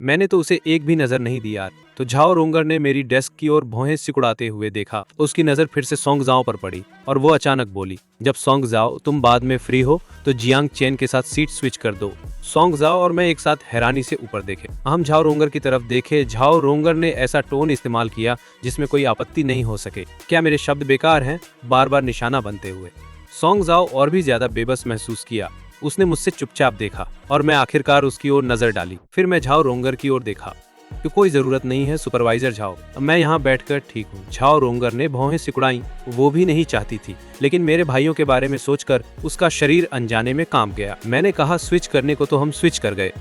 मैंने तो उसे एक भी नजर नहीं दी यार। तो झाओ रोंगर ने मेरी डेस्क की ओर भौहें सिकुड़ाते हुए देखा। उसकी नजर फिर से सोंग जाओ पर पड़ी और वो अचानक बोली, जब सोंग जाओ तुम बाद में फ्री हो तो जियांग चेन के साथ सीट स्विच कर दो। सोंग जाओ और मैं एक साथ हैरानी से ऊपर देखे। हम झाओ रोंगर की तरफ देखे। झाओ रोंगर ने ऐसा टोन इस्तेमाल किया जिसमें कोई आपत्ति नहीं हो सके। क्या मेरे शब्द बेकार हैं? बार बार निशाना बनते हुए। सोंग जाओ और भी ज्यादा बेबस महसूस किया। उसने मुझसे चुपचाप देखा और मैं आखिरकार उसकी ओर नजर डाली। फिर मैं झाओ रोंगर की ओर देखा कि कोई जरूरत नहीं है सुपरवाइजर झाओ, मैं यहाँ बैठकर ठीक हूँ। झाओ रोंगर ने भौहें सिकुड़ाई। वो भी नहीं चाहती थी, लेकिन मेरे भाइयों के बारे में सोचकर उसका शरीर अनजाने में कांप गया। मैंने कहा स्विच करने को तो हम स्विच कर गए,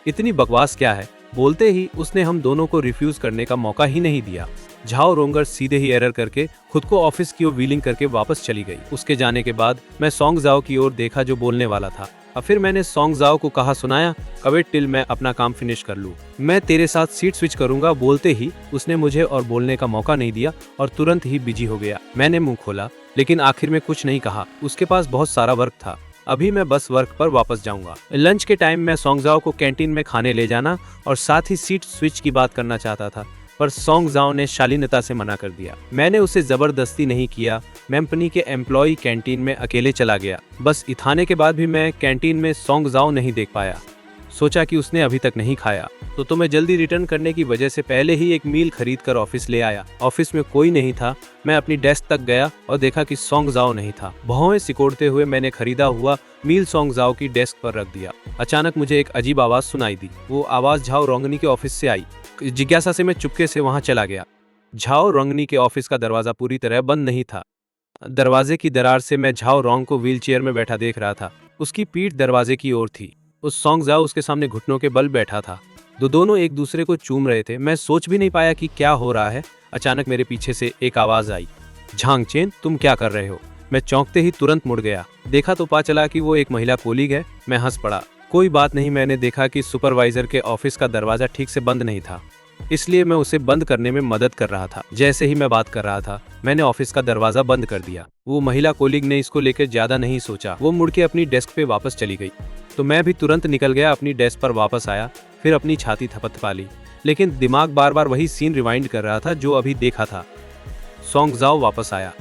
इतनी बकवास क्या है। बोलते ही उसने हम दोनों को रिफ्यूज करने का मौका ही नहीं दिया। झाओ रोंगर सीधे ही एरर करके खुद को ऑफिस की ओर व्हीलिंग करके वापस चली गई। उसके जाने के बाद मैं सोंग जाओ की ओर देखा जो बोलने वाला था। और फिर मैंने सोंग जाओ को कहा, सुनाया कवेट टिल मैं अपना काम फिनिश कर लूं, मैं तेरे साथ सीट स्विच करूंगा। बोलते ही उसने मुझे और बोलने का मौका नहीं दिया और तुरंत ही बिजी हो गया। मैंने मुंह खोला लेकिन आखिर में कुछ नहीं कहा। उसके पास बहुत सारा वर्क था। अभी मैं बस वर्क पर वापस जाऊंगा। लंच के टाइम मैं सोंग जाओ को कैंटीन में खाने ले जाना और साथ ही सीट स्विच की बात करना चाहता था, पर सोंग जाओ ने शालीनता से मना कर दिया। मैंने उसे जबरदस्ती नहीं किया। कंपनी के एम्प्लॉय कैंटीन में अकेले चला गया। बस इताने के बाद भी मैं कैंटीन में सोंग जाओ नहीं देख पाया। सोचा कि उसने अभी तक नहीं खाया तो मैं जल्दी रिटर्न करने की वजह से पहले ही एक मील खरीद कर ऑफिस ले आया। ऑफिस में कोई नहीं था। मैं अपनी डेस्क तक गया और देखा कि सोंग जाओ नहीं था। भौहें सिकोड़ते हुए मैंने खरीदा हुआ मील सोंग जाओ की डेस्क पर रख दिया। अचानक मुझे एक अजीब आवाज सुनाई दी। वो आवाज झाओ रोंगनी के ऑफिस से आई। जिज्ञासा से मैं चुपके से वहां चला गया। झाओ रोंगनी के ऑफिस का दरवाजा पूरी तरह बंद नहीं था। दरवाजे की दरार से मैं झाओ रोंग को व्हीलचेयर में बैठा देख रहा था। उसकी पीठ दरवाजे की ओर थी। उस सोंग जाओ उसके सामने घुटनों के बल बैठा था। दोनों एक दूसरे को चूम रहे थे। मैं सोच भी नहीं पाया कि क्या हो रहा है। अचानक मेरे पीछे से एक आवाज आई, झांग चेन तुम क्या कर रहे हो? मैं चौंकते ही तुरंत मुड़ गया। देखा तो पता चला कि वो एक महिला कोलीग है। मैं हंस पड़ा। कोई बात नहीं। मैंने देखा कि सुपरवाइजर के ऑफिस का दरवाजा ठीक से बंद नहीं था, इसलिए मैं उसे बंद करने में मदद कर रहा था। जैसे ही मैं बात कर रहा था मैंने ऑफिस का दरवाजा बंद कर दिया। वो महिला कोलीग ने इसको लेकर ज्यादा नहीं सोचा। वो मुड़ के अपनी डेस्क पे वापस चली गई तो मैं भी तुरंत निकल गया। अपनी डेस्क पर वापस आया, फिर अपनी छाती थपथपा ली, लेकिन दिमाग बार बार वही सीन रिवाइंड कर रहा था जो अभी देखा था। सोंग जाओ वापस आया,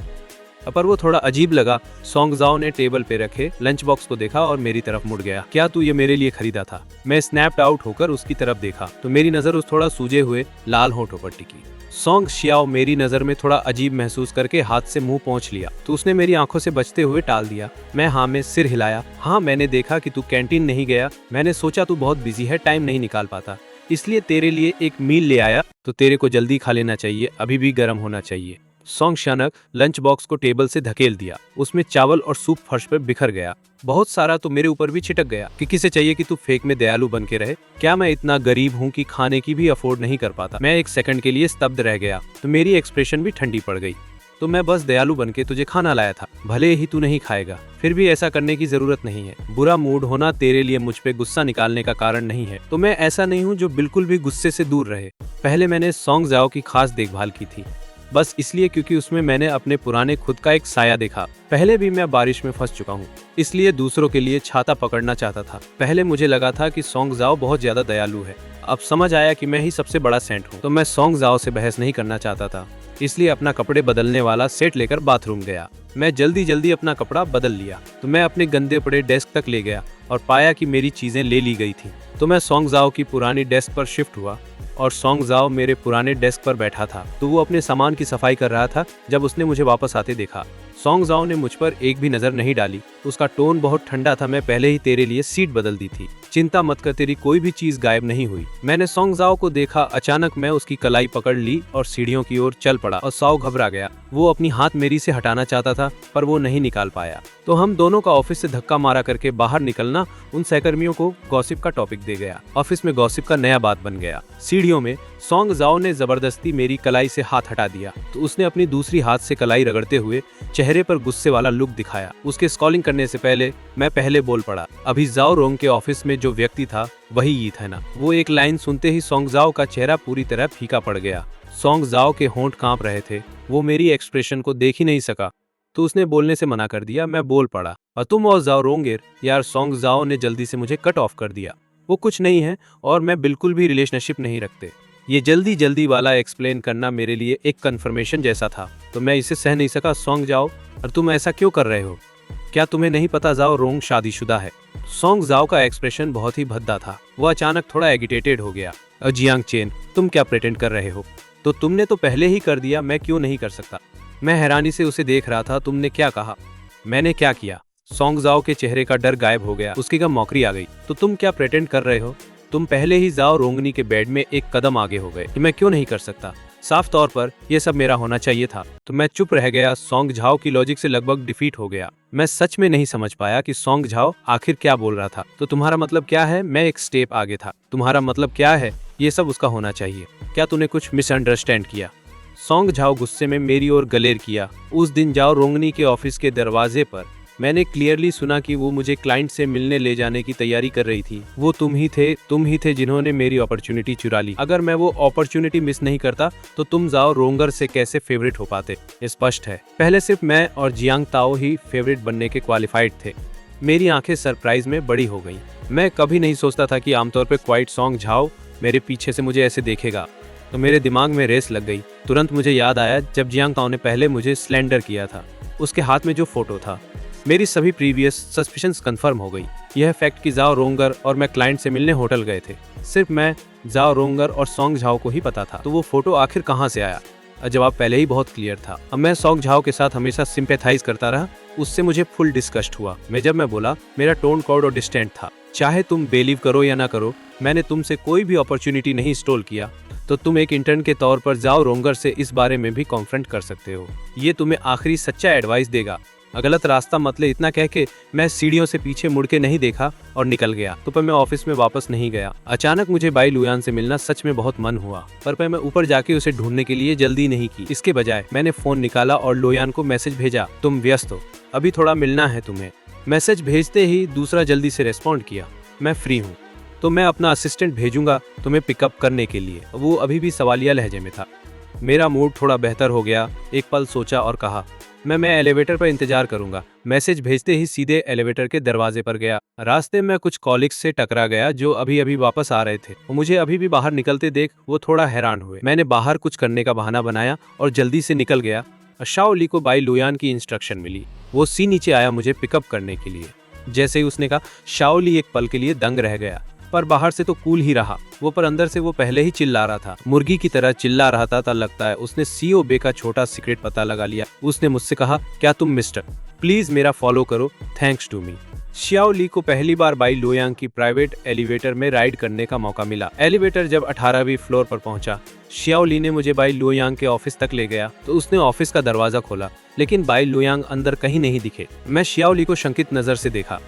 पर वो थोड़ा अजीब लगा। सोंग जाओ ने टेबल पे रखे लंच बॉक्स को देखा और मेरी तरफ मुड़ गया। क्या तू ये मेरे लिए खरीदा था? मैं स्नैप्ड आउट होकर उसकी तरफ देखा तो मेरी नजर उस थोड़ा सूजे हुए लाल होठों पर टिकी। सोंग शियाओ मेरी नजर में थोड़ा अजीब महसूस करके हाथ से मुंह पोंछ लिया तो उसने मेरी आंखों से बचते हुए टाल दिया। मैं हाँ में सिर हिलाया। हाँ, मैंने देखा कि तू कैंटीन नहीं गया। मैंने सोचा तू बहुत बिजी है, टाइम नहीं निकाल पाता, इसलिए तेरे लिए एक मील ले आया। तो तेरे को जल्दी खा लेना चाहिए, अभी भी गर्म होना चाहिए। सोंग शानक लंच बॉक्स को टेबल से धकेल दिया। उसमें चावल और सूप फर्श पर बिखर गया। बहुत सारा तो मेरे ऊपर भी छिटक गया कि किसे चाहिए कि तू फेक में दयालु बन के रहे? क्या मैं इतना गरीब हूँ कि खाने की भी अफोर्ड नहीं कर पाता? मैं एक सेकंड के लिए स्तब्ध रह गया तो मेरी एक्सप्रेशन भी ठंडी पड़ गई। तो मैं बस दयालु बन के तुझे खाना लाया था, भले ही तू नहीं खाएगा, फिर भी ऐसा करने की जरूरत नहीं है। बुरा मूड होना तेरे लिए मुझ पे गुस्सा निकालने का कारण नहीं है। तो मैं ऐसा नहीं हूँ जो बिल्कुल भी गुस्से से दूर रहे। पहले मैंने सोंग जाओ की खास देखभाल की थी, बस इसलिए क्योंकि उसमें मैंने अपने पुराने खुद का एक साया देखा। पहले भी मैं बारिश में फंस चुका हूँ, इसलिए दूसरों के लिए छाता पकड़ना चाहता था। पहले मुझे लगा था कि सोंग जाओ बहुत ज्यादा दयालु है। अब समझ आया कि मैं ही सबसे बड़ा सेंट हूँ। तो मैं सोंग जाओ से बहस नहीं करना चाहता था, इसलिए अपना कपड़े बदलने वाला सेट लेकर बाथरूम गया। मैं जल्दी जल्दी अपना कपड़ा बदल लिया तो मैं अपने गंदे पड़े डेस्क तक ले गया और पाया कि मेरी चीजें ले ली गई थी। तो मैं सोंग जाओ की पुरानी डेस्क पर शिफ्ट हुआ और सोंग जाओ मेरे पुराने डेस्क पर बैठा था। तो वो अपने सामान की सफाई कर रहा था जब उसने मुझे वापस आते देखा। सोंग जाओ ने मुझ पर एक भी नजर नहीं डाली। उसका टोन बहुत ठंडा था। मैं पहले ही तेरे लिए सीट बदल दी थी, चिंता मत कर, तेरी कोई भी चीज गायब नहीं हुई। मैंने सोंग जाओ को देखा। अचानक मैं उसकी कलाई पकड़ ली और सीढ़ियों की ओर चल पड़ा और साओ घबरा गया। वो अपनी हाथ मेरी से हटाना चाहता था पर वो नहीं निकाल पाया। तो हम दोनों का ऑफिस से धक्का मारा करके बाहर निकलना उन सहकर्मियों को गॉसिप का टॉपिक दे गया। ऑफिस में गॉसिप का नया बात बन गया। सीढ़ियों में सोंग जाओ ने जबरदस्ती मेरी कलाई से हाथ हटा दिया तो उसने अपनी दूसरी हाथ से कलाई रगड़ते हुए चेहरे पर गुस्से वाला लुक दिखाया। उसके स्कॉलिंग करने से पहले मैं पहले बोल पड़ा। अभी जाओ रोंग के ऑफिस में जो व्यक्ति था वही ये था ना। वो एक लाइन सुनते ही सोंग जाओ का चेहरा पूरी तरह फीका पड़ गया। सोंग जाओ के होंठ कांप रहे थे। वो मेरी एक्सप्रेशन को देख ही नहीं सका तो उसने बोलने से मना कर दिया। मैं बोल पड़ा, और तुम और जाओ रोंगेर यार। सोंग जाओ ने जल्दी से मुझे कट ऑफ कर दिया। वो कुछ नहीं है और मैं बिल्कुल भी रिलेशनशिप नहीं रखते। ये जल्दी जल्दी वाला एक्सप्लेन करना मेरे लिए एक कन्फर्मेशन जैसा था, तो मैं इसे सह नहीं सका। सॉन्ग जाओ, और तुम ऐसा क्यों कर रहे हो? क्या तुम्हें नहीं पता जाओ रोंग शादीशुदा है? सॉन्ग जाओ का एक्सप्रेशन बहुत ही भद्दा था। वो अचानक थोड़ा एगिटेटेड हो गया। जियांग चेन, तुम क्या प्रेटेंड कर रहे हो? तो तुमने तो पहले ही कर दिया, मैं क्यों नहीं कर सकता? मैं हैरानी से उसे देख रहा था। तुमने क्या कहा? मैंने क्या किया? सॉन्ग जाओ के चेहरे का डर गायब हो गया, उसकी गम मौकरी आ गई। तो तुम क्या प्रेटेंड कर रहे हो? तुम पहले ही जाओ रोंगनी के बेड में एक कदम आगे हो गए कि मैं क्यों नहीं कर सकता। साफ तौर पर यह सब मेरा होना चाहिए था। तो मैं चुप रह गया। सॉन्ग झाओ की लॉजिक से लगभग डिफीट हो गया। मैं सच में नहीं समझ पाया कि सॉन्ग झाओ आखिर क्या बोल रहा था। तो तुम्हारा मतलब क्या है? मैं एक स्टेप आगे था। तुम्हारा मतलब क्या है? ये सब उसका होना चाहिए। क्या तूने कुछ मिसअंडरस्टैंड किया? सॉन्ग झाओ गुस्से में मेरी ओर गलेर किया। उस दिन जाओ रोंगनी के ऑफिस के दरवाजे पर मैंने क्लियरली सुना कि वो मुझे क्लाइंट से मिलने ले जाने की तैयारी कर रही थी। वो तुम ही थे जिन्होंने मेरी अपॉर्चुनिटी चुरा ली। अगर मैं वो अपॉर्चुनिटी मिस नहीं करता तो तुम जाओ रोंगर से कैसे फेवरेट हो पाते? स्पष्ट है, पहले सिर्फ मैं और जियांग ताओ ही फेवरेट बनने के क्वालिफाइड थे। मेरी आंखें सरप्राइज में बड़ी हो गई। मैं कभी नहीं सोचता था कि आमतौर पर क्वाइट सॉन्ग झाओ मेरे पीछे से मुझे ऐसे देखेगा। तो मेरे दिमाग में रेस लग गई। तुरंत मुझे याद आया जब जियांग ताओ ने पहले मुझे स्लेंडर किया था, उसके हाथ में जो फोटो था। मेरी सभी प्रीवियस सस्पिशंस कंफर्म हो गई। यह फैक्ट कि जाओ रोंगर और मैं क्लाइंट से मिलने होटल गए थे, सिर्फ मैं, जाओ रोंगर और सॉन्ग झाओ को ही पता था। तो वो फोटो आखिर कहाँ से आया? जवाब पहले ही बहुत क्लियर था। अब मैं सॉन्ग झाओ के साथ हमेशा सिंपैथाइज करता रहा। उससे मुझे फुल डिस्कस्ट हुआ। जब मैं बोला, मेरा टोन कॉर्ड और डिस्टेंट था। चाहे तुम बिलीव करो या ना करो, मैंने तुमसे कोई भी अपॉर्चुनिटी नहीं स्टॉल किया। तो तुम एक इंटर्न के तौर पर जाओ रोंगर से इस बारे में भी कॉन्फ्रंट कर सकते हो। ये तुम्हें आखिरी सच्चा एडवाइस देगा। गलत रास्ता मत ले। इतना कह के मैं सीढ़ियों से पीछे मुड़ के नहीं देखा और निकल गया। तो पर मैं ऑफिस में वापस नहीं गया। अचानक मुझे बाई लुयान से मिलना सच में बहुत मन हुआ, पर मैं ऊपर जाके उसे ढूंढने के लिए जल्दी नहीं की। इसके बजाय मैंने फोन निकाला और लुयान को मैसेज भेजा, तुम व्यस्त हो, अभी थोड़ा मिलना है तुम्हें। मैसेज भेजते ही दूसरा जल्दी से रेस्पॉन्ड किया, मैं फ्री हूँ, तो मैं अपना असिस्टेंट भेजूंगा तुम्हें पिकअप करने के लिए। वो अभी भी सवालिया लहजे में था। मेरा मूड थोड़ा बेहतर हो गया। एक पल सोचा और कहा, मैं एलिवेटर पर इंतजार करूंगा। मैसेज भेजते ही सीधे एलिवेटर के दरवाजे पर गया। रास्ते में कुछ कॉलिग्स से टकरा गया जो अभी अभी वापस आ रहे थे। मुझे अभी भी बाहर निकलते देख वो थोड़ा हैरान हुए। मैंने बाहर कुछ करने का बहाना बनाया और जल्दी से निकल गया। शाओली को बाई लुयान की इंस्ट्रक्शन मिली। वो सी नीचे आया मुझे पिकअप करने के लिए। जैसे ही उसने कहा, शाओली एक पल के लिए दंग रह गया, पर बाहर से तो कूल ही रहा वो, पर अंदर से वो पहले ही चिल्ला रहा था, मुर्गी की तरह चिल्ला रहा था। लगता है उसने सीओ बे का छोटा सीक्रेट पता लगा लिया। उसने मुझसे कहा, क्या तुम मिस्टर, प्लीज मेरा फॉलो करो, थैंक्स टू मी। शाओली को पहली बार बाई लुयांग की प्राइवेट एलिवेटर में राइड करने का मौका मिला। एलिवेटर जब 18वीं फ्लोर पर पहुंचा, शाओली ने मुझे बाई लुयांग के ऑफिस तक ले गया। तो उसने ऑफिस का दरवाजा खोला, लेकिन बाई लुयांग अंदर कहीं नहीं दिखे। मैं शाओली को शंकित नजर से देखा।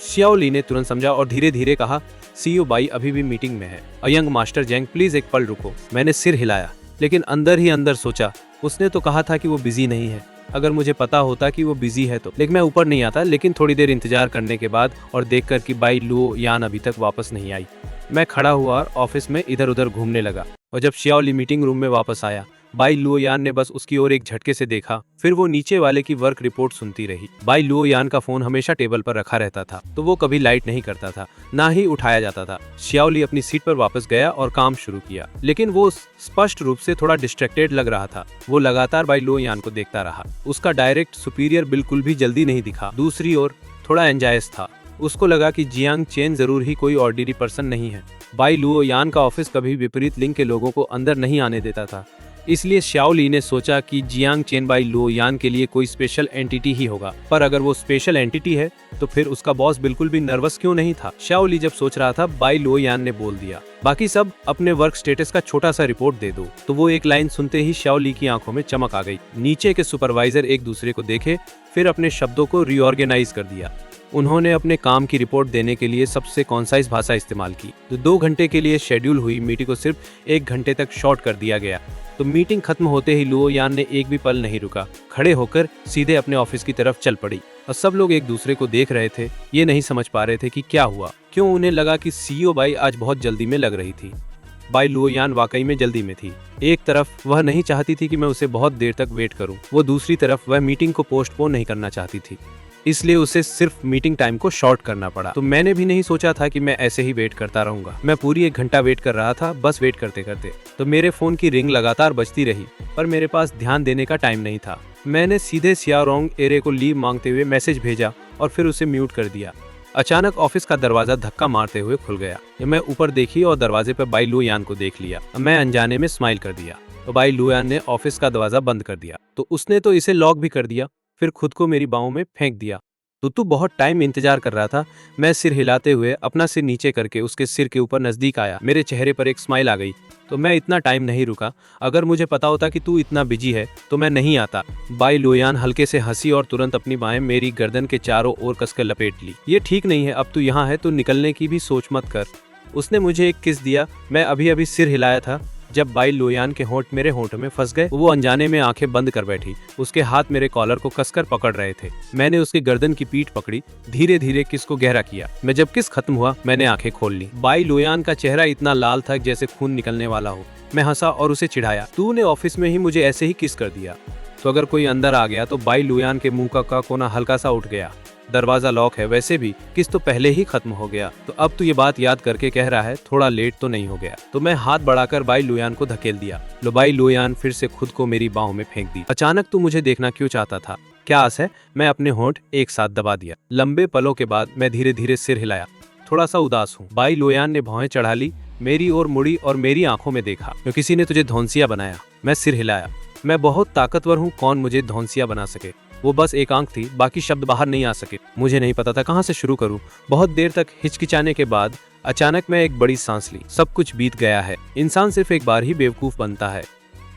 शाओली ने तुरंत समझा और धीरे धीरे कहा, सीईओ बाई अभी भी मीटिंग में है। यंग मास्टर जेंग, प्लीज एक पल रुको। मैंने सिर हिलाया, लेकिन अंदर ही अंदर सोचा, उसने तो कहा था कि वो बिजी नहीं है। अगर मुझे पता होता कि वो बिजी है तो लेकिन मैं ऊपर नहीं आता। लेकिन थोड़ी देर इंतजार करने के बाद और देखकर कि बाई लुओ यान अभी तक वापस नहीं आई, मैं खड़ा हुआ और ऑफिस में इधर उधर घूमने लगा। और जब शाओली मीटिंग रूम में वापस आया, बाई लुओ यान ने बस उसकी ओर एक झटके से देखा, फिर वो नीचे वाले की वर्क रिपोर्ट सुनती रही। बाई लुओ यान का फोन हमेशा टेबल पर रखा रहता था, तो वो कभी लाइट नहीं करता था, ना ही उठाया जाता था। शाओली अपनी सीट पर वापस गया और काम शुरू किया, लेकिन वो स्पष्ट रूप से थोड़ा डिस्ट्रैक्टेड लग रहा था। वो लगातार बाई लुओ यान को देखता रहा। उसका डायरेक्ट सुपीरियर बिल्कुल भी जल्दी नहीं दिखा। दूसरी ओर थोड़ा एंजायस था। उसको लगा कि जियांग चेन जरूर ही कोई ऑर्डिनरी पर्सन नहीं है। बाई लुओ यान का ऑफिस कभी विपरीत लिंग के लोगों को अंदर नहीं आने देता था, इसलिए शाओली ने सोचा कि जियांग चेन बाई लुओ यान के लिए कोई स्पेशल एंटिटी ही होगा। पर अगर वो स्पेशल एंटिटी है तो फिर उसका बॉस बिल्कुल भी नर्वस क्यों नहीं था? शाओली जब सोच रहा था, बाई लुओ यान ने बोल दिया, बाकी सब अपने वर्क स्टेटस का छोटा सा रिपोर्ट दे दो। तो वो एक लाइन सुनते ही शाओली की आंखों में चमक आ गई। नीचे के सुपरवाइजर एक दूसरे को देखे, फिर अपने शब्दों को रीऑर्गेनाइज कर दिया। उन्होंने अपने काम की रिपोर्ट देने के लिए सबसे कॉन्साइज भाषा इस्तेमाल की। तो 2 घंटे के लिए शेड्यूल हुई मीटिंग को सिर्फ 1 घंटे तक शॉर्ट कर दिया गया। तो मीटिंग खत्म होते ही लुओ यान ने एक भी पल नहीं रुका, खड़े होकर सीधे अपने ऑफिस की तरफ चल पड़ी। और सब लोग एक दूसरे को देख रहे थे, ये नहीं समझ पा रहे थे कि क्या हुआ। क्यों उन्हें लगा कि सीईओ बाई आज बहुत जल्दी में लग रही थी। बाई लुओ यान वाकई में जल्दी में थी। एक तरफ वह नहीं चाहती थी कि मैं उसे बहुत देर तक वेट करूं, वो दूसरी तरफ वह मीटिंग को पोस्टपोन नहीं करना चाहती थी। इसलिए उसे सिर्फ मीटिंग टाइम को शॉर्ट करना पड़ा। तो मैंने भी नहीं सोचा था कि मैं ऐसे ही वेट करता रहूंगा। मैं पूरी 1 घंटा वेट कर रहा था, बस वेट करते करते। तो मेरे फोन की रिंग लगातार बजती रही, पर मेरे पास ध्यान देने का टाइम नहीं था। मैंने सीधे सियारोंग एरे को लीव मांगते हुए मैसेज भेजा और फिर उसे म्यूट कर दिया। अचानक ऑफिस का दरवाजा धक्का मारते हुए खुल गया। मैं ऊपर देखी और दरवाजे पर बाई लुयान को देख लिया। मैं अनजाने में स्माइल कर दिया। तो बाई लुयान ने ऑफिस का दरवाजा बंद कर दिया। तो उसने तो इसे लॉक भी कर दिया, फिर खुद को मेरी बाहों में फेंक दिया। तो तू बहुत टाइम इंतजार कर रहा था। मैं सिर हिलाते हुए अपना सिर नीचे करके उसके सिर के ऊपर नजदीक आया। मेरे चेहरे पर एक स्माइल आ गई। तो मैं इतना टाइम नहीं रुका। अगर मुझे पता होता कि तू इतना बिजी है तो मैं नहीं आता। बाई लुयान हल्के से हंसी और तुरंत अपनी बाहें मेरी गर्दन के चारों ओर कसकर लपेट ली। ये ठीक नहीं है, अब तू यहाँ है तो निकलने की भी सोच मत कर। उसने मुझे एक किस दिया। मैं अभी अभी सिर हिलाया था जब बाई लुयान के होंठ मेरे होंठ में फंस गए। वो अनजाने में आंखें बंद कर बैठी। उसके हाथ मेरे कॉलर को कसकर पकड़ रहे थे। मैंने उसकी गर्दन की पीठ पकड़ी, धीरे धीरे किस को गहरा किया। मैं जब किस खत्म हुआ मैंने आंखें खोल ली। बाई लुयान का चेहरा इतना लाल था जैसे खून निकलने वाला हो। मैं हंसा और उसे चिढ़ाया, तूने ऑफिस में ही मुझे ऐसे ही किस कर दिया। तो अगर कोई अंदर आ गया तो बाई लुयान के मुंह का कोना हल्का सा उठ गया। दरवाजा लॉक है, वैसे भी किस तो पहले ही खत्म हो गया। तो अब तू ये बात याद करके कह रहा है थोड़ा लेट तो नहीं हो गया। तो मैं हाथ बढ़ाकर बाई लुयान को धकेल दिया। लो बाई लुयान फिर से खुद को मेरी बाहों में फेंक दी। अचानक तू मुझे देखना क्यों चाहता था? क्या आस है? मैं अपने होंठ एक साथ दबा दिया। लंबे पलों के बाद मैं धीरे धीरे सिर हिलाया। थोड़ा सा उदास हूँ। बाई लुयान ने भौहें चढ़ा ली, मेरी ओर मुड़ी और मेरी आंखों में देखा। क्यों किसी ने तुझे धौंसिया बनाया? मैं सिर हिलाया। मैं बहुत ताकतवर हूँ, कौन मुझे धौंसिया बना सके? वो बस एक आंख थी, बाकी शब्द बाहर नहीं आ सके। मुझे नहीं पता था कहाँ से शुरू करूं। बहुत देर तक हिचकिचाने के बाद अचानक मैं एक बड़ी सांस ली। सब कुछ बीत गया है। इंसान सिर्फ एक बार ही बेवकूफ बनता है।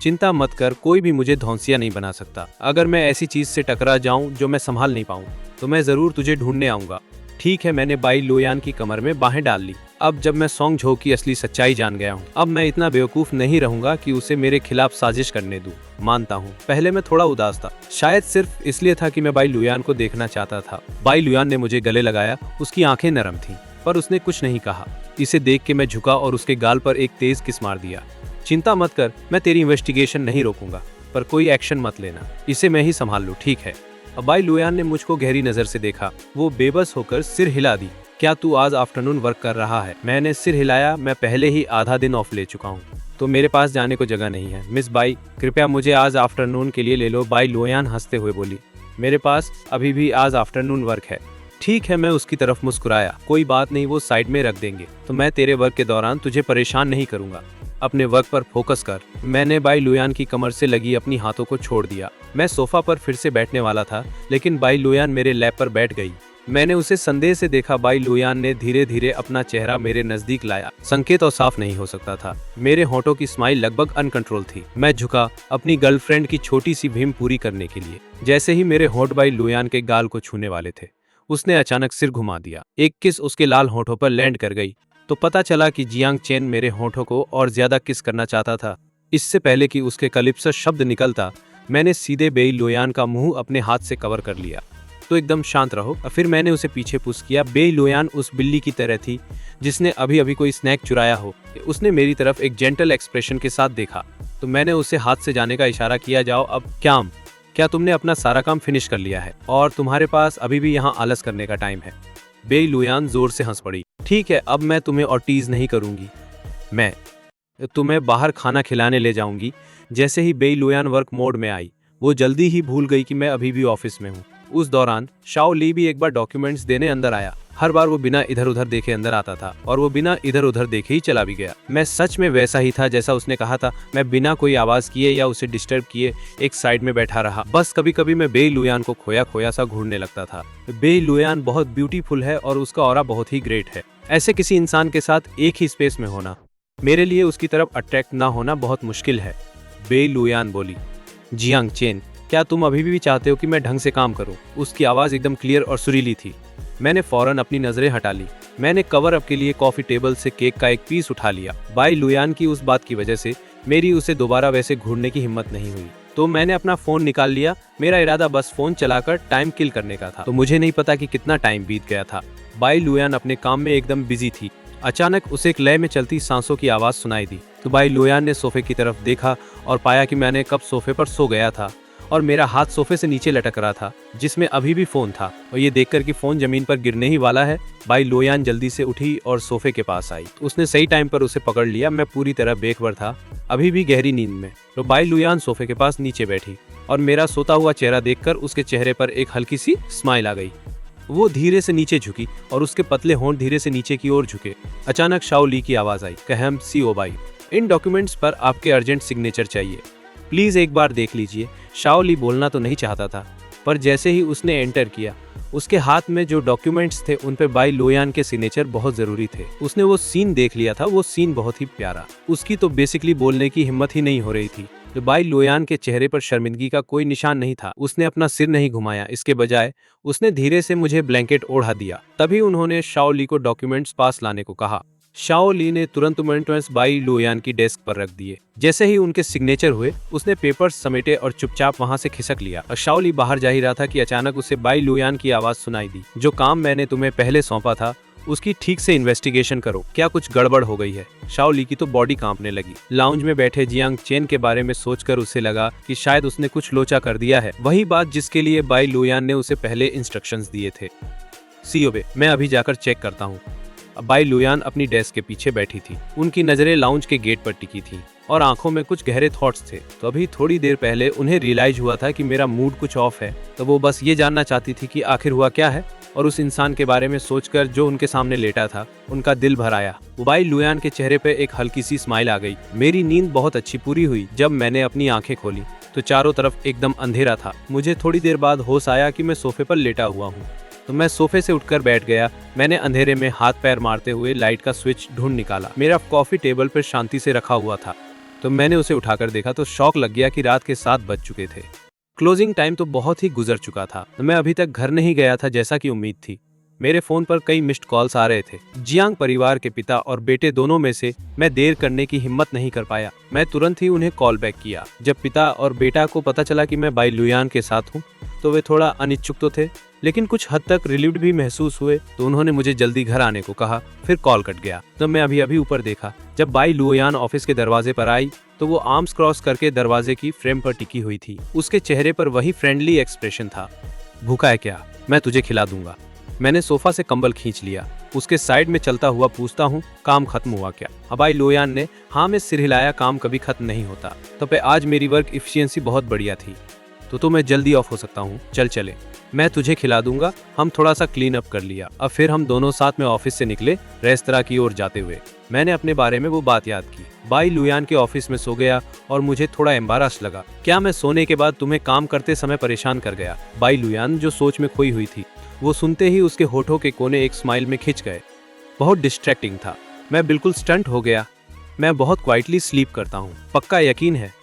चिंता मत कर, कोई भी मुझे धौंसिया नहीं बना सकता। अगर मैं ऐसी चीज से टकरा जाऊं जो मैं संभाल नहीं पाऊं तो मैं जरूर तुझे ढूंढने आऊंगा। ठीक है, मैंने बाई लुयान की कमर में बाहें डाल ली। अब जब मैं सोंग झो की असली सच्चाई जान गया हूँ, अब मैं इतना बेवकूफ नहीं रहूंगा कि उसे मेरे खिलाफ साजिश करने दूं। मानता हूँ पहले मैं थोड़ा उदास था, शायद सिर्फ इसलिए था कि मैं बाई लुयान को देखना चाहता था। बाई लुयान ने मुझे गले लगाया। उसकी आंखें नरम थीं, पर उसने कुछ नहीं कहा। इसे देख के मैं झुका और उसके गाल पर एक तेज किस मार दिया। चिंता मत कर, मैं तेरी इन्वेस्टिगेशन नहीं रोकूंगा, पर कोई एक्शन मत लेना। इसे मैं ही संभाल लूं, ठीक है? अब बाई लुयान ने मुझको गहरी नजर से देखा। वो बेबस होकर सिर हिला दी। क्या तू आज आफ्टरनून वर्क कर रहा है? मैंने सिर हिलाया। मैं पहले ही आधा दिन ऑफ ले चुका हूँ, तो मेरे पास जाने को जगह नहीं है। मिस बाई, कृपया मुझे आज आफ्टरनून के लिए ले लो। बाई लुयान हंसते हुए बोली, मेरे पास अभी भी आज आफ्टरनून वर्क है। ठीक है, मैं उसकी तरफ मुस्कुराया। कोई बात नहीं, वो साइड में रख देंगे। तो मैं तेरे वर्क के दौरान तुझे परेशान नहीं करूंगा। अपने वर्क पर फोकस कर। मैंने बाई लुयान की कमर से लगी अपनी हाथों को छोड़ दिया। मैं सोफा पर फिर से बैठने वाला था, लेकिन बाई लुयान मेरे लैप पर बैठ गई। मैंने उसे संदेह से देखा। बाई लुयान ने धीरे धीरे अपना चेहरा मेरे नजदीक लाया। संकेत और साफ नहीं हो सकता था। मेरे होंठों की स्माइल लगभग अनकंट्रोल थी। मैं झुका अपनी गर्लफ्रेंड की छोटी सी भीम पूरी करने के लिए। जैसे ही मेरे होंठ बाई लुयान के गाल को छूने वाले थे, उसने अचानक सिर घुमा दिया। एक किस उसके लाल होंठों पर लैंड कर गई। तो पता चला कि जियांग चेन मेरे होंठों को और ज्यादा किस करना चाहता था। इससे पहले कि उसके कलिप्सस शब्द निकलता, मैंने सीधे बेई लुयान का मुंह अपने हाथ से कवर कर लिया। तो एकदम शांत रहो। फिर मैंने उसे पीछे पुश किया। बेई लुयान उस बिल्ली की तरह थी जिसने अभी अभी कोई स्नैक चुराया हो। उसने मेरी तरफ एक जेंटल एक्सप्रेशन के साथ देखा। तो मैंने उसे हाथ से जाने का इशारा किया। जाओ अब। क्या तुमने अपना सारा काम फिनिश कर लिया है और तुम्हारे पास अभी भी यहाँ आलस करने का टाइम है? बेई लुयान जोर से हंस पड़ी। ठीक है, अब मैं तुम्हें और टीज नहीं करूंगी। मैं तुम्हें बाहर खाना खिलाने ले जाऊंगी। जैसे ही बेई लुयान वर्क मोड में आई, वो जल्दी ही भूल गई कि मैं अभी भी ऑफिस में हूँ। उस दौरान शाओ ली भी एक बार डॉक्यूमेंट्स देने अंदर आया। हर बार वो बिना इधर उधर देखे अंदर आता था और वो बिना इधर उधर देखे ही चला भी गया। मैं सच में वैसा ही था जैसा उसने कहा था। मैं बिना कोई आवाज किए या उसे डिस्टर्ब किए एक साइड में बैठा रहा। बस कभी कभी मैं बेई लुयान को खोया खोया सा घूरने लगता था। बेई लुयान बहुत ब्यूटीफुल है और उसका ऑरा बहुत ही ग्रेट है। ऐसे किसी इंसान के साथ एक ही स्पेस में होना, मेरे लिए उसकी तरफ अट्रैक्ट ना होना बहुत मुश्किल है। बेई लुयान बोली। जियांग चेन, क्या तुम अभी भी चाहते हो कि मैं ढंग से काम करूं? उसकी आवाज एकदम क्लियर और सुरीली थी। मैंने फौरन अपनी नजरें हटा ली। मैंने कवर अप के लिए कॉफी टेबल से केक का एक पीस उठा लिया। बाई लुयान की उस बात की वजह से मेरी उसे दोबारा वैसे घूरने की हिम्मत नहीं हुई। तो मैंने अपना फोन निकाल लिया। मेरा इरादा बस फोन चलाकर टाइम किल करने का था। तो मुझे नहीं पता कि कितना टाइम बीत गया था। बाई लुयान अपने काम में एकदम बिजी थी। अचानक उसे एक लय में चलती सांसों की आवाज सुनाई दी। तो बाई लुयान ने सोफे की तरफ देखा और पाया कि मैंने कब सोफे पर सो गया था और मेरा हाथ सोफे से नीचे लटक रहा था जिसमें अभी भी फोन था। और ये देखकर कि फोन जमीन पर गिरने ही वाला है, बाई लोयान जल्दी से उठी और सोफे के पास आई। उसने सही टाइम पर उसे पकड़ लिया। मैं पूरी तरह बेखबर था, अभी भी गहरी नींद में। तो बाई लोयान सोफे के पास नीचे बैठी और मेरा सोता हुआ चेहरा देखकर उसके चेहरे पर एक हल्की सी स्माइल आ गई। वो धीरे से नीचे झुकी और उसके पतले होंठ धीरे से नीचे की ओर झुके। अचानक शाओ ली की आवाज आई, कहम सीओ बाई, इन डॉक्यूमेंट्स पर आपके अर्जेंट सिग्नेचर चाहिए, प्लीज एक बार देख लीजिए। शाओ ली बोलना तो नहीं चाहता था, पर जैसे ही उसने एंटर किया उसके हाथ में जो डॉक्यूमेंट्स थे उन पे बाई लोयान के सिग्नेचर बहुत जरूरी थे। उसने वो सीन देख लिया था, वो सीन बहुत ही प्यारा। उसकी तो बेसिकली बोलने की हिम्मत ही नहीं हो रही थी। तो बाई लोयान के चेहरे पर शर्मिंदगी का कोई निशान नहीं था। उसने अपना सिर नहीं घुमाया, इसके बजाय उसने धीरे से मुझे ब्लैंकेट ओढ़ा दिया। तभी उन्होंने शाओ ली को डॉक्यूमेंट्स पास लाने को कहा। शाओ ली ने तुरंत डॉक्यूमेंट्स बाई लोयान की डेस्क पर रख दिए। जैसे ही उनके सिग्नेचर हुए उसने पेपर्स समेटे और चुपचाप वहां से खिसक लिया। और शाओ ली बाहर जा ही रहा था कि अचानक उसे बाई लोयान की आवाज सुनाई दी, जो काम मैंने तुम्हें पहले सौंपा था उसकी ठीक से इन्वेस्टिगेशन करो, क्या कुछ गड़बड़ हो गई है। शाओ ली की तो बॉडी कांपने लगी। लाउंज में बैठे जियांग चेन के बारे में सोचकर उसे लगा कि शायद उसने कुछ लोचा कर दिया है, वही बात जिसके लिए बाई लोयान ने उसे पहले इंस्ट्रक्शंस दिए थे। सीओबे, मैं अभी जाकर चेक करता हूँ। बाई लोयान अपनी डेस्क के पीछे बैठी थी। उनकी नजरें लाउंज के गेट पर टिकी थी और आंखों में कुछ गहरे थॉट्स थे। तो अभी थोड़ी देर पहले उन्हें रियलाइज हुआ था कि मेरा मूड कुछ ऑफ है, तो वो बस ये जानना चाहती थी कि आखिर हुआ क्या है। और उस इंसान के बारे में सोचकर जो उनके सामने लेटा था उनका दिल भर आया। बाई लोयान के चेहरे पे एक हल्की सी स्माइल आ गई। मेरी नींद बहुत अच्छी पूरी हुई। जब मैंने अपनी आंखें खोली तो चारों तरफ एकदम अंधेरा था। मुझे थोड़ी देर बाद होश आया कि मैं सोफे पर लेटा हुआ हूँ। तो मैं सोफे से उठकर बैठ गया। मैंने अंधेरे में हाथ पैर मारते हुए लाइट का स्विच ढूंढ निकाला। मेरा कॉफी टेबल पर शांति से रखा हुआ था। तो मैंने उसे उठाकर देखा तो शौक लग गया कि रात के 7 बज चुके थे। क्लोजिंग टाइम तो बहुत ही गुजर चुका था। मैं अभी तक घर नहीं गया था जैसा कि उम्मीद थी। मेरे फोन पर कई मिस्ड कॉल्स आ रहे थे। जियांग परिवार के पिता और बेटे दोनों में से मैं देर करने की हिम्मत नहीं कर पाया। मैं तुरंत ही उन्हें कॉल बैक किया। जब पिता और बेटा को पता चला कि मैं बाई लोयान के साथ हूँ तो वे थोड़ा अनिच्छुक तो थे, लेकिन कुछ हद तक रिलीव्ड भी महसूस हुए। तो उन्होंने मुझे जल्दी घर आने को कहा। फिर कॉल कट गया। तो मैं अभी ऊपर देखा। जब बाई लोयान ऑफिस के दरवाजे पर आई तो वो आर्म्स क्रॉस करके दरवाजे की फ्रेम पर टिकी हुई थी। उसके चेहरे पर वही फ्रेंडली एक्सप्रेशन था। भूखा है क्या? मैं तुझे खिला दूंगा। मैंने सोफा से कंबल खींच लिया। उसके साइड में चलता हुआ पूछता हूँ, काम खत्म हुआ क्या? बाई लोयान ने हाँ में सिर हिलाया। काम कभी खत्म नहीं होता। तो पे आज मेरी वर्क इफिशियंसी बहुत बढ़िया थी, तो मैं जल्दी ऑफ हो सकता हूँ। चल चले, मैं तुझे खिला दूंगा। हम थोड़ा सा क्लीन अप कर लिया। अब फिर हम दोनों साथ में ऑफिस से निकले, रेस्तरां की ओर जाते हुए। मैंने अपने बारे में वो बात याद की। बाई लोयान के ऑफिस में सो गया और मुझे थोड़ा एम्बारस लगा। क्या मैं सोने के बाद तुम्हें काम करते समय परेशान कर गया? बाई लोयान जो सोच में खोई हुई थी, वो सुनते ही उसके होठों के कोने एक स्माइल में खिंच गए। बहुत डिस्ट्रैक्टिंग था। मैं बिल्कुल स्टंट हो गया। मैं बहुत क्वाइटली स्लीप करता हूँ, पक्का यकीन है?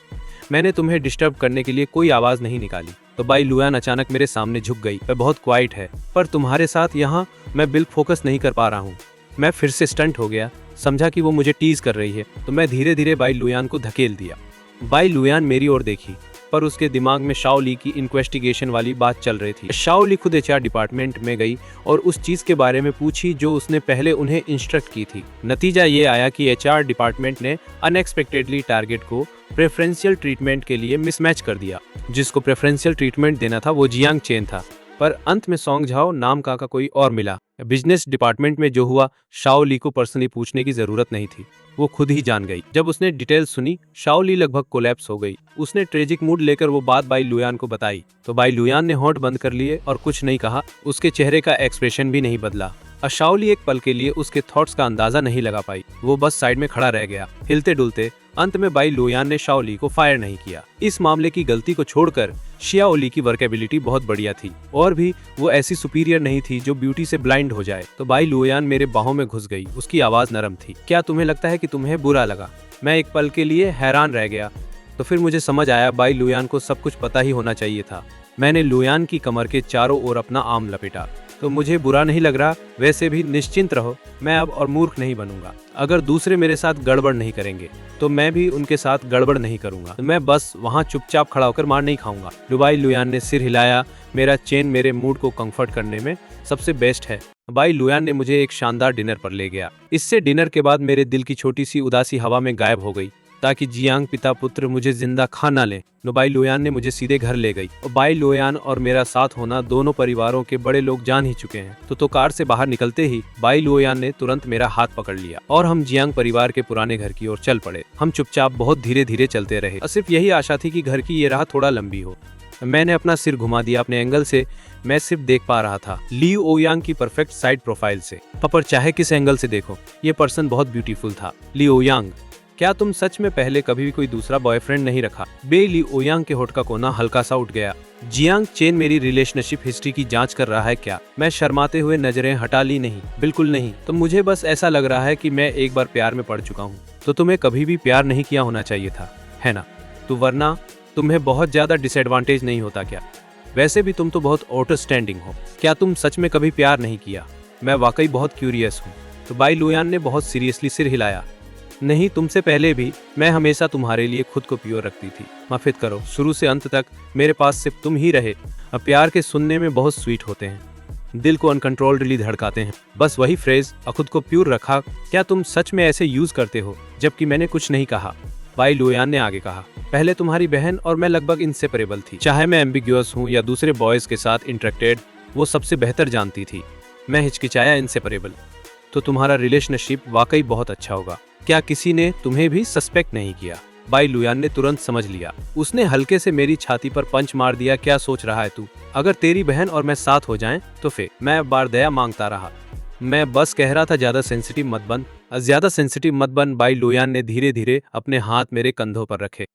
मैंने तुम्हें डिस्टर्ब करने के लिए कोई आवाज नहीं निकाली। तो बाई लोयान अचानक मेरे सामने झुक गई। वह बहुत क्वाइट है, पर तुम्हारे साथ यहाँ मैं बिल्कुल फोकस नहीं कर पा रहा हूँ। मैं फिर से स्टंट हो गया। समझा कि वो मुझे टीज कर रही है, तो मैं धीरे धीरे बाई लोयान को धकेल दिया। बाई लोयान मेरी ओर देखी, पर उसके दिमाग में शाओ ली की इन्वेस्टिगेशन वाली बात चल रही थी। शाओ ली खुद एचआर डिपार्टमेंट में गई और उस चीज के बारे में पूछी जो उसने पहले उन्हें इंस्ट्रक्ट की थी। नतीजा ये आया कि एचआर डिपार्टमेंट ने अनएक्सपेक्टेडली टारगेट को प्रेफरेंशियल ट्रीटमेंट के लिए मिसमैच कर दिया। जिसको प्रेफरेंशियल ट्रीटमेंट देना था वो जियांग चेन था, पर अंत में सोंग झाओ नाम का कोई और मिला। बिजनेस डिपार्टमेंट में जो हुआ शाओ ली को पर्सनली पूछने की जरूरत नहीं थी, वो खुद ही जान गई। जब उसने डिटेल्स सुनी, शाओ ली लगभग कोलैप्स हो गई। उसने ट्रेजिक मूड लेकर वो बात बाई लोयान को बताई। तो बाई लोयान ने होंठ बंद कर लिए और कुछ नहीं कहा। उसके चेहरे का एक्सप्रेशन भी नहीं बदला। शाओ ली एक पल के लिए उसके थॉट्स का अंदाजा नहीं लगा पाई। वो बस साइड में खड़ा रह गया, हिलते डुलते। अंत में बाई लोयान ने शाओ ली को फायर नहीं किया। इस मामले की गलती को छोड़कर शियाओ ली की वर्केबिलिटी बहुत बढ़िया थी, और भी वो ऐसी सुपीरियर नहीं थी जो ब्यूटी से ब्लाइंड हो जाए। तो बाई लोयान मेरे बाहों में घुस गई। उसकी आवाज नरम थी। क्या तुम्हें लगता है कि तुम्हें बुरा लगा? मैं एक पल के लिए हैरान रह गया। तो फिर मुझे समझ आया बाई लोयान को सब कुछ पता ही होना चाहिए था। मैंने लोयान की कमर के चारों ओर अपना आर्म लपेटा। तो मुझे बुरा नहीं लग रहा। वैसे भी निश्चिंत रहो, मैं अब और मूर्ख नहीं बनूंगा। अगर दूसरे मेरे साथ गड़बड़ नहीं करेंगे तो मैं भी उनके साथ गड़बड़ नहीं करूंगा। मैं बस वहाँ चुपचाप खड़ा होकर मार नहीं खाऊंगा। बाई लोयान ने सिर हिलाया। मेरा चेन मेरे मूड को कंफर्ट करने में सबसे बेस्ट है। बाई लोयान ने मुझे एक शानदार डिनर पर ले गया। इससे डिनर के बाद मेरे दिल की छोटी सी उदासी हवा में गायब हो गई। ताकि जियांग पिता पुत्र मुझे जिंदा खा ना ले। बाई लुयान ने मुझे सीधे घर ले गई और बाई लुयान और मेरा साथ होना दोनों परिवारों के बड़े लोग जान ही चुके हैं। तो कार से बाहर निकलते ही बाई लुयान ने तुरंत मेरा हाथ पकड़ लिया और हम जियांग परिवार के पुराने घर की ओर चल पड़े। हम चुपचाप बहुत धीरे धीरे चलते रहे और सिर्फ यही आशा थी कि घर की ये राह थोड़ा लंबी हो। मैंने अपना सिर घुमा दिया अपने एंगल से। मैं सिर्फ देख पा रहा था ली ओयांग की परफेक्ट साइड प्रोफाइल से। पर चाहे किस एंगल से देखो, ये पर्सन बहुत ब्यूटीफुल था। ली ओयांग, क्या तुम सच में पहले कभी भी कोई दूसरा बॉयफ्रेंड नहीं रखा? बे ली ओयांग के होठ का कोना हल्का सा उठ गया। जियांग चेन मेरी रिलेशनशिप हिस्ट्री की जांच कर रहा है क्या? मैं शर्माते हुए नजरें हटा ली। नहीं, बिल्कुल नहीं। तो मुझे बस ऐसा लग रहा है कि मैं एक बार प्यार में पड़ चुका हूँ। तो तुम्हें कभी भी प्यार नहीं किया होना चाहिए था, है ना? तो वरना तुम्हें बहुत ज्यादा डिसएडवांटेज नहीं होता क्या? वैसे भी तुम तो बहुत आउटस्टैंडिंग हो। क्या तुम सच में कभी प्यार नहीं किया? मैं वाकई बहुत क्यूरियस हूँ। तो बाई लुयान ने बहुत सीरियसली सिर हिलाया। नहीं, तुमसे पहले भी मैं हमेशा तुम्हारे लिए खुद को प्योर रखती थी। माफित करो, शुरू से अंत तक मेरे पास सिर्फ तुम ही रहे। अब प्यार के सुनने में बहुत स्वीट होते हैं, दिल को अनकंट्रोल्डली धड़काते हैं। बस वही फ्रेज, खुद को प्योर रखा, क्या तुम सच में ऐसे यूज करते हो जबकि मैंने कुछ नहीं कहा? बाई लुयान ने आगे कहा, पहले तुम्हारी बहन और मैं लगभग इनसेपरेबल थी। चाहे मैं एम्बिग्यूअस हूँ या दूसरे बॉयज के साथ इंटरेक्टेड, वो सबसे बेहतर जानती थी। मैं हिचकिचाया इनसेपरेबल। तो तुम्हारा रिलेशनशिप वाकई बहुत अच्छा होगा। क्या किसी ने तुम्हें भी सस्पेक्ट नहीं किया? बाई लुयान ने तुरंत समझ लिया। उसने हल्के से मेरी छाती पर पंच मार दिया। क्या सोच रहा है तू? अगर तेरी बहन और मैं साथ हो जाएं तो फिर? मैं बार दया मांगता रहा। मैं बस कह रहा था ज्यादा सेंसिटिव मत बन। बाई लुयान ने धीरे धीरे अपने हाथ मेरे कंधों पर रखे।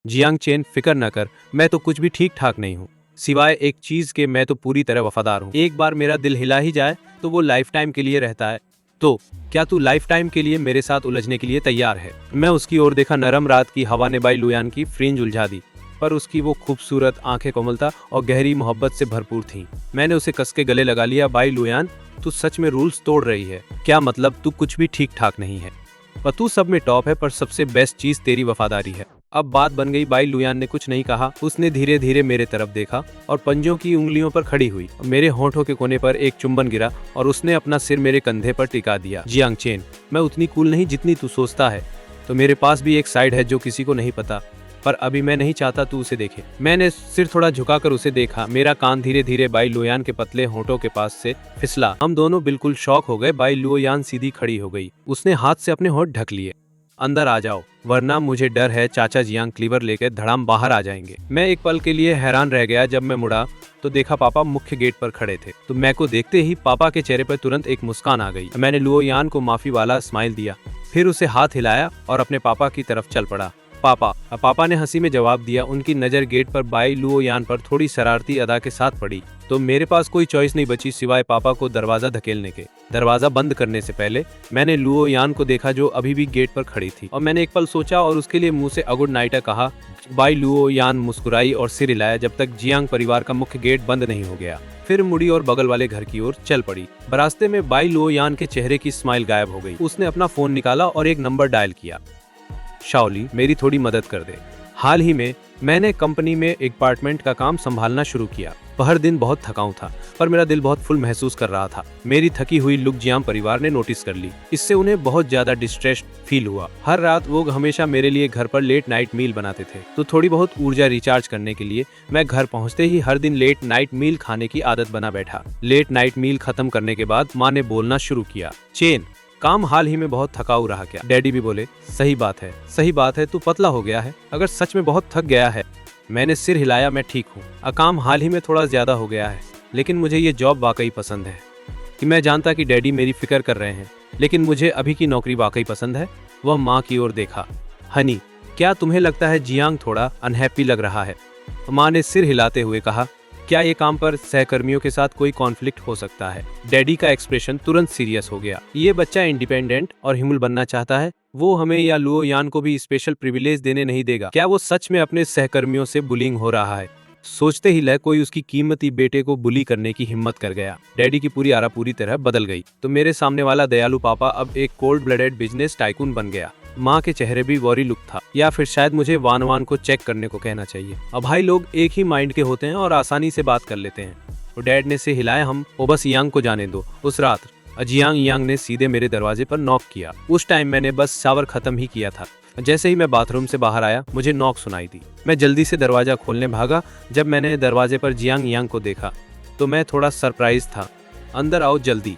जियांग चेन, फिक्र न कर, मैं तो कुछ भी ठीक ठाक नहीं हूँ, सिवाय एक चीज के, मैं तो पूरी तरह वफादार हूँ। एक बार मेरा दिल हिला ही जाए तो वो लाइफ टाइम के लिए रहता है। तो क्या तू लाइफ टाइम के लिए मेरे साथ उलझने के लिए तैयार है? मैं उसकी ओर देखा। नरम रात की हवा ने बाई लुयान की फ्रिंज उलझा दी, पर उसकी वो खूबसूरत आंखें कोमलता और गहरी मोहब्बत से भरपूर थीं। मैंने उसे कस के गले लगा लिया। बाई लुयान, तू सच में रूल्स तोड़ रही है क्या? मतलब तू कुछ भी ठीक ठाक नहीं है, पर तू सब में टॉप है, पर सबसे बेस्ट चीज तेरी वफादारी है। अब बात बन गई। बाई लुयान ने कुछ नहीं कहा। उसने धीरे धीरे मेरे तरफ देखा और पंजों की उंगलियों पर खड़ी हुई। मेरे होठों के कोने पर एक चुंबन गिरा और उसने अपना सिर मेरे कंधे पर टिका दिया। जियांग चेन, मैं उतनी कूल नहीं जितनी तू सोचता है। तो मेरे पास भी एक साइड है जो किसी को नहीं पता, पर अभी मैं नहीं चाहता तू उसे देखे। मैंने सिर थोड़ा झुकाकर उसे देखा। मेरा कान धीरे धीरे बाई लुयान के पतले होठों के पास से फिसला। हम दोनों बिल्कुल शॉक हो गए। बाई लुयान सीधी खड़ी हो गई। उसने हाथ से अपने होठ ढक लिए। अंदर आ जाओ, वरना मुझे डर है चाचा जियांग क्लीवर लेकर धड़ाम बाहर आ जाएंगे। मैं एक पल के लिए हैरान रह गया। जब मैं मुड़ा तो देखा पापा मुख्य गेट पर खड़े थे। तो मैं को देखते ही पापा के चेहरे पर तुरंत एक मुस्कान आ गई। मैंने लुयान को माफी वाला स्माइल दिया, फिर उसे हाथ हिलाया और अपने पापा की तरफ चल पड़ा। पापा ने हंसी में जवाब दिया। उनकी नजर गेट पर बाई लुयान पर थोड़ी शरारती अदा के साथ पड़ी। तो मेरे पास कोई चॉइस नहीं बची सिवाय पापा को दरवाजा धकेलने के। दरवाजा बंद करने से पहले मैंने लुयान को देखा जो अभी भी गेट पर खड़ी थी, और मैंने एक पल सोचा और उसके लिए मुंह से गुड नाइट कहा। बाई लुयान मुस्कुराई और सिर हिलाया जब तक जियांग परिवार का मुख्य गेट बंद नहीं हो गया। फिर मुड़ी और बगल वाले घर की ओर चल पड़ी। रास्ते में बाई लुयान के चेहरे की स्माइल गायब हो गई। उसने अपना फोन निकाला और एक नंबर डायल किया। शाओली, मेरी थोड़ी मदद कर दे। हाल ही में मैंने कंपनी में एक अपार्टमेंट का काम संभालना शुरू किया। हर दिन बहुत थकाऊ था, पर मेरा दिल बहुत फुल महसूस कर रहा था। मेरी थकी हुई लुक जियांग परिवार ने नोटिस कर ली। इससे उन्हें बहुत ज्यादा डिस्ट्रेस्ड फील हुआ। हर रात वो हमेशा मेरे लिए घर पर लेट नाइट मील बनाते थे। तो थोड़ी बहुत ऊर्जा रिचार्ज करने के लिए मैं घर पहुंचते ही हर दिन लेट नाइट मील खाने की आदत बना बैठा। लेट नाइट मील खत्म करने के बाद माँ ने बोलना शुरू किया, चेन, काम हाल ही में बहुत थकाऊ रहा क्या? डैडी भी बोले, सही बात है, तू पतला हो गया है। अगर सच में बहुत थक गया है। मैंने सिर हिलाया, मैं ठीक हूँ। काम हाल ही में थोड़ा ज्यादा हो गया है, लेकिन मुझे ये जॉब वाकई पसंद है। कि मैं जानता कि डैडी मेरी फिक्र कर रहे हैं, लेकिन मुझे अभी की नौकरी वाकई पसंद है। वह माँ की ओर देखा। हनी, क्या तुम्हें लगता है जियांग थोड़ा अनहैप्पी लग रहा है? माँ ने सिर हिलाते हुए कहा, क्या ये काम पर सहकर्मियों के साथ कोई कॉन्फ्लिक्ट हो सकता है? डैडी का एक्सप्रेशन तुरंत सीरियस हो गया। ये बच्चा इंडिपेंडेंट और हिमुल बनना चाहता है। वो हमें या लुयान को भी स्पेशल प्रिविलेज देने नहीं देगा। क्या वो सच में अपने सहकर्मियों से बुलिंग हो रहा है? सोचते ही कोई उसकी कीमती बेटे को बुली करने की हिम्मत कर गया। डैडी की पूरी आरा पूरी तरह बदल गई। तो मेरे सामने वाला दयालु पापा अब एक कोल्ड ब्लडेड बिजनेस टाइकून बन गया। माँ के चेहरे भी वॉरी लुक था, या फिर शायद मुझे वान को चेक करने को कहना चाहिए। अब भाई लोग एक ही माइंड के होते हैं और आसानी से बात कर लेते हैं। तो डैड ने से हिलाया, हम वो बस यांग को जाने दो। उस रात जियांग ने सीधे मेरे दरवाजे पर नॉक किया। उस टाइम मैंने बस शावर खत्म ही किया था। जैसे ही मैं बाथरूम से बाहर आया मुझे नॉक सुनाई दी। मैं जल्दी से दरवाजा खोलने भागा। जब मैंने दरवाजे पर जियांग यांग को देखा तो मैं थोड़ा सरप्राइज था। अंदर आओ जल्दी।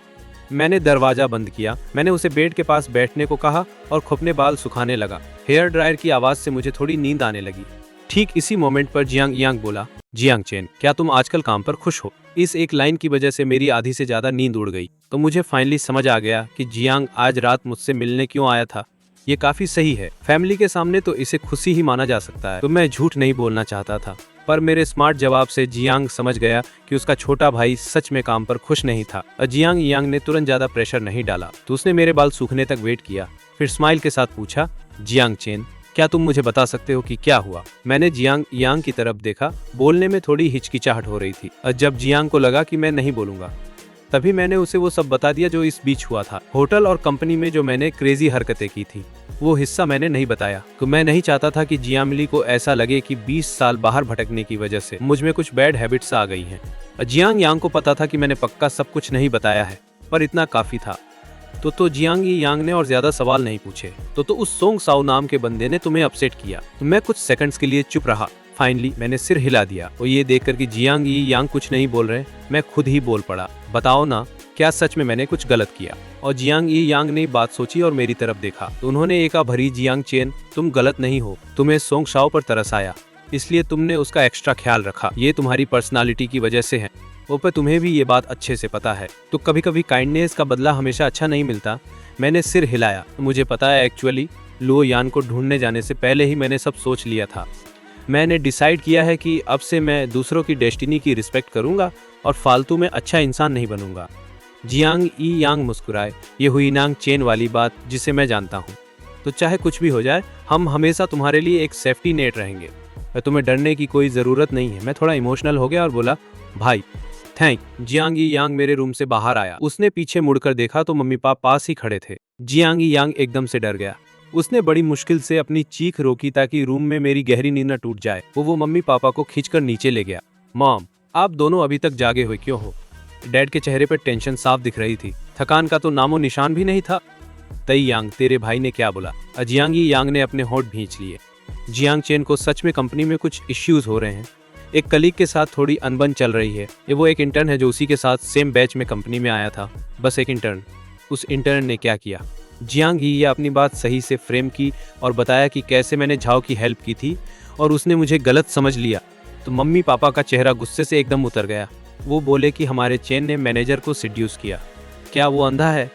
मैंने दरवाजा बंद किया। मैंने उसे बेड के पास बैठने को कहा और खुद अपने बाल सुखाने लगा। हेयर ड्रायर की आवाज से मुझे थोड़ी नींद आने लगी। ठीक इसी मोमेंट पर जियांग यांग बोला, जियांग चेन, क्या तुम आजकल काम पर खुश हो? इस एक लाइन की वजह से मेरी आधी से ज्यादा नींद उड़ गई। तो मुझे फाइनली समझ आ गया कि जियांग आज रात मुझसे मिलने क्यों आया था। ये काफी सही है। फैमिली के सामने तो इसे खुशी ही माना जा सकता है। तो मैं झूठ नहीं बोलना चाहता था, पर मेरे स्मार्ट जवाब से जियांग समझ गया कि उसका छोटा भाई सच में काम पर खुश नहीं था। जियांग यांग ने तुरंत ज्यादा प्रेशर नहीं डाला। तो उसने मेरे बाल सूखने तक वेट किया, फिर स्माइल के साथ पूछा, जियांग चेन, क्या तुम मुझे बता सकते हो कि क्या हुआ? मैंने जियांग यांग की तरफ देखा। बोलने में थोड़ी हिचकिचाहट हो रही थी। जब जियांग को लगा कि मैं नहीं बोलूंगा, तभी मैंने उसे वो सब बता दिया जो इस बीच हुआ था। होटल और कंपनी में जो मैंने क्रेजी हरकतें की थी, वो हिस्सा मैंने नहीं बताया। तो मैं नहीं चाहता था कि जियांगली को ऐसा लगे कि 20 साल बाहर भटकने की वजह से मुझ में कुछ बैड हैबिट्स आ गई हैं। जियांग यांग को पता था कि मैंने पक्का सब कुछ नहीं बताया है, पर इतना काफी था। तो जियांग यांग ने और ज्यादा सवाल नहीं पूछे। तो उस सोंग साओ नाम के बंदे ने तुम्हें अपसेट किया। तो मैं कुछ सेकंड्स के लिए चुप रहा। फाइनली मैंने सिर हिला दिया और ये देखकर कि जियांग यांग कुछ नहीं बोल रहे, मैं खुद ही बोल पड़ा, बताओ ना, क्या सच में मैंने कुछ गलत किया? और जियांग यांग ने बात सोची और मेरी तरफ देखा। तो उन्होंने एका भरी, जियांग चेन, तुम गलत नहीं हो। तुम्हें सोंग साओ पर तरस आया, इसलिए तुमने उसका एक्स्ट्रा ख्याल रखा। ये तुम्हारी पर्सनालिटी की वजह से है। ऊपर तुम्हें भी ये बात अच्छे से पता है। तो कभी कभी काइंडनेस का बदला हमेशा अच्छा नहीं मिलता। मैंने सिर हिलाया। मुझे पता है, एक्चुअली लुओ यान को ढूंढने जाने से पहले ही मैंने सब सोच लिया था। मैंने डिसाइड किया है कि अब से मैं दूसरों की डेस्टिनी की रिस्पेक्ट करूंगा और फालतू में अच्छा इंसान नहीं बनूंगा। जियांग यांग मुस्कुराए। ये हुई नांग चेन वाली बात जिसे मैं जानता हूँ। तो चाहे कुछ भी हो जाए, हम हमेशा तुम्हारे लिए एक सेफ्टी नेट रहेंगे। तुम्हें डरने की कोई जरूरत नहीं है। मैं थोड़ा इमोशनल हो गया और बोला, भाई थैंक। जियांग यांग मेरे रूम से बाहर आया। उसने पीछे मुड़कर देखा तो मम्मी पापा पास ही खड़े थे। जियांग यांग एकदम से डर गया। उसने बड़ी मुश्किल से अपनी चीख रोकी ताकि रूम में मेरी गहरी नींद न टूट जाए। वो मम्मी पापा को खींचकर नीचे ले गया। मॉम, आप दोनों अभी तक जागे हुए क्यों हो? डैड के चेहरे पर टेंशन साफ दिख रही थी। थकान का तो नामो निशान भी नहीं था। तई यांग, तेरे भाई ने क्या बोला? जियांग यांग ने अपने होंठ भींच लिए। जियांग चेन को सच में कंपनी में कुछ इश्यूज हो रहे हैं। एक कलीग के साथ थोड़ी अनबन चल रही है। ये वो एक इंटर्न है जो उसी के साथ सेम बैच में कंपनी में आया था। बस एक इंटर्न। उस इंटर्न ने क्या किया? जियांग ही ये अपनी बात सही से फ्रेम की और बताया कि कैसे मैंने झाओ की हेल्प की थी और उसने मुझे गलत समझ लिया। तो मम्मी पापा का चेहरा गुस्से से एकदम उतर गया। वो बोले कि हमारे चेन ने मैनेजर को सिड्यूस किया। क्या वो अंधा है?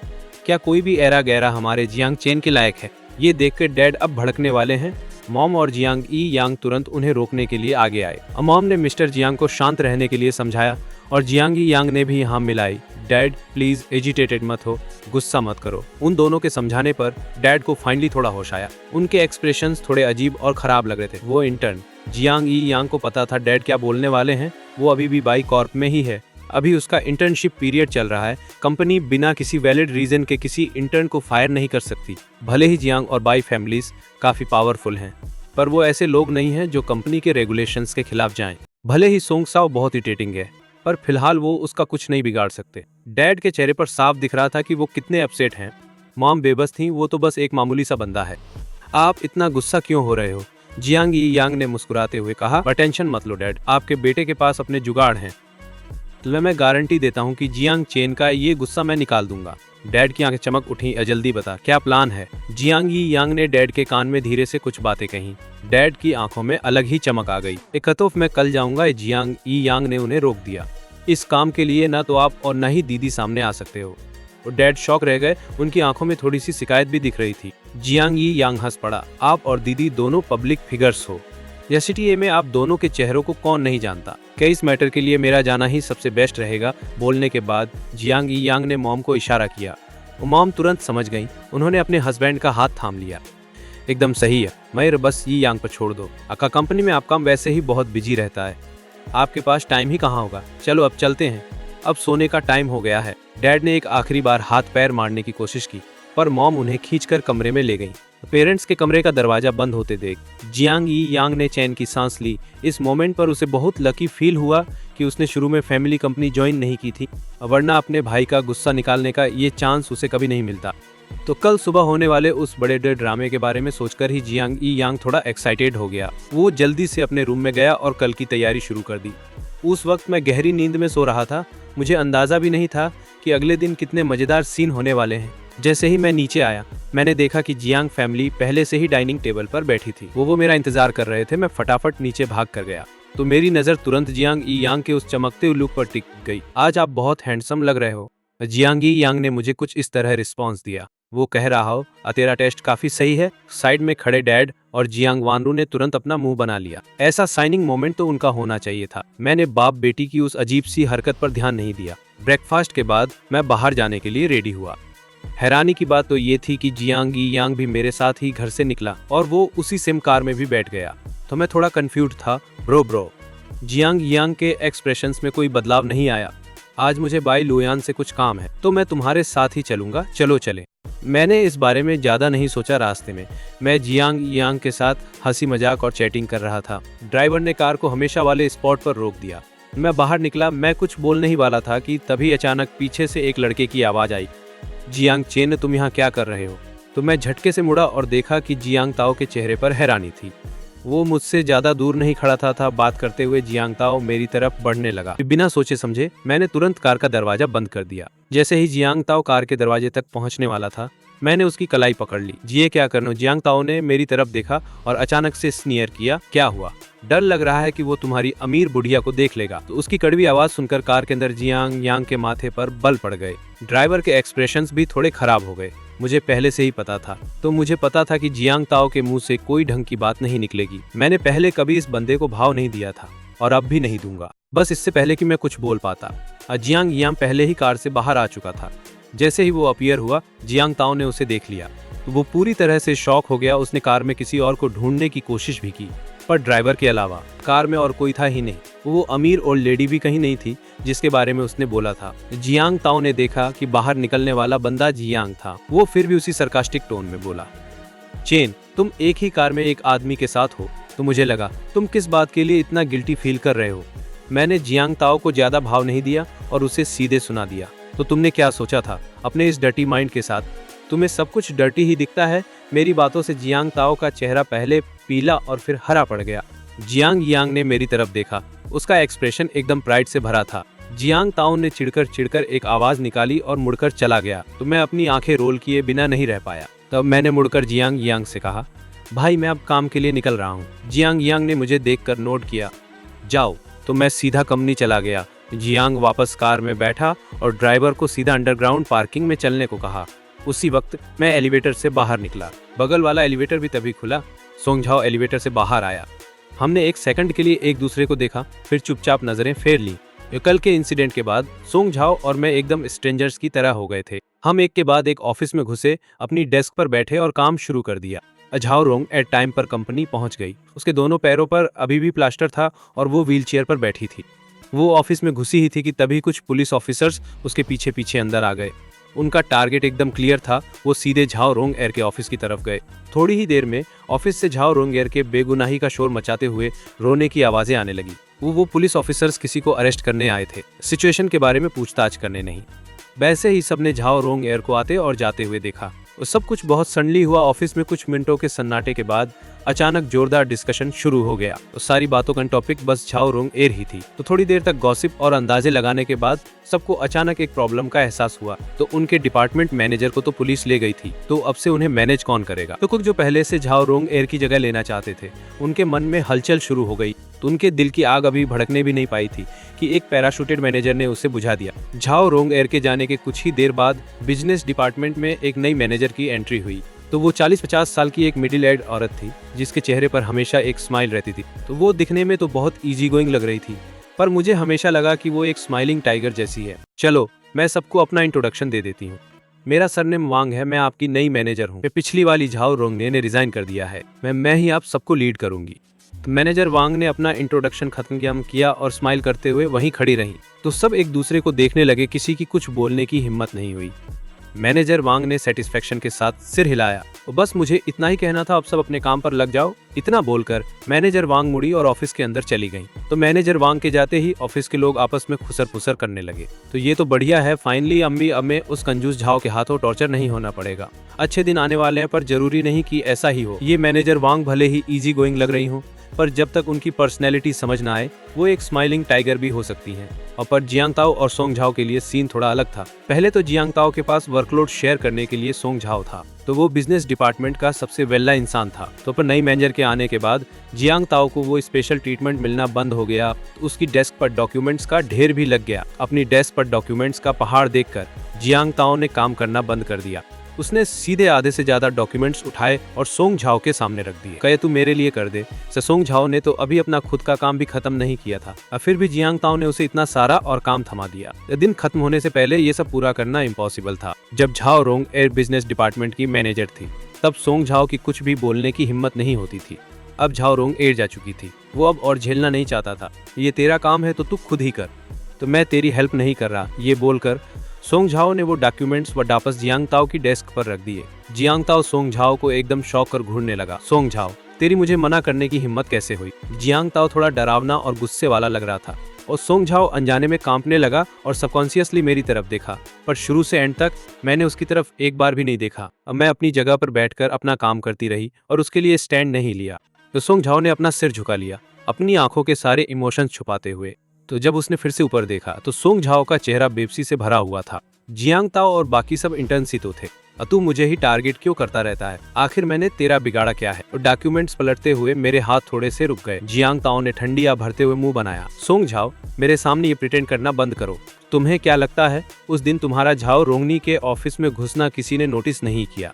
क्या कोई भी एरा गैरा हमारे जियांग चेन के लायक है? ये देखकर डैड अब भड़कने वाले हैं। मॉम और जियांग यांग तुरंत उन्हें रोकने के लिए आगे आए। मॉम ने मिस्टर जियांग को शांत रहने के लिए समझाया और जियांग यांग ने भी यहाँ मिलाई। डैड प्लीज एजिटेटेड मत हो, गुस्सा मत करो। उन दोनों के समझाने पर डैड को फाइनली थोड़ा होश आया। उनके एक्सप्रेशंस थोड़े अजीब और खराब लग रहे थे। वो इंटर्न, जियांग यांग को पता था डैड क्या बोलने वाले हैं। वो अभी भी बाई कॉर्प में ही है। अभी उसका इंटर्नशिप पीरियड चल रहा है। कंपनी बिना किसी वैलिड रीजन के किसी इंटर्न को फायर नहीं कर सकती। भले ही जियांग और बाई फैमिलीज काफी पावरफुल हैं, पर वो ऐसे लोग नहीं हैं जो कंपनी के रेगुलेशंस के खिलाफ जाएं। भले ही सोंग साओ बहुत इरिटेटिंग है, पर फिलहाल वो उसका कुछ नहीं बिगाड़ सकते। डैड के चेहरे पर साफ दिख रहा था कि वो कितने अपसेट हैं। मॉम बेबस थी, वो तो बस एक मामूली सा बंदा है। आप इतना गुस्सा क्यों हो रहे हो? जियांग यांग ने मुस्कुराते हुए कहा, टेंशन मत लो डैड, आपके बेटे के पास अपने जुगाड़ हैं। तो मैं गारंटी देता हूँ कि जियांग चेन का ये गुस्सा मैं निकाल दूंगा। डैड की आंखें चमक उठी। जल्दी बता, क्या प्लान है? जियांग यांग ने डैड के कान में धीरे से कुछ बातें कहीं। डैड की आंखों में अलग ही चमक आ गई। एकतोफ मैं कल जाऊंगा। जियांग यांग ने उन्हें रोक दिया। इस काम के लिए ना तो आप और ना ही दीदी सामने आ सकते हो। और डैड शॉक रह गए। उनकी आंखों में थोड़ी सी शिकायत भी दिख रही थी। जियांग यांग हंस पड़ा। आप और दीदी दोनों पब्लिक फिगर्स हो। सीटीए में आप दोनों के चेहरों को कौन नहीं जानता। क्या इस मैटर के लिए मेरा जाना ही सबसे बेस्ट रहेगा? बोलने के बाद जियांग यांग ने मॉम को इशारा किया। मॉम तुरंत समझ गई। उन्होंने अपने हस्बैंड का हाथ थाम लिया। एकदम सही है मयर, बस ये यांग पर छोड़ दो। अक्का कंपनी में आपका वैसे ही बहुत बिजी रहता है, आपके पास टाइम ही कहाँ होगा। चलो अब चलते हैं, अब सोने का टाइम हो गया है। डैड ने एक आखिरी बार हाथ पैर मारने की कोशिश की, पर मॉम उन्हें खींचकर कमरे में ले गई। पेरेंट्स के कमरे का दरवाजा बंद होते देख जियांग यांग ने चैन की सांस ली। इस मोमेंट पर उसे बहुत लकी फील हुआ कि उसने शुरू में फैमिली कंपनी ज्वाइन नहीं की थी, वरना अपने भाई का गुस्सा निकालने का ये चांस उसे कभी नहीं मिलता। तो कल सुबह होने वाले उस बड़े ड्रामे के बारे में सोचकर ही जियांग ई यांग थोड़ा एक्साइटेड हो गया। वो जल्दी से अपने रूम में गया और कल की तैयारी शुरू कर दी। उस वक्त मैं गहरी नींद में सो रहा था। मुझे अंदाजा भी नहीं था कि अगले दिन कितने मजेदार सीन होने वाले हैं। जैसे ही मैं नीचे आया, मैंने देखा कि जियांग फैमिली पहले से ही डाइनिंग टेबल पर बैठी थी। वो मेरा इंतजार कर रहे थे। मैं फटाफट नीचे भाग कर गया तो मेरी नजर तुरंत जियांग ई यांग के उस चमकते लुक पर टिक गई। आज आप बहुत हैंडसम लग रहे हो। जियांग ई यांग ने मुझे कुछ इस तरह रिस्पॉन्स दिया। वो कह रहा हो, तेरा टेस्ट काफी सही है। साइड में खड़े डैड और जियांग वानरू ने तुरंत अपना मुंह बना लिया। ऐसा साइनिंग मोमेंट तो उनका होना चाहिए था। मैंने बाप बेटी की उस अजीब सी हरकत पर ध्यान नहीं दिया। ब्रेकफास्ट के बाद मैं बाहर जाने के लिए रेडी हुआ। हैरानी की बात तो ये थी कि जियांग ई यांग भी मेरे साथ ही घर से निकला और वो उसी सेम कार में भी बैठ गया। तो मैं थोड़ा कंफ्यूज था। ब्रो जियांग यांग के एक्सप्रेशंस में कोई बदलाव नहीं आया। आज मुझे बाई लुयान से कुछ काम है तो मैं तुम्हारे साथ ही चलूंगा, चलो चले। मैंने इस बारे में ज्यादा नहीं सोचा। रास्ते में मैं जियांग यांग के साथ हंसी मजाक और चैटिंग कर रहा था। ड्राइवर ने कार को हमेशा वाले स्पॉट पर रोक दिया। मैं बाहर निकला। मैं कुछ बोलने ही वाला था कि तभी अचानक पीछे से एक लड़के की आवाज आई, जियांग चेन, तुम यहाँ क्या कर रहे हो? तो मैं झटके से मुड़ा और देखा कि जियांग ताओ के चेहरे पर हैरानी थी। वो मुझसे ज्यादा दूर नहीं खड़ा था। बात करते हुए जियांग ताओ मेरी तरफ बढ़ने लगा। बिना सोचे समझे मैंने तुरंत कार का दरवाजा बंद कर दिया। जैसे ही जियांग ताओ कार के दरवाजे तक पहुंचने वाला था, मैंने उसकी कलाई पकड़ ली। ये क्या कर रहे हो? जियांग ताओ ने मेरी तरफ देखा और अचानक से स्नीयर किया। क्या हुआ? डर लग रहा है कि वो तुम्हारी अमीर बुढ़िया को देख लेगा। तो उसकी कड़वी आवाज सुनकर कार के अंदर जियांग यांग के माथे पर बल पड़ गए। ड्राइवर के एक्सप्रेशंस भी थोड़े खराब हो गए। मुझे पहले से ही पता था। तो मुझे पता था कि जियांग ताओ के मुंह से कोई ढंग की बात नहीं निकलेगी। मैंने पहले कभी इस बंदे को भाव नहीं दिया था और अब भी नहीं दूंगा, बस इससे पहले कि मैं कुछ बोल पाता। जियांग यांग पहले ही कार से बाहर आ चुका था। जैसे ही वो अपीयर हुआ, जियांग ताओ ने उसे देख लिया। वो पूरी तरह से शॉक हो गया। उसने कार में किसी और को ढूंढने की कोशिश भी की, पर ड्राइवर के अलावा कार में और कोई था ही नहीं। वो अमीर ओल्ड लेडी भी कहीं नहीं थी जिसके बारे में उसने बोला था। जियांग ताओ ने देखा कि बाहर निकलने वाला बंदा जियांग था। वो फिर भी उसी सरकास्टिक टोन में बोला, चेन, तुम एक ही कार में एक आदमी के साथ हो, तो मुझे लगा तुम किस बात के लिए इतना गिल्टी फील कर रहे हो। मैंने जियांग ताओ को ज्यादा भाव नहीं दिया और उसे सीधे सुना दिया। तो तुमने क्या सोचा था अपने इस डर्टी माइंड के साथ? तुम्हें सब कुछ डर्टी ही दिखता है। मेरी बातों से जियांग ताओ का चेहरा पहले पीला और फिर हरा पड़ गया। जियांग यांग ने मेरी तरफ देखा। उसका एक्सप्रेशन एकदम प्राइड से भरा था। जियांग ताओ ने चिढ़कर एक आवाज निकाली और मुड़कर चला गया। तो मैं अपनी आंखें रोल किए बिना नहीं रह पाया। तब मैंने मुड़कर जियांग यांग से कहा, भाई मैं अब काम के लिए निकल रहा हूँ। जियांग यांग ने मुझे देखकर नोट किया। जाओ। तो मैं सीधा कंपनी चला गया। जियांग वापस कार में बैठा और ड्राइवर को सीधा अंडरग्राउंड पार्किंग में चलने को कहा। उसी वक्त मैं एलिवेटर से बाहर निकला। बगल वाला एलिवेटर भी तभी खुला। सोंगझाओ एलिवेटर से बाहर आया। हमने एक सेकंड के लिए एक दूसरे को देखा, फिर चुपचाप नजरें फेर ली। कल के इंसिडेंट के बाद सोंगझाओ और मैं एकदम स्ट्रेंजर्स की तरह हो गए थे। हम एक के बाद एक ऑफिस में घुसे, अपनी डेस्क पर बैठे और काम शुरू कर दिया। झाओ रोंग एट टाइम पर कंपनी पहुंच गई। उसके दोनों पैरों पर अभी भी प्लास्टर था और वो व्हीलचेयर पर बैठी थी। वो ऑफिस में घुसी ही थी कि तभी कुछ पुलिस ऑफिसर्स उसके पीछे पीछे अंदर आ गए। उनका टारगेट एकदम क्लियर था। वो सीधे झाओ रोंग एयर के ऑफिस की तरफ गए। थोड़ी ही देर में ऑफिस से झाओ रोंग एयर के बेगुनाही का शोर मचाते हुए रोने की आवाजें आने लगी। वो पुलिस ऑफिसर्स किसी को अरेस्ट करने आए थे, सिचुएशन के बारे में पूछताछ करने नहीं। वैसे ही सबने झाओ रोंग एयर को आते और जाते हुए देखा। सब कुछ बहुत सडनली हुआ। ऑफिस में कुछ मिनटों के सन्नाटे के बाद अचानक जोरदार डिस्कशन शुरू हो गया। तो सारी बातों का टॉपिक बस झाओ रोंग एयर ही थी। तो थोड़ी देर तक गॉसिप और अंदाजे लगाने के बाद सबको अचानक एक प्रॉब्लम का एहसास हुआ। तो उनके डिपार्टमेंट मैनेजर को तो पुलिस ले गई थी, तो अब से उन्हें मैनेज कौन करेगा? तो कुछ जो पहले से झाओ रोंग एयर की जगह लेना चाहते थे, उनके मन में हलचल शुरू हो गई। तो उनके दिल की आग अभी भड़कने भी नहीं पाई थी कि एक पैराशूटेड मैनेजर ने उसे बुझा दिया। झाओ रोंग एयर के जाने के कुछ ही देर बाद बिजनेस डिपार्टमेंट में एक नई मैनेजर की एंट्री हुई। तो वो 40-50 साल की एक मिडिल एज औरत थी जिसके चेहरे पर हमेशा एक स्माइल रहती थी। तो वो दिखने में तो बहुत इजी गोइंग लग रही थी, पर मुझे हमेशा लगा कि वो एक स्माइलिंग टाइगर जैसी है। चलो मैं सबको अपना इंट्रोडक्शन दे देती हूँ। मेरा सरनेम वांग है, मैं आपकी नई मैनेजर हूँ। पिछली वाली झाओ रोंग ने रिजाइन कर दिया है। मैं ही आप सबको लीड करूंगी। तो मैनेजर वांग ने अपना इंट्रोडक्शन खत्म किया और स्माइल करते हुए वहीं खड़ी रही। तो सब एक दूसरे को देखने लगे, किसी की कुछ बोलने की हिम्मत नहीं हुई। मैनेजर वांग ने सेटिस्फेक्शन के साथ सिर हिलाया। बस मुझे इतना ही कहना था, अब सब अपने काम पर लग जाओ। इतना बोलकर मैनेजर वांग मुड़ी और ऑफिस के अंदर चली गई। तो मैनेजर वांग के जाते ही ऑफिस के लोग आपस में खुसर फुसर करने लगे। तो ये तो बढ़िया है, फाइनली अम्मी अब में उस कंजूस झाओ के हाथों टॉर्चर नहीं होना पड़ेगा। अच्छे दिन आने वाले हैं, पर जरूरी नहीं कि ऐसा ही हो। ये मैनेजर वांग भले ही इजी गोइंग लग रही हो, पर जब तक उनकी पर्सनैलिटी समझ ना आए, वो एक स्माइलिंग टाइगर भी हो सकती हैं। और पर जियांग ताओ और सोंग झाओ के लिए सीन थोड़ा अलग था। पहले तो जियांग ताओ के पास वर्कलोड शेयर करने के लिए सोंग झाओ था, तो वो बिजनेस डिपार्टमेंट का सबसे वेल्ला इंसान था। तो पर नई मैनेजर के आने के बाद जियांग ताओ को वो स्पेशल ट्रीटमेंट मिलना बंद हो गया। तो उसकी डेस्क पर डॉक्यूमेंट्स का ढेर भी लग गया। अपनी डेस्क पर डॉक्यूमेंट्स का पहाड़ देखकर जियांग ताओ ने काम करना बंद कर दिया। उसने सीधे आधे से ज्यादा डॉक्यूमेंट्स उठाए और सोंग झाओ के सामने रख दिए। कहे तू मेरे लिए कर दे। सोंग झाओ ने तो अभी अपना खुद का काम भी खत्म नहीं किया था, और फिर भी जियांग ताओ ने उसे इतना सारा और काम थमा दिया। दिन खत्म होने से पहले ये सब पूरा करना इम्पॉसिबल था। जब झाओ रोंग एयर बिजनेस डिपार्टमेंट की मैनेजर थी, तब सोंग झाओ की कुछ भी बोलने की हिम्मत नहीं होती थी। अब झाओ रोंग एयर जा चुकी थी, वो अब और झेलना नहीं चाहता था। ये तेरा काम है तो तू खुद ही कर, तो मैं तेरी हेल्प नहीं कर रहा। ये बोलकर सोंग झाओ ने वो डॉक्यूमेंट्स वापस जियांग ताओ की डेस्क पर रख दिए। जियांग ताओ सोंग झाओ को एकदम शॉक कर घूरने लगा। सोंग झाओ, तेरी मुझे मना करने की हिम्मत कैसे हुई? जियांग ताओ थोड़ा डरावना और गुस्से वाला लग रहा था, और सोंग झाओ अनजाने में कांपने लगा और सबकॉन्शियसली मेरी तरफ देखा, पर शुरू से एंड तक मैंने उसकी तरफ एक बार भी नहीं देखा। अब मैं अपनी जगह पर बैठकर अपना काम करती रही और उसके लिए स्टैंड नहीं लिया। तो सोंग झाओ ने अपना सिर झुका लिया, अपनी आंखों के सारे इमोशंस छुपाते हुए। तो जब उसने फिर से ऊपर देखा तो सोंग झाओ का चेहरा बेबसी से भरा हुआ था। जियांग ताओ और बाकी सब इंटर्न्स ही तो थे, तू मुझे ही टारगेट क्यों करता रहता है? आखिर मैंने तेरा बिगाड़ा क्या है? और डॉक्यूमेंट्स पलटते हुए मेरे हाथ थोड़े से रुक गए। जियांग ताओ ने ठंडी आह भरते हुए मुंह बनाया। सोंग झाओ, मेरे सामने ये प्रिटेंड करना बंद करो। तुम्हें क्या लगता है उस दिन तुम्हारा झाओ रोंगनी के ऑफिस में घुसना किसी ने नोटिस नहीं किया?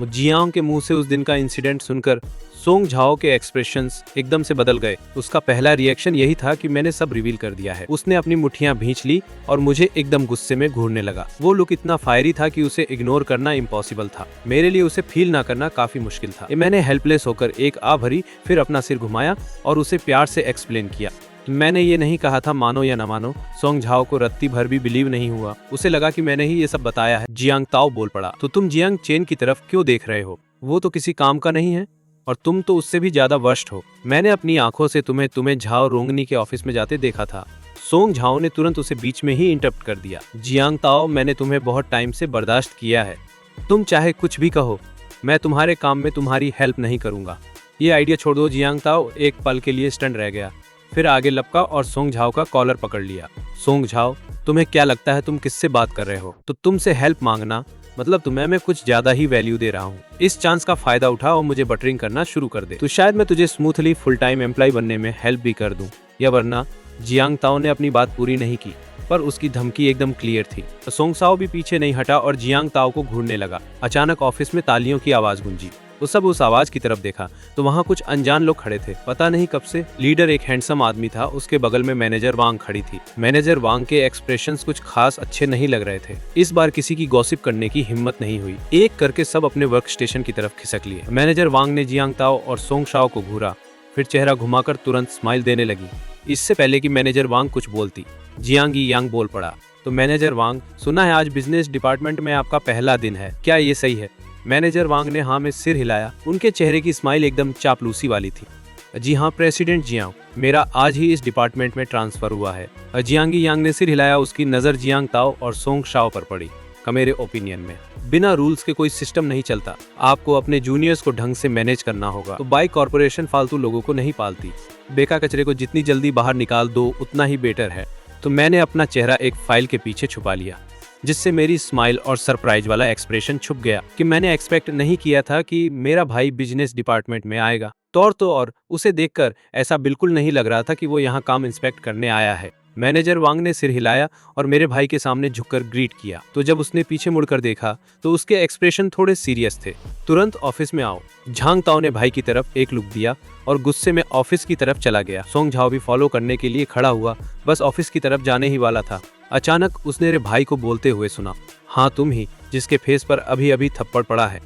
जियांग के मुंह से उस दिन का इंसिडेंट सुनकर सोंग झाओ के एक्सप्रेशंस एकदम से बदल गए। उसका पहला रिएक्शन यही था कि मैंने सब रिवील कर दिया है। उसने अपनी मुट्ठियां भींच ली और मुझे एकदम गुस्से में घूरने लगा। वो लुक इतना फायरी था कि उसे इग्नोर करना इम्पॉसिबल था। मेरे लिए उसे फील ना करना काफी मुश्किल था। मैंने हेल्पलेस होकर एक आह भरी, फिर अपना सिर घुमाया और उसे प्यार से एक्सप्लेन किया। मैंने ये नहीं कहा था मानो या न मानो। सोंग झाओ को रत्ती भर भी बिलीव नहीं हुआ। उसे लगा कि मैंने ही ये सब बताया है। जियांग ताओ बोल पड़ा, तो तुम जियांग चेन की तरफ क्यों देख रहे हो? वो तो किसी काम का नहीं है, और तुम तो उससे भी ज्यादा वर्स्ट हो। मैंने अपनी आंखों से तुम्हें झाओ रोंगनी के ऑफिस में जाते देखा था। सोंग झाओ ने तुरंत उसे बीच में ही इंटरप्ट कर दिया। जियांग ताओ, मैंने तुम्हें बहुत टाइम से बर्दाश्त किया है। तुम चाहे कुछ भी कहो, मैं तुम्हारे काम में तुम्हारी हेल्प नहीं करूंगा। ये आइडिया छोड़ दो। जियांग ताओ एक पल के लिए स्टन रह गया, फिर आगे लपका और सोंग झाओ का कॉलर पकड़ लिया। सोंग झाओ, तुम्हें क्या लगता है तुम किससे बात कर रहे हो? तो तुमसे हेल्प मांगना मतलब तुम्हें मैं कुछ ज्यादा ही वैल्यू दे रहा हूँ। इस चांस का फायदा उठा और मुझे बटरिंग करना शुरू कर दे, तो शायद मैं तुझे स्मूथली फुल टाइम एम्प्लॉय बनने में हेल्प भी कर दूं, या वरना। जियांग ताओ ने अपनी बात पूरी नहीं की, पर उसकी धमकी एकदम क्लियर थी। तो सोंग झाओ भी पीछे नहीं हटा और जियांग ताओ को घूरने लगा। अचानक ऑफिस में तालियों की आवाज गूंजी। तो सब उस आवाज की तरफ देखा तो वहाँ कुछ अनजान लोग खड़े थे। पता नहीं कब से। लीडर एक हैंडसम आदमी था, उसके बगल में मैनेजर वांग खड़ी थी। मैनेजर वांग के एक्सप्रेशंस कुछ खास अच्छे नहीं लग रहे थे। इस बार किसी की गॉसिप करने की हिम्मत नहीं हुई। एक करके सब अपने वर्क स्टेशन की तरफ खिसक लिए। मैनेजर वांग ने जियांग ताओ और सोंग झाओ को घूरा, फिर चेहरा घुमाकर तुरंत स्माइल देने लगी। इससे पहले कि मैनेजर वांग कुछ बोलती, जियांग यांग बोल पड़ा, तो मैनेजर वांग, सुना है आज बिजनेस डिपार्टमेंट में आपका पहला दिन है, क्या ये सही है? मैनेजर वांग ने हाँ में सिर हिलाया। उनके चेहरे की स्माइल एकदम चापलूसी वाली थी। जी हाँ प्रेसिडेंट जियांग, मेरा आज ही इस डिपार्टमेंट में ट्रांसफर हुआ है। जियांगी यांग ने सिर हिलाया। उसकी नजर जियांग ताओ और सोंग झाओ पर पड़ी। मेरे ओपिनियन में बिना रूल्स के कोई सिस्टम नहीं चलता। आपको अपने जूनियर्स को ढंग से मैनेज करना होगा। तो बाई कॉर्पोरेशन फालतू लोगों को नहीं पालती। बेका कचरे को जितनी जल्दी बाहर निकाल दो उतना ही बेटर है। तो मैंने अपना चेहरा एक फाइल के पीछे छुपा लिया, जिससे मेरी स्माइल और सरप्राइज वाला एक्सप्रेशन छुप गया कि मैंने एक्सपेक्ट नहीं किया था कि मेरा भाई बिजनेस डिपार्टमेंट में आएगा। और उसे देखकर ऐसा बिल्कुल नहीं लग रहा था कि वो यहाँ काम इंस्पेक्ट करने आया है। मैनेजर वांग ने सिर हिलाया और मेरे भाई के सामने झुककर ग्रीट किया। तो जब उसने पीछे मुड़कर देखा तो उसके एक्सप्रेशन थोड़े सीरियस थे। तुरंत ऑफिस में आओ। झांग ताओ ने भाई की तरफ एक लुक दिया और गुस्से में ऑफिस की तरफ चला गया। सोंग झाओ भी फॉलो करने के लिए खड़ा हुआ, बस ऑफिस की तरफ जाने ही वाला था। अचानक उसने मेरे भाई को बोलते हुए सुना, हाँ तुम ही, जिसके फेस पर अभी अभी थप्पड़ पड़ा है।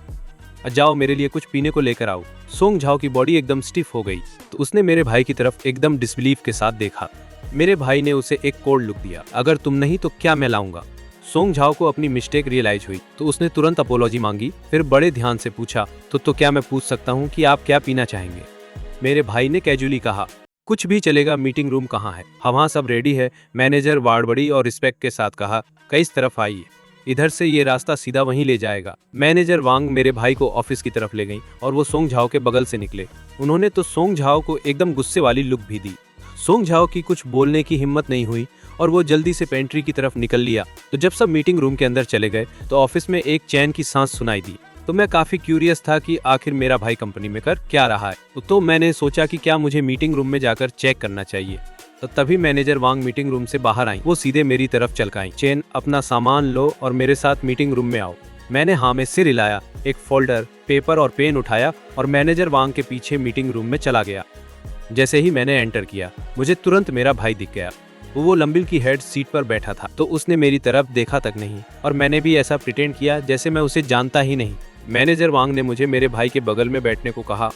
जाओ मेरे लिए कुछ पीने को लेकर आओ। सोंग झाओ की बॉडी एकदम स्टिफ हो गई, तो उसने मेरे भाई की तरफ एकदम डिसबिलीफ के साथ देखा। मेरे भाई ने उसे एक कोल्ड लुक दिया। अगर तुम नहीं तो क्या मैं लाऊंगा? सोंग झाओ को अपनी मिस्टेक रियलाइज हुई तो उसने तुरंत अपोलॉजी मांगी, फिर बड़े ध्यान से पूछा, तो क्या मैं पूछ सकता हूँ कि आप क्या पीना चाहेंगे? मेरे भाई ने कैजुअली कहा, कुछ भी चलेगा, मीटिंग रूम कहाँ है? हाँ सब रेडी है, मैनेजर वाड़बड़ी और रिस्पेक्ट के साथ कहा, कई तरफ आइए, इधर से ये रास्ता सीधा वहीं ले जाएगा। मैनेजर वांग मेरे भाई को ऑफिस की तरफ ले गई और वो सोंग झाओ के बगल से निकले। उन्होंने तो सोंग झाओ को एकदम गुस्से वाली लुक भी दी। सोंग झाओ की कुछ बोलने की हिम्मत नहीं हुई और वो जल्दी से पेंट्री की तरफ निकल लिया। तो जब सब मीटिंग रूम के अंदर चले गए तो ऑफिस में एक चैन की सांस सुनाई दी। तो मैं काफी क्यूरियस था कि आखिर मेरा भाई कंपनी में कर क्या रहा है। तो मैंने सोचा कि क्या मुझे मीटिंग रूम में जाकर चेक करना चाहिए। तो तभी मैनेजर वांग मीटिंग रूम से बाहर आई। वो सीधे मेरी तरफ चल गई। चेन, अपना सामान लो और मेरे साथ मीटिंग रूम में आओ। मैंने हाँ में सिर हिलाया, एक फोल्डर, पेपर और पेन उठाया और मैनेजर वांग के पीछे मीटिंग रूम में चला गया। जैसे ही मैंने एंटर किया मुझे तुरंत मेरा भाई दिख गया। वो लंबिल की हेड सीट पर बैठा था। तो उसने मेरी तरफ देखा तक नहीं और मैंने भी ऐसा प्रिटेंड किया जैसे मैं उसे जानता ही नहीं। मैनेजर वांग ने मुझे मेरे भाई के बगल में बैठने को कहा।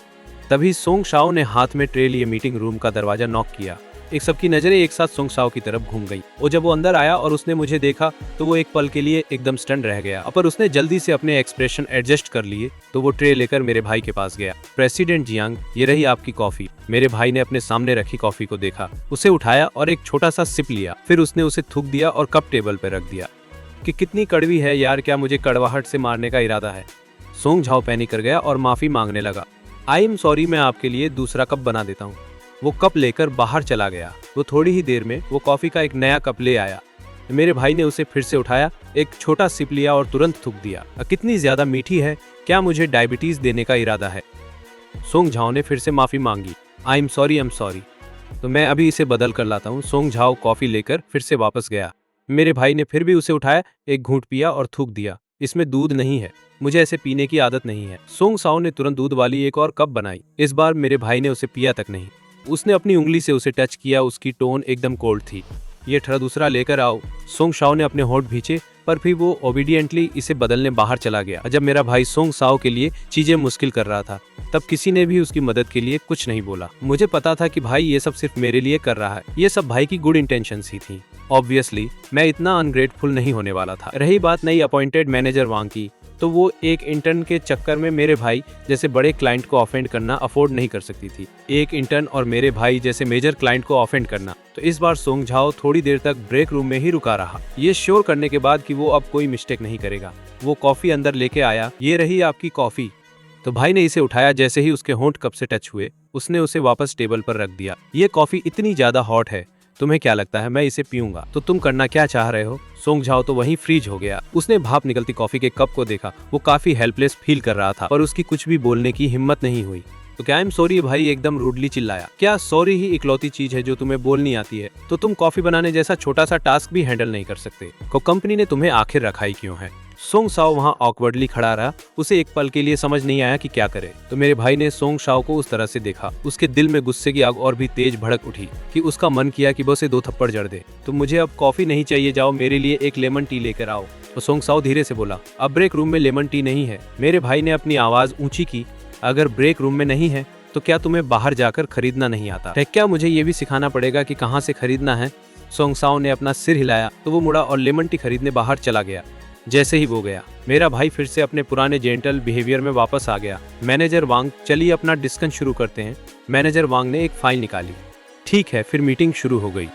तभी सोंग शाओ ने हाथ में ट्रे लिए मीटिंग रूम का दरवाजा नॉक किया। एक सबकी नजरें एक साथ सोंग शाओ की तरफ घूम गई। और जब वो अंदर आया और उसने मुझे देखा तो वो एक पल के लिए एकदम स्टन रह गया। पर उसने जल्दी से अपने एक्सप्रेशन एडजस्ट कर लिए तो वो ट्रे लेकर मेरे भाई के पास गया। प्रेसिडेंट जियांग, ये रही आपकी कॉफी। मेरे भाई ने अपने सामने रखी कॉफी को देखा, उसे उठाया और एक छोटा सा सिप लिया। फिर उसने उसे थूक दिया और कप टेबल पर रख दिया। कि कितनी कड़वी है यार, क्या मुझे कड़वाहट से मारने का इरादा है? सोंग झाओ पैनिक कर गया और माफी मांगने लगा। आई एम सॉरी, मैं आपके लिए दूसरा कप बना देता हूँ। वो कप लेकर बाहर चला गया। वो थोड़ी ही देर में वो कॉफी का एक नया कप ले आया। मेरे भाई ने उसे फिर से उठाया, एक छोटा सिप लिया और तुरंत थूक दिया। कितनी ज्यादा मीठी है, क्या मुझे डायबिटीज देने का इरादा है? सोंग झाओ ने फिर से माफी मांगी। I am sorry. तो मैं अभी इसे बदल कर लाता हूँ। सोंग झाओ कॉफी लेकर फिर से वापस गया। मेरे भाई ने फिर भी उसे उठाया, एक घूंट पिया और थूक दिया। इसमें दूध नहीं है, मुझे ऐसे पीने की आदत नहीं है। सोंग शाओ ने तुरंत दूध वाली एक और कप बनाई। इस बार मेरे भाई ने उसे पिया तक नहीं। उसने अपनी उंगली से उसे टच किया, उसकी टोन एकदम कोल्ड थी। ये थोड़ा दूसरा लेकर आओ। सोंग शाओ ने अपने होंठ भींचे पर फिर वो ओबीडियंटली इसे बदलने बाहर चला गया। जब मेरा भाई सोंग शाओ के लिए चीजें मुश्किल कर रहा था तब किसी ने भी उसकी मदद के लिए कुछ नहीं बोला। मुझे पता था कि भाई ये सब सिर्फ मेरे लिए कर रहा है। ये सब भाई की गुड इंटेंशंस ही थी। ऑब्वियसली मैं इतना अनग्रेटफुल नहीं होने वाला था। रही बात नई अपॉइंटेड मैनेजर वांग की, तो वो एक इंटर्न के चक्कर में मेरे भाई जैसे बड़े क्लाइंट को ऑफेंड करना अफोर्ड नहीं कर सकती थी। एक इंटर्न और मेरे भाई जैसे मेजर क्लाइंट को ऑफेंड करना। तो इस बार सोंग झाओ थोड़ी देर तक ब्रेक रूम में ही रुका रहा, ये श्योर करने के बाद कि वो अब कोई मिस्टेक नहीं करेगा। वो कॉफी अंदर लेके आया। ये रही आपकी कॉफी। तो भाई ने इसे उठाया। जैसे ही उसके होंठ कप से टच हुए उसने उसे वापस टेबल पर रख दिया। ये कॉफी इतनी ज्यादा हॉट है, तुम्हें क्या लगता है मैं इसे पीऊंगा? तो तुम करना क्या चाह रहे हो? सोंग झाओ तो वहीं फ्रीज हो गया। उसने भाप निकलती कॉफी के कप को देखा। वो काफी हेल्पलेस फील कर रहा था पर उसकी कुछ भी बोलने की हिम्मत नहीं हुई। तो क्या आई एम सॉरी भाई एकदम रूडली चिल्लाया। क्या सॉरी ही इकलौती चीज है जो तुम्हें बोलनी आती है? तो तुम कॉफी बनाने जैसा छोटा सा टास्क भी हैंडल नहीं कर सकते? को कंपनी ने तुम्हें आखिर रखा ही क्यों है? सोंग शाओ वहाँ ऑकवर्डली खड़ा रहा। उसे एक पल के लिए समझ नहीं आया कि क्या करे। तो मेरे भाई ने सोंग शाओ को उस तरह से देखा। उसके दिल में गुस्से की आग और भी तेज भड़क उठी कि उसका मन किया कि वो उसे 2 थप्पड़ जड़ दे। तो मुझे अब कॉफी नहीं चाहिए, जाओ मेरे लिए एक लेमन टी लेकर आओ। तो सोंग शाओ धीरे से बोला, अब ब्रेक रूम में लेमन टी नहीं है। मेरे भाई ने अपनी आवाज ऊंची की, अगर ब्रेक रूम में नहीं है तो क्या तुम्हें बाहर जाकर खरीदना नहीं आता है? क्या मुझे ये भी सिखाना पड़ेगा कि कहाँ से खरीदना है? सोंग शाओ ने अपना सिर हिलाया तो वो मुड़ा और लेमन टी खरीदने बाहर चला गया। जैसे ही वो गया मेरा भाई फिर से अपने पुराने जेंटल बिहेवियर में वापस आ गया। मैनेजर वांग, चलिए अपना डिस्कशन शुरू करते हैं। मैनेजर वांग ने एक फाइल निकाली। ठीक है, फिर मीटिंग शुरू हो गई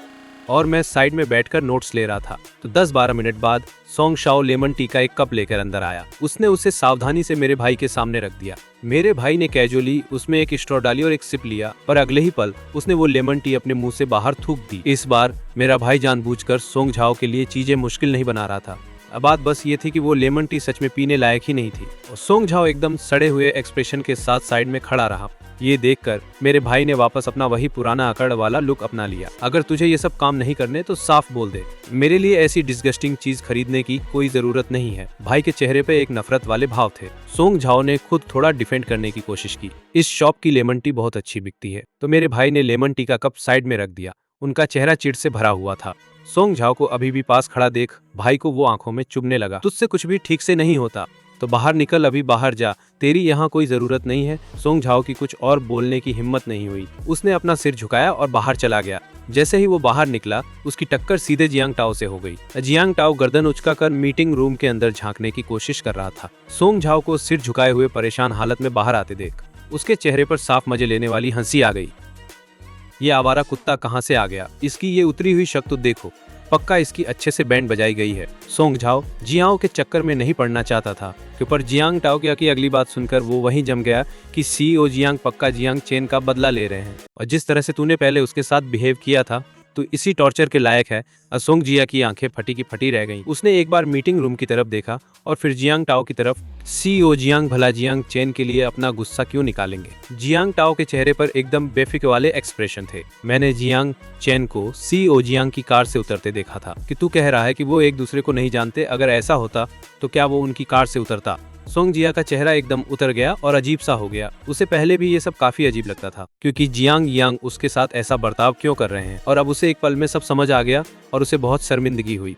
और मैं साइड में बैठकर नोट्स ले रहा था। तो 10-12 मिनट बाद सोंग शाओ लेमन टी का एक कप लेकर अंदर आया। उसने उसे सावधानी से मेरे भाई के सामने रख दिया। मेरे भाई ने कैजुअली उसमें एक स्ट्रॉ डाली और एक सिप लिया, पर अगले ही पल उसने वो लेमन टी अपने मुंह से बाहर थूक दी। इस बार मेरा भाई जानबूझकर सोंग झाओ के लिए चीजें मुश्किल नहीं बना रहा था। अब बात बस ये थी कि वो लेमन टी सच में पीने लायक ही नहीं थी। और सोंग झाओ एकदम सड़े हुए एक्सप्रेशन के साथ साइड में खड़ा रहा। ये देखकर मेरे भाई ने वापस अपना वही पुराना अकड़ वाला लुक अपना लिया। अगर तुझे ये सब काम नहीं करने तो साफ बोल दे, मेरे लिए ऐसी डिस्गस्टिंग चीज खरीदने की कोई जरूरत नहीं है। भाई के चेहरे पे एक नफरत वाले भाव थे। सोंग झाओ ने खुद थोड़ा डिफेंड करने की कोशिश की। इस शॉप की लेमन टी बहुत अच्छी बिकती है। तो मेरे भाई ने लेमन टी का कप साइड में रख दिया। उनका चेहरा चिढ़ से भरा हुआ था। सोंग झाओ को अभी भी पास खड़ा देख भाई को वो आंखों में चुभने लगा। तुझसे कुछ भी ठीक से नहीं होता तो बाहर निकल, अभी बाहर जा, तेरी यहाँ कोई जरूरत नहीं है। सोंग झाओ की कुछ और बोलने की हिम्मत नहीं हुई। उसने अपना सिर झुकाया और बाहर चला गया। जैसे ही वो बाहर निकला उसकी टक्कर सीधे जियांग टाओ से हो गई। जियांग टाओ गर्दन उचकाकर मीटिंग रूम के अंदर झांकने की कोशिश कर रहा था। सोंग झाओ को सिर झुकाए हुए परेशान हालत में बाहर आते देख उसके चेहरे पर साफ मजे लेने वाली हंसी आ गई। ये आवारा कुत्ता कहाँ से आ गया, इसकी ये उतरी हुई शक्ल तो देखो, पक्का इसकी अच्छे से बैंड बजाई गई है। सोंग झाओ जियांग के चक्कर में नहीं पड़ना चाहता था कि पर जियांग टाओ की अगली बात सुनकर वो वहीं जम गया कि सीईओ जियांग पक्का जियांग चेन का बदला ले रहे हैं और जिस तरह से तूने पहले उसके साथ बिहेव किया था तो इसी टॉर्चर के लायक है। सोंग जिया की आंखें फटी की फटी रह गईं। उसने एक बार मीटिंग रूम की तरफ देखा और फिर जियांग टाओ की तरफ। सीईओ जियांग भला जियांग चेन के लिए अपना गुस्सा क्यों निकालेंगे। जियांग टाओ के चेहरे पर एकदम बेफिक्र वाले एक्सप्रेशन थे। मैंने जियांग चेन को सीईओ जियांग की कार से उतरते देखा था कि तू कह रहा है कि वो एक दूसरे को नहीं जानते, अगर ऐसा होता तो क्या वो उनकी कार से उतरता। सोंग जिया का चेहरा एकदम उतर गया और अजीब सा हो गया। उसे पहले भी ये सब काफी अजीब लगता था क्योंकि जियांग यांग उसके साथ ऐसा बर्ताव क्यों कर रहे हैं, और अब उसे एक पल में सब समझ आ गया और उसे बहुत शर्मिंदगी हुई।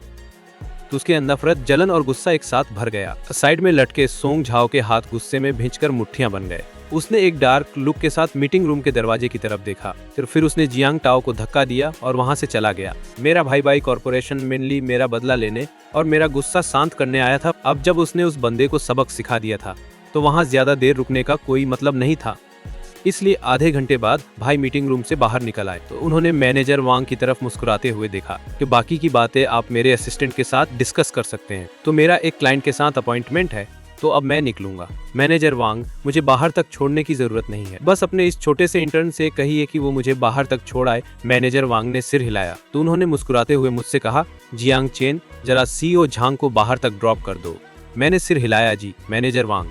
तो उसके अंदर नफरत, जलन और गुस्सा एक साथ भर गया। साइड में लटके सोंग झाओ के हाथ गुस्से में भिंचकर मुट्ठियां बन गए। उसने एक डार्क लुक के साथ मीटिंग रूम के दरवाजे की तरफ देखा, फिर उसने जियांग टाओ को धक्का दिया और वहां से चला गया। मेरा भाई कॉर्पोरेशन मेनली मेरा बदला लेने और मेरा गुस्सा शांत करने आया था। अब जब उसने उस बंदे को सबक सिखा दिया था तो वहां ज्यादा देर रुकने का कोई मतलब नहीं था। इसलिए आधे घंटे बाद भाई मीटिंग रूम से बाहर निकल आए तो उन्होंने मैनेजर वांग की तरफ मुस्कुराते हुए देखा कि बाकी की बातें आप मेरे असिस्टेंट के साथ डिस्कस कर सकते हैं, तो मेरा एक क्लाइंट के साथ अपॉइंटमेंट है तो अब मैं निकलूंगा। मैनेजर वांग, मुझे बाहर तक छोड़ने की जरूरत नहीं है, बस अपने इस छोटे से इंटर्न से कहिए कि वो मुझे बाहर तक छोड़ आए। मैनेजर वांग ने सिर हिलाया तो उन्होंने मुस्कुराते हुए मुझसे कहा, जियांग चेन जरा सीईओ झांग को बाहर तक ड्रॉप कर दो। मैंने सिर हिलाया, जी मैनेजर वांग,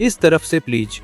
इस तरफ से प्लीज।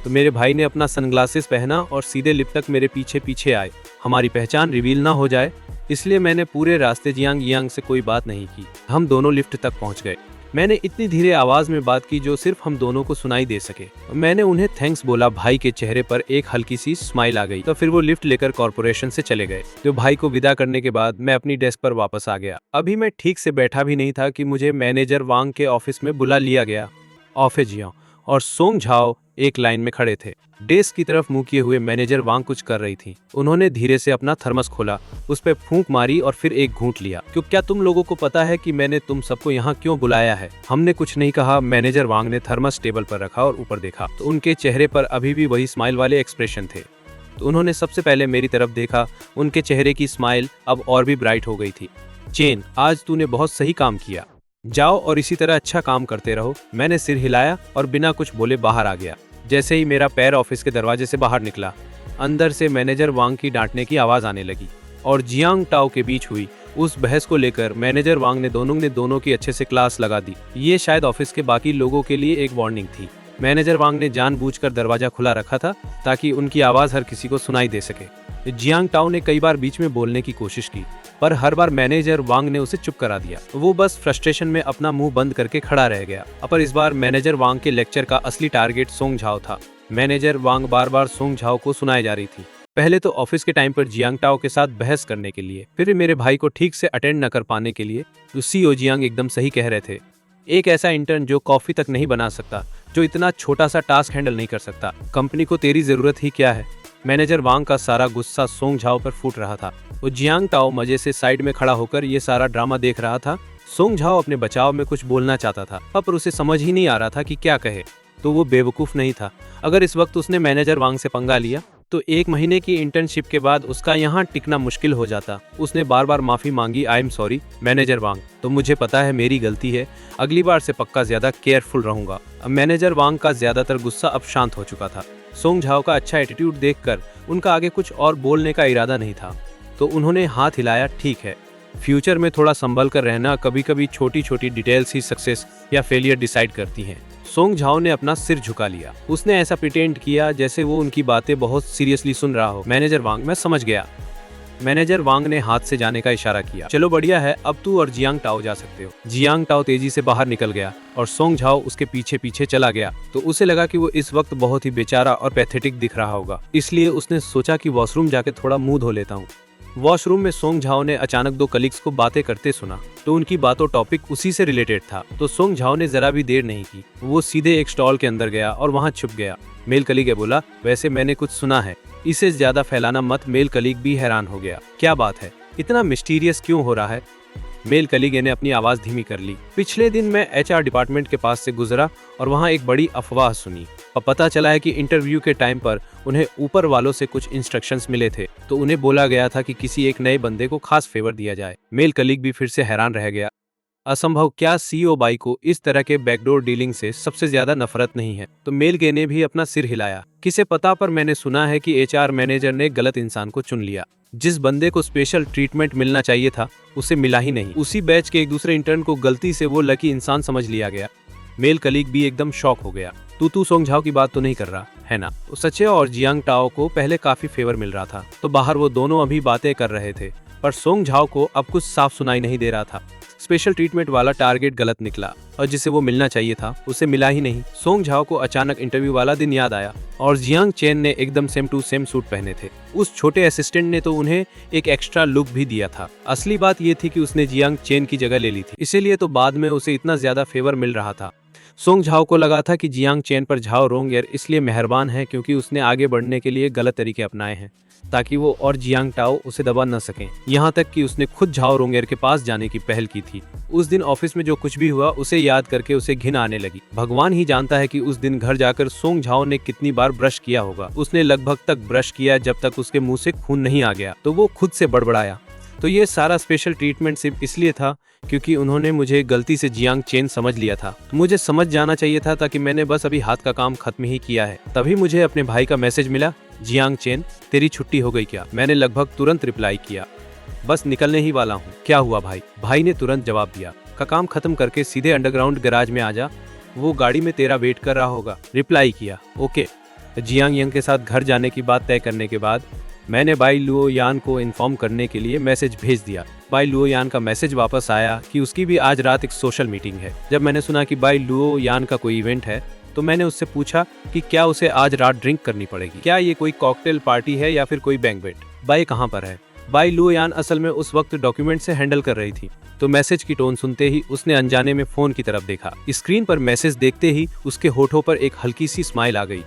तो मेरे भाई ने अपना सनग्लासेस पहना और सीधे लिफ्ट तक मेरे पीछे पीछे आए। हमारी पहचान रिवील ना हो जाए इसलिए मैंने पूरे रास्ते जियांग यांग से कोई बात नहीं की। हम दोनों लिफ्ट तक पहुंच गए। मैंने इतनी धीरे आवाज में बात की जो सिर्फ हम दोनों को सुनाई दे सके। मैंने उन्हें थैंक्स बोला। भाई के चेहरे पर एक हल्की सी स्माइल आ गई तो फिर वो लिफ्ट लेकर कॉर्पोरेशन से चले गए। तो भाई को विदा करने के बाद मैं अपनी डेस्क पर वापस आ गया। अभी मैं ठीक से बैठा भी नहीं था कि मुझे मैनेजर वांग के ऑफिस में बुला लिया गया। ऑफिस जियांग और सोंग झाओ एक लाइन में खड़े थे। डेस्क की तरफ मुंह किए हुए मैनेजर वांग कुछ कर रही थी। उन्होंने धीरे से अपना थर्मस खोला, उस पर फूंक मारी और फिर एक घूंट लिया। क्यों, क्या तुम लोगों को पता है कि मैंने तुम सबको यहाँ क्यों बुलाया है? हमने कुछ नहीं कहा। मैनेजर वांग ने थर्मस टेबल पर रखा और ऊपर देखा तो उनके चेहरे पर अभी भी वही स्माइल वाले एक्सप्रेशन थे। तो उन्होंने सबसे पहले मेरी तरफ देखा। उनके चेहरे की स्माइल अब और भी ब्राइट हो गई थी। चेन, आज तूने बहुत सही काम किया, जाओ और इसी तरह अच्छा काम करते रहो। मैंने सिर हिलाया और बिना कुछ बोले बाहर आ गया। जैसे ही मेरा पैर ऑफिस के दरवाजे से बाहर निकला, अंदर से मैनेजर वांग की डांटने की आवाज आने लगी और जियांग टाओ के बीच हुई उस बहस को लेकर मैनेजर वांग ने दोनों की अच्छे से क्लास लगा दी। ये शायद ऑफिस के बाकी लोगों के लिए एक वार्निंग थी। मैनेजर वांग ने जानबूझकर दरवाजा खुला रखा था ताकि उनकी आवाज हर किसी को सुनाई दे सके। जियांग टाओ ने कई बार बीच में बोलने की कोशिश की पर हर बार मैनेजर वांग ने उसे चुप करा दिया। वो बस फ्रस्ट्रेशन में अपना मुंह बंद करके खड़ा रह गया। पर इस बार मैनेजर वांग के लेक्चर का असली टारगेट सोंग झाओ था। मैनेजर वांग बार बार सोंग झाओ को सुनाई जा रही थी। पहले तो ऑफिस के टाइम पर जियांग टाओ के साथ बहस करने के लिए, फिर मेरे भाई को ठीक से अटेंड न कर पाने के लिए। तो सीईओ जियांग एकदम सही कह रहे थे। एक ऐसा इंटर्न जो कॉफी तक नहीं बना सकता, जो इतना छोटा सा टास्क हैंडल नहीं कर सकता, कंपनी को तेरी जरूरत ही क्या है? मैनेजर वांग का सारा गुस्सा सोंग झाओ पर फूट रहा था। वो जियांग टाओ मजे से साइड में खड़ा होकर ये सारा ड्रामा देख रहा था। सोंग झाओ अपने बचाव में कुछ बोलना चाहता था पर उसे समझ ही नहीं आ रहा था कि क्या कहे। तो वो बेवकूफ नहीं था। अगर इस वक्त उसने मैनेजर वांग से पंगा लिया तो 1 महीने की इंटर्नशिप के बाद उसका यहाँ टिकना मुश्किल हो जाता। उसने बार बार माफी मांगी, आई एम सॉरी मैनेजर वांग, तो मुझे पता है मेरी गलती है, अगली बार से पक्का ज्यादा केयरफुल रहूंगा। अब मैनेजर वांग का ज्यादातर गुस्सा अब शांत हो चुका था। सोंग झाओ का अच्छा एटीट्यूड देखकर उनका आगे कुछ और बोलने का इरादा नहीं था तो उन्होंने हाथ हिलाया, ठीक है, फ्यूचर में थोड़ा संभल कर रहना, कभी कभी छोटी छोटी डिटेल्स ही सक्सेस या फेलियर डिसाइड करती हैं। सोंग झाओ ने अपना सिर झुका लिया। उसने ऐसा प्रिटेंड किया जैसे वो उनकी बातें बहुत सीरियसली सुन रहा हो। मैनेजर वांग, मैं समझ गया। मैनेजर वांग ने हाथ से जाने का इशारा किया। चलो बढ़िया है, अब तू और जियांग टाओ जा सकते हो। जियांग टाओ तेजी से बाहर निकल गया और सोंग झाओ उसके पीछे पीछे चला गया। तो उसे लगा कि वो इस वक्त बहुत ही बेचारा और पैथेटिक दिख रहा होगा, इसलिए उसने सोचा कि वॉशरूम जाके थोड़ा मुंह धो लेता हूँ। वॉशरूम में सोंग झाओ ने अचानक 2 कलीग्स को बातें करते सुना तो उनकी बातों टॉपिक उसी से रिलेटेड था। तो सोंग झाओ ने जरा भी देर नहीं की, वो सीधे एक स्टॉल के अंदर गया और वहां छुप गया। मेल कलीग बोला, वैसे मैंने कुछ सुना है, इसे ज्यादा फैलाना मत। मेल कलीग भी हैरान हो गया, क्या बात है, इतना मिस्टीरियस क्यों हो रहा है? मेल कलीग ने अपनी आवाज धीमी कर ली। पिछले दिन मैं एचआर डिपार्टमेंट के पास से गुजरा और वहाँ एक बड़ी अफवाह सुनी और पता चला है कि इंटरव्यू के टाइम पर उन्हें ऊपर वालों से कुछ इंस्ट्रक्शंस मिले थे, तो उन्हें बोला गया था कि किसी एक नए बंदे को खास फेवर दिया जाए। मेल कलीग भी फिर से हैरान रह गया, असंभव, क्या सीईओ बाई को इस तरह के बैकडोर डीलिंग से सबसे ज्यादा नफरत नहीं है? तो मेल गे ने भी अपना सिर हिलाया, किसे पता, पर मैंने सुना है कि एचआर मैनेजर ने गलत इंसान को चुन लिया। जिस बंदे को स्पेशल ट्रीटमेंट मिलना चाहिए था उसे मिला ही नहीं। उसी बैच के एक दूसरे इंटर्न को गलती से वो लकी इंसान समझ लिया गया। मेल कलीग भी एकदम शॉक हो गया। तू सोंग झाओ की बात तो नहीं कर रहा है ना? सचे और जियांग टाओ को पहले काफी फेवर मिल रहा था, तो बाहर वो दोनों अभी बातें कर रहे थे, पर सोंग झाओ को अब कुछ साफ सुनाई नहीं दे रहा था। स्पेशल ट्रीटमेंट वाला टारगेट गलत निकला और जिसे वो मिलना चाहिए था उसे मिला ही नहीं। सोंग झाओ को अचानक इंटरव्यू वाला दिन याद आया और जियांग चेन ने एकदम सेम टू सेम सूट पहने थे। उस छोटे असिस्टेंट ने तो उन्हें एक एक्स्ट्रा लुक भी दिया था। असली बात ये थी कि उसने जियांग चेन की जगह ले ली थी, इसीलिए तो बाद में उसे इतना ज्यादा फेवर मिल रहा था। सोंग झाओ को लगा था कि जियांग चेन पर झाओ रोंगेर इसलिए मेहरबान है क्योंकि उसने आगे बढ़ने के लिए गलत तरीके अपनाए हैं, ताकि वो और जियांग टाओ उसे दबा न सकें। यहाँ तक कि उसने खुद झाओ रोंगेर के पास जाने की पहल की थी। उस दिन ऑफिस में जो कुछ भी हुआ उसे याद करके उसे घिन आने लगी। भगवान ही जानता है कि उस दिन घर जाकर सोंग झाओ ने कितनी बार ब्रश किया होगा। उसने लगभग तक ब्रश किया जब तक उसके मुंह से खून नहीं आ गया, तो वो खुद से बड़बड़ाया। तो ये सारा स्पेशल ट्रीटमेंट सिर्फ इसलिए था क्योंकि उन्होंने मुझे गलती से जियांग चेन समझ लिया था। मुझे समझ जाना चाहिए था, ताकि मैंने बस अभी हाथ का काम खत्म ही किया है। तभी मुझे अपने भाई का मैसेज मिला, जियांग चेन तेरी छुट्टी हो गई क्या? मैंने लगभग तुरंत रिप्लाई किया, बस निकलने ही वाला हूँ। क्या हुआ भाई? भाई ने तुरंत जवाब दिया, का काम खत्म करके सीधे अंडरग्राउंड गैराज में आ जा, वो गाड़ी में तेरा वेट कर रहा होगा। रिप्लाई किया, ओके। जियांग यंग के साथ घर जाने की बात तय करने के बाद मैंने बाई लुओ यान को इन्फॉर्म करने के लिए मैसेज भेज दिया। बाई लुओ यान का मैसेज वापस आया कि उसकी भी आज रात एक सोशल मीटिंग है। जब मैंने सुना कि बाई लुओ यान का कोई इवेंट है, तो मैंने उससे पूछा कि क्या उसे आज रात ड्रिंक करनी पड़ेगी, क्या ये कोई कॉकटेल पार्टी है या फिर कोई बैंक्वेट? बाई कहाँ पर है? बाई लुओ यान असल में उस वक्त डॉक्यूमेंट से हैंडल कर रही थी। तो मैसेज की टोन सुनते ही उसने अनजाने में फोन की तरफ देखा। स्क्रीन पर मैसेज देखते ही उसके होठों पर एक हल्की सी स्माइल आ गई।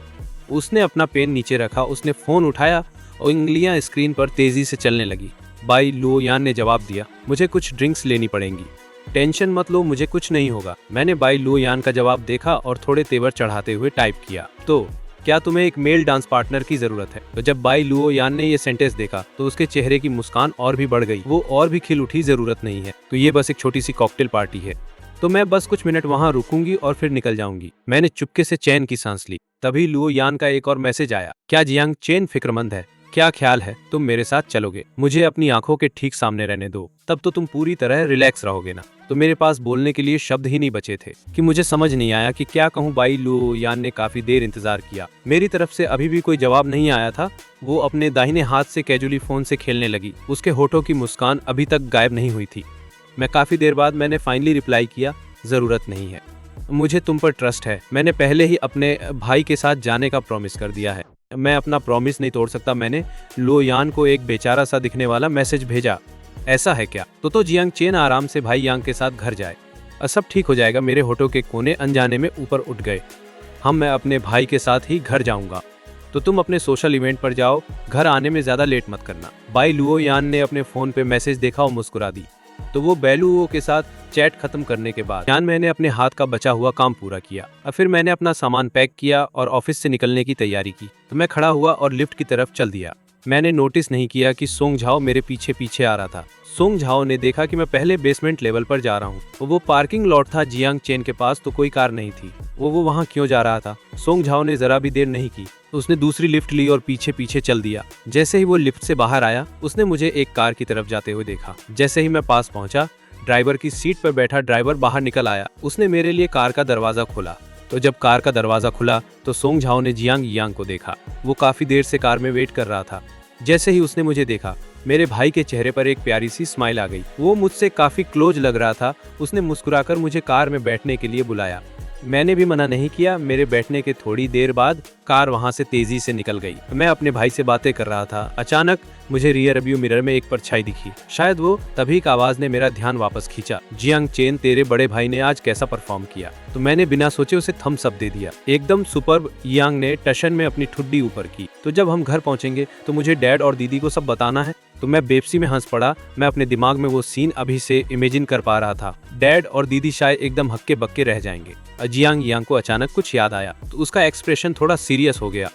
उसने अपना पेन नीचे रखा, उसने फोन उठाया और उंगलियां स्क्रीन पर तेजी से चलने लगी। बाई लुओ यान ने जवाब दिया, मुझे कुछ ड्रिंक्स लेनी पड़ेंगी। टेंशन मत लो, मुझे कुछ नहीं होगा। मैंने बाई लुओ यान का जवाब देखा और थोड़े तेवर चढ़ाते हुए टाइप किया, तो क्या तुम्हें एक मेल डांस पार्टनर की जरूरत है? तो जब बाई लुओ यान ने ये सेंटेंस देखा तो उसके चेहरे की मुस्कान और भी बढ़ गई। वो और भी खिल उठी, जरूरत नहीं है, तो ये बस एक छोटी सी कॉकटेल पार्टी है, तो मैं बस कुछ मिनट वहाँ रुकूंगी और फिर निकल जाऊंगी। मैंने चुपके से चैन की सांस ली। तभी लुओ यान का एक और मैसेज आया, क्या जियांग चेन फिक्रमंद है? क्या ख्याल है, तुम मेरे साथ चलोगे? मुझे अपनी आंखों के ठीक सामने रहने दो, तब तो तुम पूरी तरह रिलैक्स रहोगे ना। तो मेरे पास बोलने के लिए शब्द ही नहीं बचे थे कि मुझे समझ नहीं आया कि क्या कहूँ। बाई लुओ यान ने काफी देर इंतजार किया। मेरी तरफ से अभी भी कोई जवाब नहीं आया था। वो अपने दाहिने हाथ से कैजुअली फोन से खेलने लगी। उसके होठों की मुस्कान अभी तक गायब नहीं हुई थी। मैं काफी देर बाद मैंने फाइनली रिप्लाई किया, जरूरत नहीं है, मुझे तुम पर ट्रस्ट है। मैंने पहले ही अपने भाई के साथ जाने का प्रॉमिस कर दिया है, मैं अपना प्रॉमिस नहीं तोड़ सकता। मैंने लुओ यान को एक बेचारा सा दिखने वाला मैसेज भेजा, ऐसा है क्या? तो जियांग चेन आराम से भाई यांग के साथ घर जाए, सब ठीक हो जाएगा। मेरे होठों के कोने अनजाने में ऊपर उठ गए। मैं अपने भाई के साथ ही घर जाऊंगा, तो तुम अपने सोशल इवेंट पर जाओ, घर आने में ज्यादा लेट मत करना। बाई लुओ यान ने अपने फोन पे मैसेज देखा और मुस्कुरा दी। तो वो बैलुओ के साथ चैट खत्म करने के बाद मैंने अपने हाथ का बचा हुआ काम पूरा किया और फिर मैंने अपना सामान पैक किया और ऑफिस से निकलने की तैयारी की। तो मैं खड़ा हुआ और लिफ्ट की तरफ चल दिया। मैंने नोटिस नहीं किया कि सोंग झाओ मेरे पीछे पीछे आ रहा था। सोंग झाओ ने देखा कि मैं पहले बेसमेंट लेवल पर जा रहा हूँ। वो पार्किंग लॉट था जियांग चेन के पास, तो कोई कार नहीं थी। वो वहाँ क्यों जा रहा था? सोंग झाओ ने जरा भी देर नहीं की, उसने दूसरी लिफ्ट ली और पीछे पीछे चल दिया। जैसे ही वो लिफ्ट से बाहर आया, उसने मुझे एक कार की तरफ जाते हुए देखा। जैसे ही मैं पास पहुंचा, ड्राइवर की सीट पर बैठा ड्राइवर बाहर निकल आया। उसने मेरे लिए कार का दरवाजा खोला। तो जब कार का दरवाजा खुला तो सोंग झाओ ने जियांग यांग को देखा। वो काफी देर से कार में वेट कर रहा था। जैसे ही उसने मुझे देखा, मेरे भाई के चेहरे पर एक प्यारी सी स्माइल आ गई। वो मुझसे काफी क्लोज लग रहा था। उसने मुस्कुराकर मुझे कार में बैठने के लिए बुलाया। मैंने भी मना नहीं किया। मेरे बैठने के थोड़ी देर बाद कार वहां से तेजी से निकल गई। मैं अपने भाई से बातें कर रहा था। अचानक मुझे रियर व्यू मिरर में एक परछाई दिखी। शायद वो तभी की आवाज ने मेरा ध्यान वापस खींचा। जियांग चेन, तेरे बड़े भाई ने आज कैसा परफॉर्म किया? तो मैंने बिना सोचे उसे थम्स अप दे दिया। एकदम सुपर्ब, यांग ने टशन में अपनी ठुड्डी ऊपर की। तो जब हम घर पहुंचेंगे तो मुझे डैड और दीदी को सब बताना है। तो मैं बेपसी में हंस पड़ा। मैं अपने दिमाग में वो सीन अभी से इमेजिन कर पा रहा था। डैड और दीदी शायद एकदम हक्के बक्के रह जाएंगे। जियांग यांग को अचानक कुछ याद आया तो उसका एक्सप्रेशन थोड़ा सीरियस हो गया।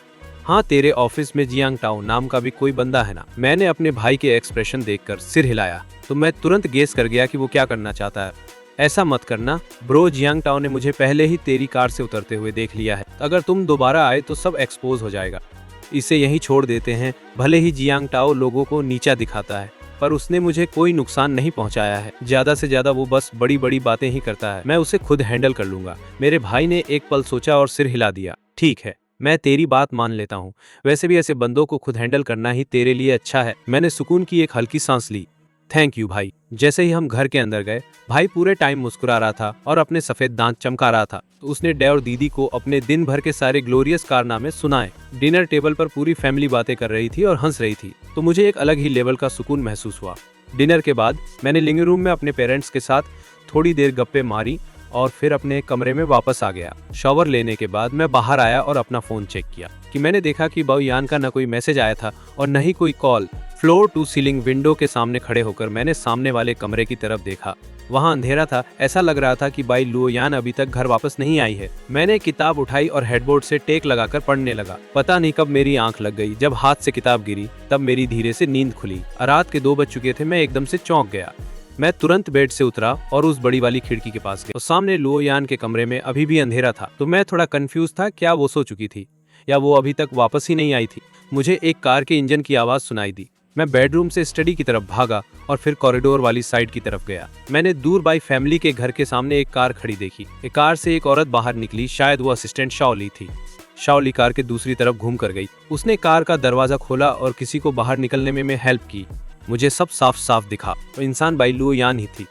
हाँ, तेरे ऑफिस में जियांग टाओ नाम का भी कोई बंदा है ना? मैंने अपने भाई के एक्सप्रेशन देखकर सिर हिलाया तो मैं तुरंत गेस कर गया कि वो क्या करना चाहता है। ऐसा मत करना ब्रो, जियांग टाओ ने मुझे पहले ही तेरी कार से उतरते हुए देख लिया है। अगर तुम दोबारा आए तो सब एक्सपोज हो जाएगा। इसे यहीं छोड़ देते हैं। भले ही जियांग टाओ लोगों को नीचा दिखाता है पर उसने मुझे कोई नुकसान नहीं पहुंचाया है। ज्यादा से ज्यादा वो बस बड़ी बड़ी बातें ही करता है। मैं उसे खुद हैंडल कर लूंगा। मेरे भाई ने एक पल सोचा और सिर हिला दिया। ठीक है, मैं तेरी बात मान लेता हूँ। वैसे भी ऐसे बंदों को खुद हैंडल करना ही तेरे लिए अच्छा है। मैंने सुकून की एक हल्की सांस ली। थैंक यू भाई। जैसे ही हम घर के अंदर गए, भाई पूरे टाइम मुस्कुरा रहा था और अपने सफेद दांत चमका रहा था। तो उसने डैड और दीदी को अपने दिन भर के सारे ग्लोरियस कारनामे सुनाए। डिनर टेबल पर पूरी फैमिली बातें कर रही थी और हंस रही थी, तो मुझे एक अलग ही लेवल का सुकून महसूस हुआ। डिनर के बाद मैंने लिविंग रूम में अपने पेरेंट्स के साथ थोड़ी देर गप्पे मारी और फिर अपने कमरे में वापस आ गया। शावर लेने के बाद मैं बाहर आया और अपना फोन चेक किया कि मैंने देखा कि बाओ यान का न कोई मैसेज आया था और न ही कोई call. Floor to ceiling window के सामने खड़े होकर मैंने सामने वाले कमरे की तरफ देखा। वहां अंधेरा था। ऐसा लग रहा था कि बाई लुओ यान अभी तक घर वापस नहीं आई है। मैंने किताब उठाई और हेडबोर्ड से टेक लगाकर पढ़ने लगा। पता नहीं कब मेरी आंख लग गई। जब हाथ से किताब गिरी तब मेरी धीरे से नींद खुली। रात के 2 बज चुके थे। मैं एकदम से चौंक गया। मैं तुरंत बेड से उतरा और उस बड़ी वाली खिड़की के पास गया। तो सामने लुओ यान के कमरे में अभी भी अंधेरा था। तो मैं थोड़ा कंफ्यूज था, क्या वो सो चुकी थी या वो अभी तक वापस ही नहीं आई थी। मुझे एक कार के इंजन की आवाज सुनाई दी। मैं बेडरूम से स्टडी की तरफ भागा और फिर कॉरिडोर वाली साइड की तरफ गया। मैंने दूर बाई फैमिली के घर के सामने एक कार खड़ी देखी। एक कार से एक औरत बाहर निकली। शायद वो असिस्टेंट शाओली थी। शाओली कार के दूसरी तरफ घूम कर गई। उसने कार का दरवाजा खोला और किसी को बाहर निकलने में हेल्प की। मुझे सब साफ साफ दिखा। वो इंसान बाई लुओ यान ही थी।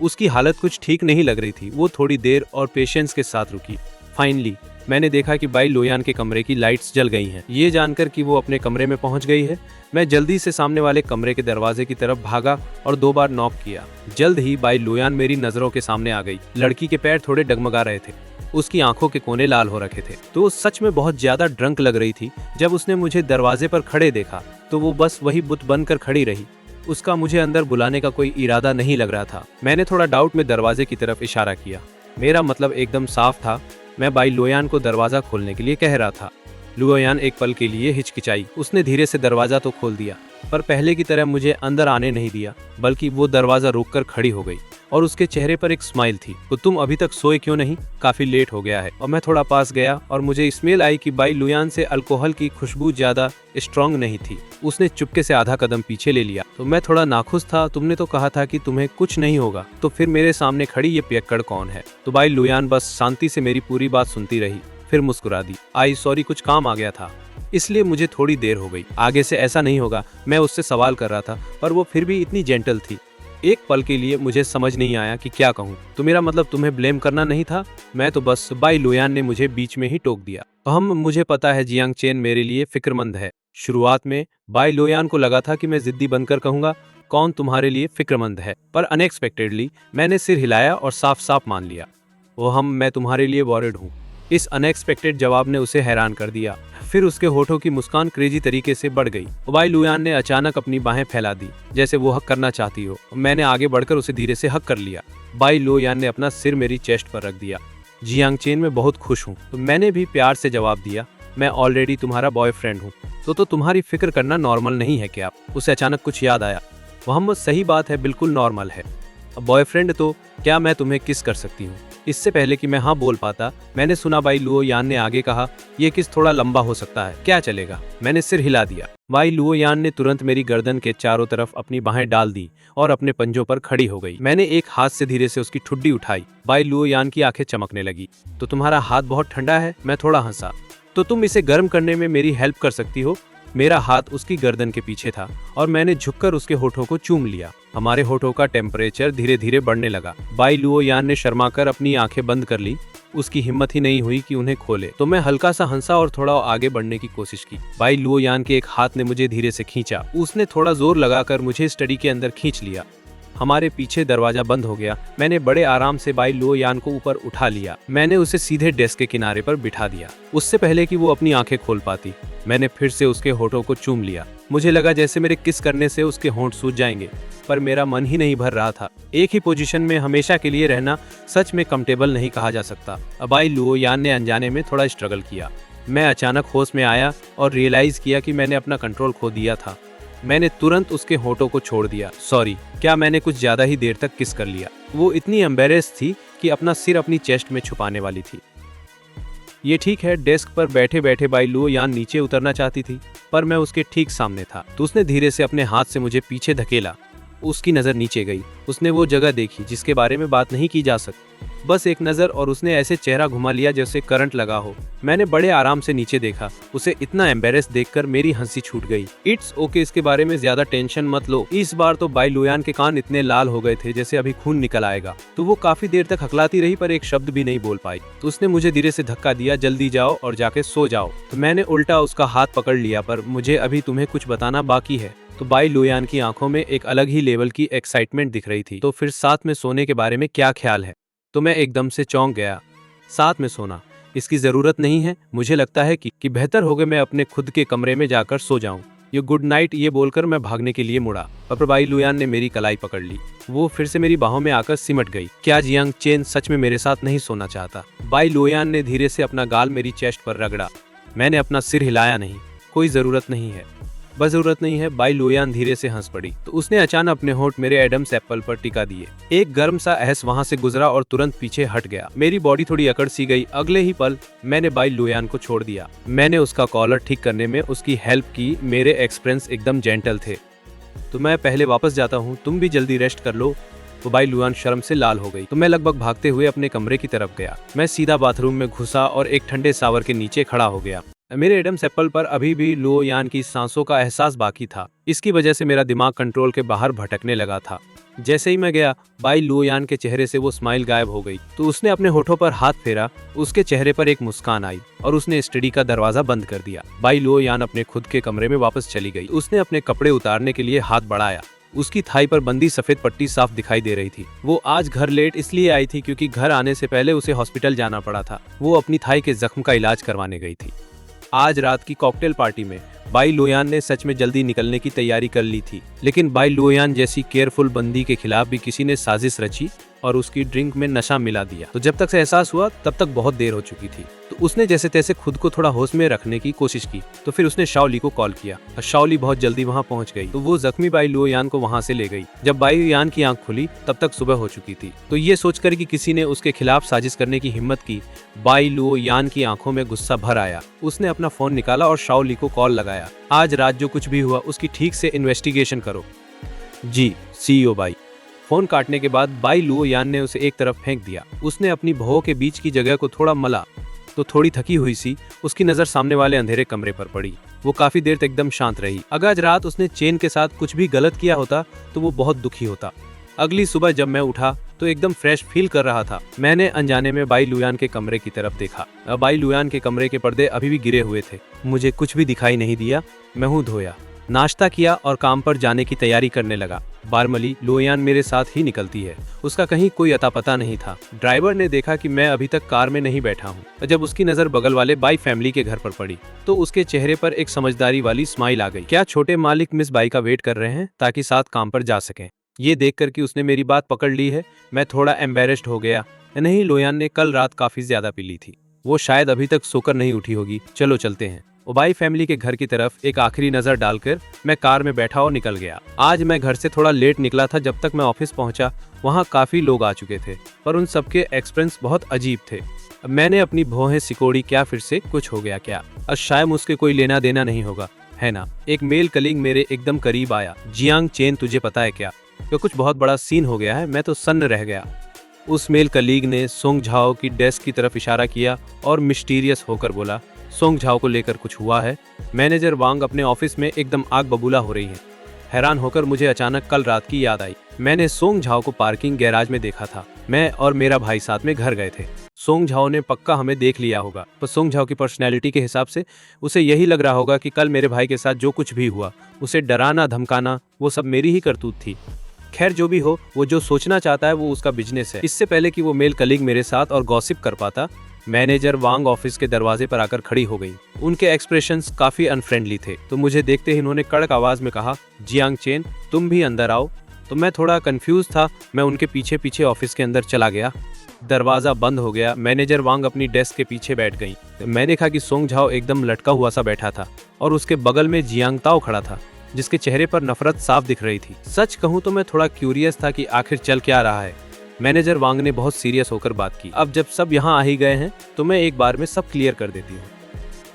उसकी हालत कुछ ठीक नहीं लग रही थी। वो थोड़ी देर और पेशेंस के साथ रुकी। फाइनली मैंने देखा कि बाई लोयान के कमरे की लाइट्स जल गई हैं। ये जानकर कि वो अपने कमरे में पहुंच गई है, मैं जल्दी से सामने वाले कमरे के दरवाजे की तरफ भागा और 2 बार नॉक किया। जल्द ही बाई लोयान मेरी नजरों के सामने आ गई। लड़की के पैर थोड़े डगमगा रहे थे। उसकी आंखों के कोने लाल हो रखे थे। तो वो सच में बहुत ज्यादा ड्रंक लग रही थी। जब उसने मुझे दरवाजे पर खड़े देखा तो वो बस वही बुत बनकर खड़ी रही। उसका मुझे अंदर बुलाने का कोई इरादा नहीं लग रहा था। मैंने थोड़ा डाउट में दरवाजे की तरफ इशारा किया। मेरा मतलब एकदम साफ था। मैं बाई लोयान को दरवाजा खोलने के लिए कह रहा था। लुओयान एक पल के लिए हिचकिचाई। उसने धीरे से दरवाजा तो खोल दिया, पर पहले की तरह मुझे अंदर आने नहीं दिया, बल्कि वो दरवाजा रोककर खड़ी हो गई और उसके चेहरे पर एक स्माइल थी। तो तुम अभी तक सोए क्यों नहीं? काफी लेट हो गया है। और मैं थोड़ा पास गया और मुझे स्मेल आई कि बाई लुयान से अल्कोहल की खुशबू ज्यादा स्ट्रांग नहीं थी। उसने चुपके से आधा कदम पीछे ले लिया। तो मैं थोड़ा नाखुश था। तुमने तो कहा था कि तुम्हें कुछ नहीं होगा, तो फिर मेरे सामने खड़ी ये पियक्कड़ कौन है? तो बाई लुयान बस शांति से मेरी पूरी बात सुनती रही, फिर मुस्कुरा दी। आई सॉरी, कुछ काम आ गया था इसलिए मुझे थोड़ी देर हो गई। आगे से ऐसा नहीं होगा। मैं उससे सवाल कर रहा था पर वो फिर भी इतनी जेंटल थी। एक पल के लिए मुझे समझ नहीं आया कि क्या कहूँ। तो मेरा मतलब तुम्हें ब्लेम करना नहीं था। मैं तो बस बाई लुयान ने मुझे बीच में ही टोक दिया। मुझे पता है जियांग चेन मेरे लिए फिक्रमंद है। शुरुआत में बाई लुयान को लगा था कि मैं जिद्दी बनकर कहूंगा कौन तुम्हारे लिए फिक्रमंद है, पर अनएक्सपेक्टेडली मैंने सिर हिलाया और साफ साफ मान लिया। मैं तुम्हारे लिए वॉरिड हूँ। इस अनएक्सपेक्टेड जवाब ने उसे हैरान कर दिया। फिर उसके होठों की मुस्कान क्रेजी तरीके से बढ़ गई। बाई लुयान ने अचानक अपनी बाहें फैला दी, जैसे वो हक करना चाहती हो। मैंने आगे बढ़कर उसे धीरे से हक कर लिया। बाई लुयान ने अपना सिर मेरी चेस्ट पर रख दिया। जियांग चेन, मैं बहुत खुश हूँ। तो मैंने भी प्यार से जवाब दिया, मैं ऑलरेडी तुम्हारा बॉयफ्रेंड हूँ। तो तुम्हारी फिक्र करना नॉर्मल नहीं है क्या? उसे अचानक कुछ याद आया। मोहम्मद, सही बात है, बिल्कुल नॉर्मल है। अब बॉयफ्रेंड तो क्या मैं तुम्हें किस कर सकती हूँ? इससे पहले कि मैं हाँ बोल पाता, मैंने सुना बाई लुओ यान ने आगे कहा, ये किस थोड़ा लंबा हो सकता है, क्या चलेगा? मैंने सिर हिला दिया। बाई लुओ यान ने तुरंत मेरी गर्दन के चारों तरफ अपनी बाहें डाल दी और अपने पंजों पर खड़ी हो गई। मैंने एक हाथ से धीरे से उसकी ठुड्डी उठाई। बाई लुओ यान की आंखें चमकने लगी। तो तुम्हारा हाथ बहुत ठंडा है? मैं थोड़ा हंसा। तो तुम इसे गर्म करने में मेरी हेल्प कर सकती हो? मेरा हाथ उसकी गर्दन के पीछे था और मैंने झुककर उसके होठों को चूम लिया। हमारे होठों का टेम्परेचर धीरे धीरे बढ़ने लगा। बाई लुओ यान ने शर्माकर अपनी आंखें बंद कर ली। उसकी हिम्मत ही नहीं हुई कि उन्हें खोले, तो मैं हल्का सा हंसा और थोड़ा आगे बढ़ने की कोशिश की। बाई लुओ यान के एक हाथ ने मुझे धीरे से खींचा। उसने थोड़ा जोर लगाकर मुझे स्टडी के अंदर खींच लिया। हमारे पीछे दरवाजा बंद हो गया। मैंने बड़े आराम से बाई लुओ यान को ऊपर उठा लिया। मैंने उसे सीधे डेस्क के किनारे पर बिठा दिया, उससे पहले कि वो अपनी आंखें खोल पाती। मैंने फिर से उसके होठों को चूम लिया। मुझे लगा जैसे मेरे किस करने से उसके होंठ सूज जाएंगे, पर मेरा मन ही नहीं भर रहा था। एक ही पोजीशन में हमेशा के लिए रहना सच में कंफर्टेबल नहीं कहा जा सकता। बाई लुओ यान ने अनजाने में थोड़ा स्ट्रगल किया। मैं अचानक होश में आया और रियलाइज किया कि मैंने अपना कंट्रोल खो दिया था। मैंने तुरंत उसके होठों को छोड़ दिया। सॉरी, क्या मैंने कुछ ज्यादा ही देर तक किस कर लिया। वो इतनी एम्बेरेस थी कि अपना सिर अपनी चेस्ट में छुपाने वाली थी। ये ठीक है, डेस्क पर बैठे बैठे बाई लुओ यान नीचे उतरना चाहती थी, पर मैं उसके ठीक सामने था। तो उसने धीरे से अपने हाथ से मुझे पीछे धकेला। उसकी नज़र नीचे गई। उसने वो जगह देखी जिसके बारे में बात नहीं की जा सकती। बस एक नज़र, और उसने ऐसे चेहरा घुमा लिया जैसे करंट लगा हो। मैंने बड़े आराम से नीचे देखा। उसे इतना एम्बेरेस देखकर मेरी हंसी छूट गई। इट्स ओके, इसके बारे में ज्यादा टेंशन मत लो। इस बार तो बाई लुओ यान के कान इतने लाल हो गए थे जैसे अभी खून निकल आएगा। तो वो काफी देर तक हकलाती रही, पर एक शब्द भी नहीं बोल पाई। तो उसने मुझे धीरे से धक्का दिया, जल्दी जाओ और जाके सो जाओ। तो मैंने उल्टा उसका हाथ पकड़ लिया, पर मुझे अभी तुम्हें कुछ बताना बाकी है। तो बाई लुओ यान की आंखों में एक अलग ही लेवल की एक्साइटमेंट दिख रही थी। तो फिर साथ में सोने के बारे में क्या ख्याल है? तो मैं एकदम से चौंक गया। साथ में सोना, इसकी जरूरत नहीं है। मुझे लगता है कि बेहतर होगा मैं अपने खुद के कमरे में जाकर सो जाऊं। ये गुड नाइट ये बोलकर मैं भागने के लिए मुड़ा, पर बाई लुओ यान ने मेरी कलाई पकड़ ली। वो फिर से मेरी बाहों में आकर सिमट गई। क्या जियांग चेन सच में मेरे साथ नहीं सोना चाहता? बाई लुओ यान ने धीरे से अपना गाल मेरी चेस्ट पर रगड़ा। मैंने अपना सिर हिलाया नहीं। कोई जरूरत नहीं है, बस जरूरत नहीं है। बाई लुओ यान धीरे से हंस पड़ी। तो उसने अचानक अपने होंठ मेरे एडम्स एप्पल पर टिका दिए। एक गर्म सा एहस वहां से गुजरा और तुरंत पीछे हट गया। मेरी बॉडी थोड़ी अकड़ सी गई। अगले ही पल मैंने बाई लुओ यान को छोड़ दिया। मैंने उसका कॉलर ठीक करने में उसकी हेल्प की। मेरे एक्सपीरियंस एकदम जेंटल थे। तो मैं पहले वापस जाता हूँ, तुम भी जल्दी रेस्ट कर लो। तो बाई लुओ यान शर्म से लाल हो गई। तो मैं लगभग भागते हुए अपने कमरे की तरफ गया। मैं सीधा बाथरूम में घुसा और एक ठंडे शावर के नीचे खड़ा हो गया। मेरे एडम्स एप्पल पर अभी भी लुओ यान की सांसों का एहसास बाकी था। इसकी वजह से मेरा दिमाग कंट्रोल के बाहर भटकने लगा था। जैसे ही मैं गया, बाई लुओ यान के चेहरे से वो स्माइल गायब हो गई। तो उसने अपने होठों पर हाथ फेरा। उसके चेहरे पर एक मुस्कान आई और उसने स्टडी का दरवाजा बंद कर दिया। बाई लुओ यान अपने खुद के कमरे में वापस चली गई। उसने अपने कपड़े उतारने के लिए हाथ बढ़ाया। उसकी थाई पर बंदी सफेद पट्टी साफ दिखाई दे रही थी। वो आज घर लेट इसलिए आई थी क्योंकि घर आने से पहले उसे हॉस्पिटल जाना पड़ा था। वो अपनी थाई के जख्म का इलाज करवाने गई थी। आज रात की कॉकटेल पार्टी में बाई लुओ यान ने सच में जल्दी निकलने की तैयारी कर ली थी, लेकिन बाई लुओ यान जैसी केयरफुल बंदी के खिलाफ भी किसी ने साजिश रची और उसकी ड्रिंक में नशा मिला दिया। तो जब तक से एहसास हुआ तब तक बहुत देर हो चुकी थी। तो उसने जैसे तैसे खुद को थोड़ा होश में रखने की कोशिश की। तो फिर उसने शाओली को कॉल किया और शाओली बहुत जल्दी वहां पहुंच गई। तो वो जख्मी बाई लुओ यान को वहां से ले गई। जब बाई लुओ यान की आंख खुली तब तक सुबह हो चुकी थी। तो ये सोचकर कि किसी ने उसके खिलाफ साजिश करने की हिम्मत की, बाई लुओ यान की आंखों में गुस्सा भर आया। उसने अपना फोन निकाला और शाओली को कॉल लगाया। आज रात जो कुछ भी हुआ उसकी ठीक से इन्वेस्टिगेशन करो। जी सीईओ बाई। फोन काटने के बाद बाई लुओ यान ने उसे एक तरफ फेंक दिया। उसने अपनी भौं के बीच की जगह को थोड़ा मला। तो थोड़ी थकी हुई सी उसकी नजर सामने वाले अंधेरे कमरे पर पड़ी। वो काफी देर तक एकदम शांत रही। अगर आज रात उसने चेन के साथ कुछ भी गलत किया होता तो वो बहुत दुखी होता। अगली सुबह जब मैं उठा तो एकदम फ्रेश फील कर रहा था। मैंने अनजाने में बाई लुओ यान के कमरे की तरफ देखा। बाई लुओ यान के कमरे के पर्दे अभी भी गिरे हुए थे। मुझे कुछ भी दिखाई नहीं दिया। मैं मुंह धोया, नाश्ता किया और काम पर जाने की तैयारी करने लगा। बारमली लुओ यान मेरे साथ ही निकलती है। उसका कहीं कोई अता पता नहीं था। ड्राइवर ने देखा कि मैं अभी तक कार में नहीं बैठा हूँ। जब उसकी नजर बगल वाले बाई फैमिली के घर पर पड़ी तो उसके चेहरे पर एक समझदारी वाली स्माइल आ गई। क्या छोटे मालिक मिस बाई का वेट कर रहे हैं ताकि साथ काम पर जा सकें? ये देखकर कि उसने मेरी बात पकड़ ली है, मैं थोड़ा एम्बेरेस्ड हो गया। नहीं, लुओ यान ने कल रात काफी ज्यादा पी ली थी। वो शायद अभी तक सोकर नहीं उठी होगी। चलो चलते हैं। ओबाई फैमिली के घर की तरफ एक आखिरी नजर डालकर मैं कार में बैठा और निकल गया। आज मैं घर से थोड़ा लेट निकला था। जब तक मैं ऑफिस पहुंचा वहां काफी लोग आ चुके थे, पर उन सबके एक्सपीरियंस बहुत अजीब थे। मैंने अपनी भौहें सिकोड़ी। क्या फिर से कुछ हो गया क्या? शायद मुझसे कोई लेना देना नहीं होगा, है ना? एक मेल कलीग मेरे एकदम करीब आया। जियांग चेन, तुझे पता है क्या कुछ बहुत बड़ा सीन हो गया है? मैं तो सन्न रह गया। उस मेल कलीग ने सोंग झाओ की डेस्क की तरफ इशारा किया और मिस्टीरियस होकर बोला, सोंग झाओ को लेकर कुछ हुआ है। मैनेजर वांग अपने ऑफिस में एकदम आग बबूला हो रही है। हैरान होकर मुझे अचानक कल रात की याद आई। मैंने सोंग झाओ को पार्किंग गैराज में देखा था। मैं और मेरा भाई साथ में घर गए थे। सोंग झाओ ने पक्का हमें देख लिया होगा, पर सोंग झाओ की पर्सनैलिटी के हिसाब से उसे यही लग रहा होगा कि कल मेरे भाई के साथ जो कुछ भी हुआ, उसे डराना धमकाना, वो सब मेरी ही करतूत थी। खैर जो भी हो, वो जो सोचना चाहता है वो उसका बिजनेस है। इससे पहले कि वो मेल कलीग मेरे साथ और गॉसिप कर पाता, मैनेजर वांग ऑफिस के दरवाजे पर आकर खड़ी हो गई। उनके एक्सप्रेशंस काफी अनफ्रेंडली थे, तो मुझे देखते ही उन्होंने कड़क आवाज में कहा, जियांग चेन, तुम भी अंदर आओ। तो मैं थोड़ा कंफ्यूज था। मैं उनके पीछे पीछे ऑफिस के अंदर चला गया। दरवाजा बंद हो गया। मैनेजर वांग अपनी डेस्क के पीछे बैठ गई। मैं देखा कि सोंग झाओ एकदम लटका हुआ सा बैठा था और उसके बगल में जियांग ताओ खड़ा था, जिसके चेहरे पर नफरत साफ दिख रही थी। सच कहूं तो मैं थोड़ा क्यूरियस था कि आखिर चल क्या रहा है। मैनेजर वांग ने बहुत सीरियस होकर बात की, अब जब सब यहाँ आ ही गए हैं तो मैं एक बार में सब क्लियर कर देती हूँ।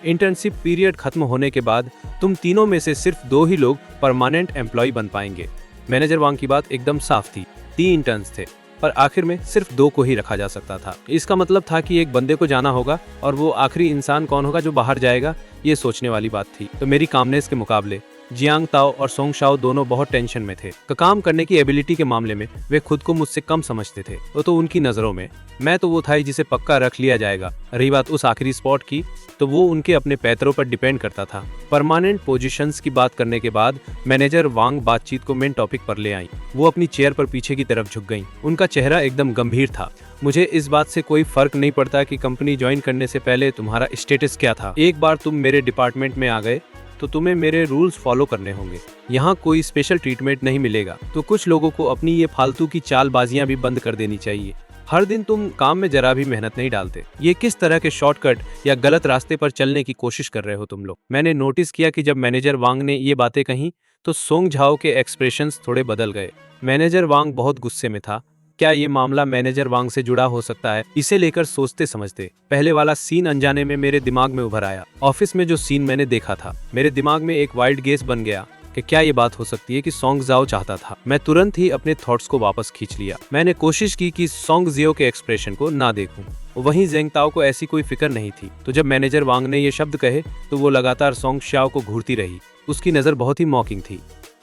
इंटर्नशिप पीरियड खत्म होने के बाद तुम तीनों में से सिर्फ 2 ही लोग परमानेंट एम्प्लॉय बन पाएंगे। मैनेजर वांग की बात एकदम साफ थी। 3 इंटर्न्स थे, पर आखिर में सिर्फ 2 को ही रखा जा सकता था। इसका मतलब था कि एक बंदे को जाना होगा और वो आखिरी इंसान कौन होगा जो बाहर जाएगा, ये सोचने वाली बात थी। तो मेरी कामनेस के मुकाबले जियांग ताओ और सोंग शाओ दोनों बहुत टेंशन में थे। काम करने की एबिलिटी के मामले में वे खुद को मुझसे कम समझते थे। वो तो उनकी नजरों में मैं तो वो था जिसे पक्का रख लिया जाएगा। रही बात उस आखिरी स्पॉट की, तो वो उनके अपने पैतरों पर डिपेंड करता था। परमानेंट पोजीशंस की बात करने के बाद मैनेजर वांग बातचीत को मेन टॉपिक पर ले आई। वो अपनी चेयर पर पीछे की तरफ झुक गईं। उनका चेहरा एकदम गंभीर था। मुझे इस बात से कोई फर्क नहीं पड़ता कि कंपनी ज्वाइन करने से पहले तुम्हारा स्टेटस क्या था। एक बार तुम मेरे डिपार्टमेंट में आ गए तो तुम्हें मेरे रूल्स फॉलो करने होंगे। यहाँ कोई स्पेशल ट्रीटमेंट नहीं मिलेगा। तो कुछ लोगों को अपनी ये फालतू की चालबाजियां भी बंद कर देनी चाहिए। हर दिन तुम काम में जरा भी मेहनत नहीं डालते। ये किस तरह के शॉर्टकट या गलत रास्ते पर चलने की कोशिश कर रहे हो तुम लोग। मैंने नोटिस किया कि जब मैनेजर वांग ने ये बातें कही तो सोंग झाओ के एक्सप्रेशंस थोड़े बदल गए। मैनेजर वांग बहुत गुस्से में था। क्या ये मामला मैनेजर वांग से जुड़ा हो सकता है? इसे लेकर सोचते समझते पहले वाला सीन अनजाने में मेरे दिमाग में उभर आया। ऑफिस में जो सीन मैंने देखा था, मेरे दिमाग में एक वाइल्ड गेस बन गया कि क्या ये बात हो सकती है कि सोंग झाओ चाहता था। मैं तुरंत ही अपने थॉट्स को वापस खींच लिया। मैंने कोशिश की कि सोंग जियो के एक्सप्रेशन को ना देखूं। वहीं जेंग ताओ को ऐसी कोई फिक्र नहीं थी। तो जब मैनेजर वांग ने ये शब्द कहे तो वो लगातार सोंग शाओ को घूरती रही। उसकी नजर बहुत ही मॉकिंग थी।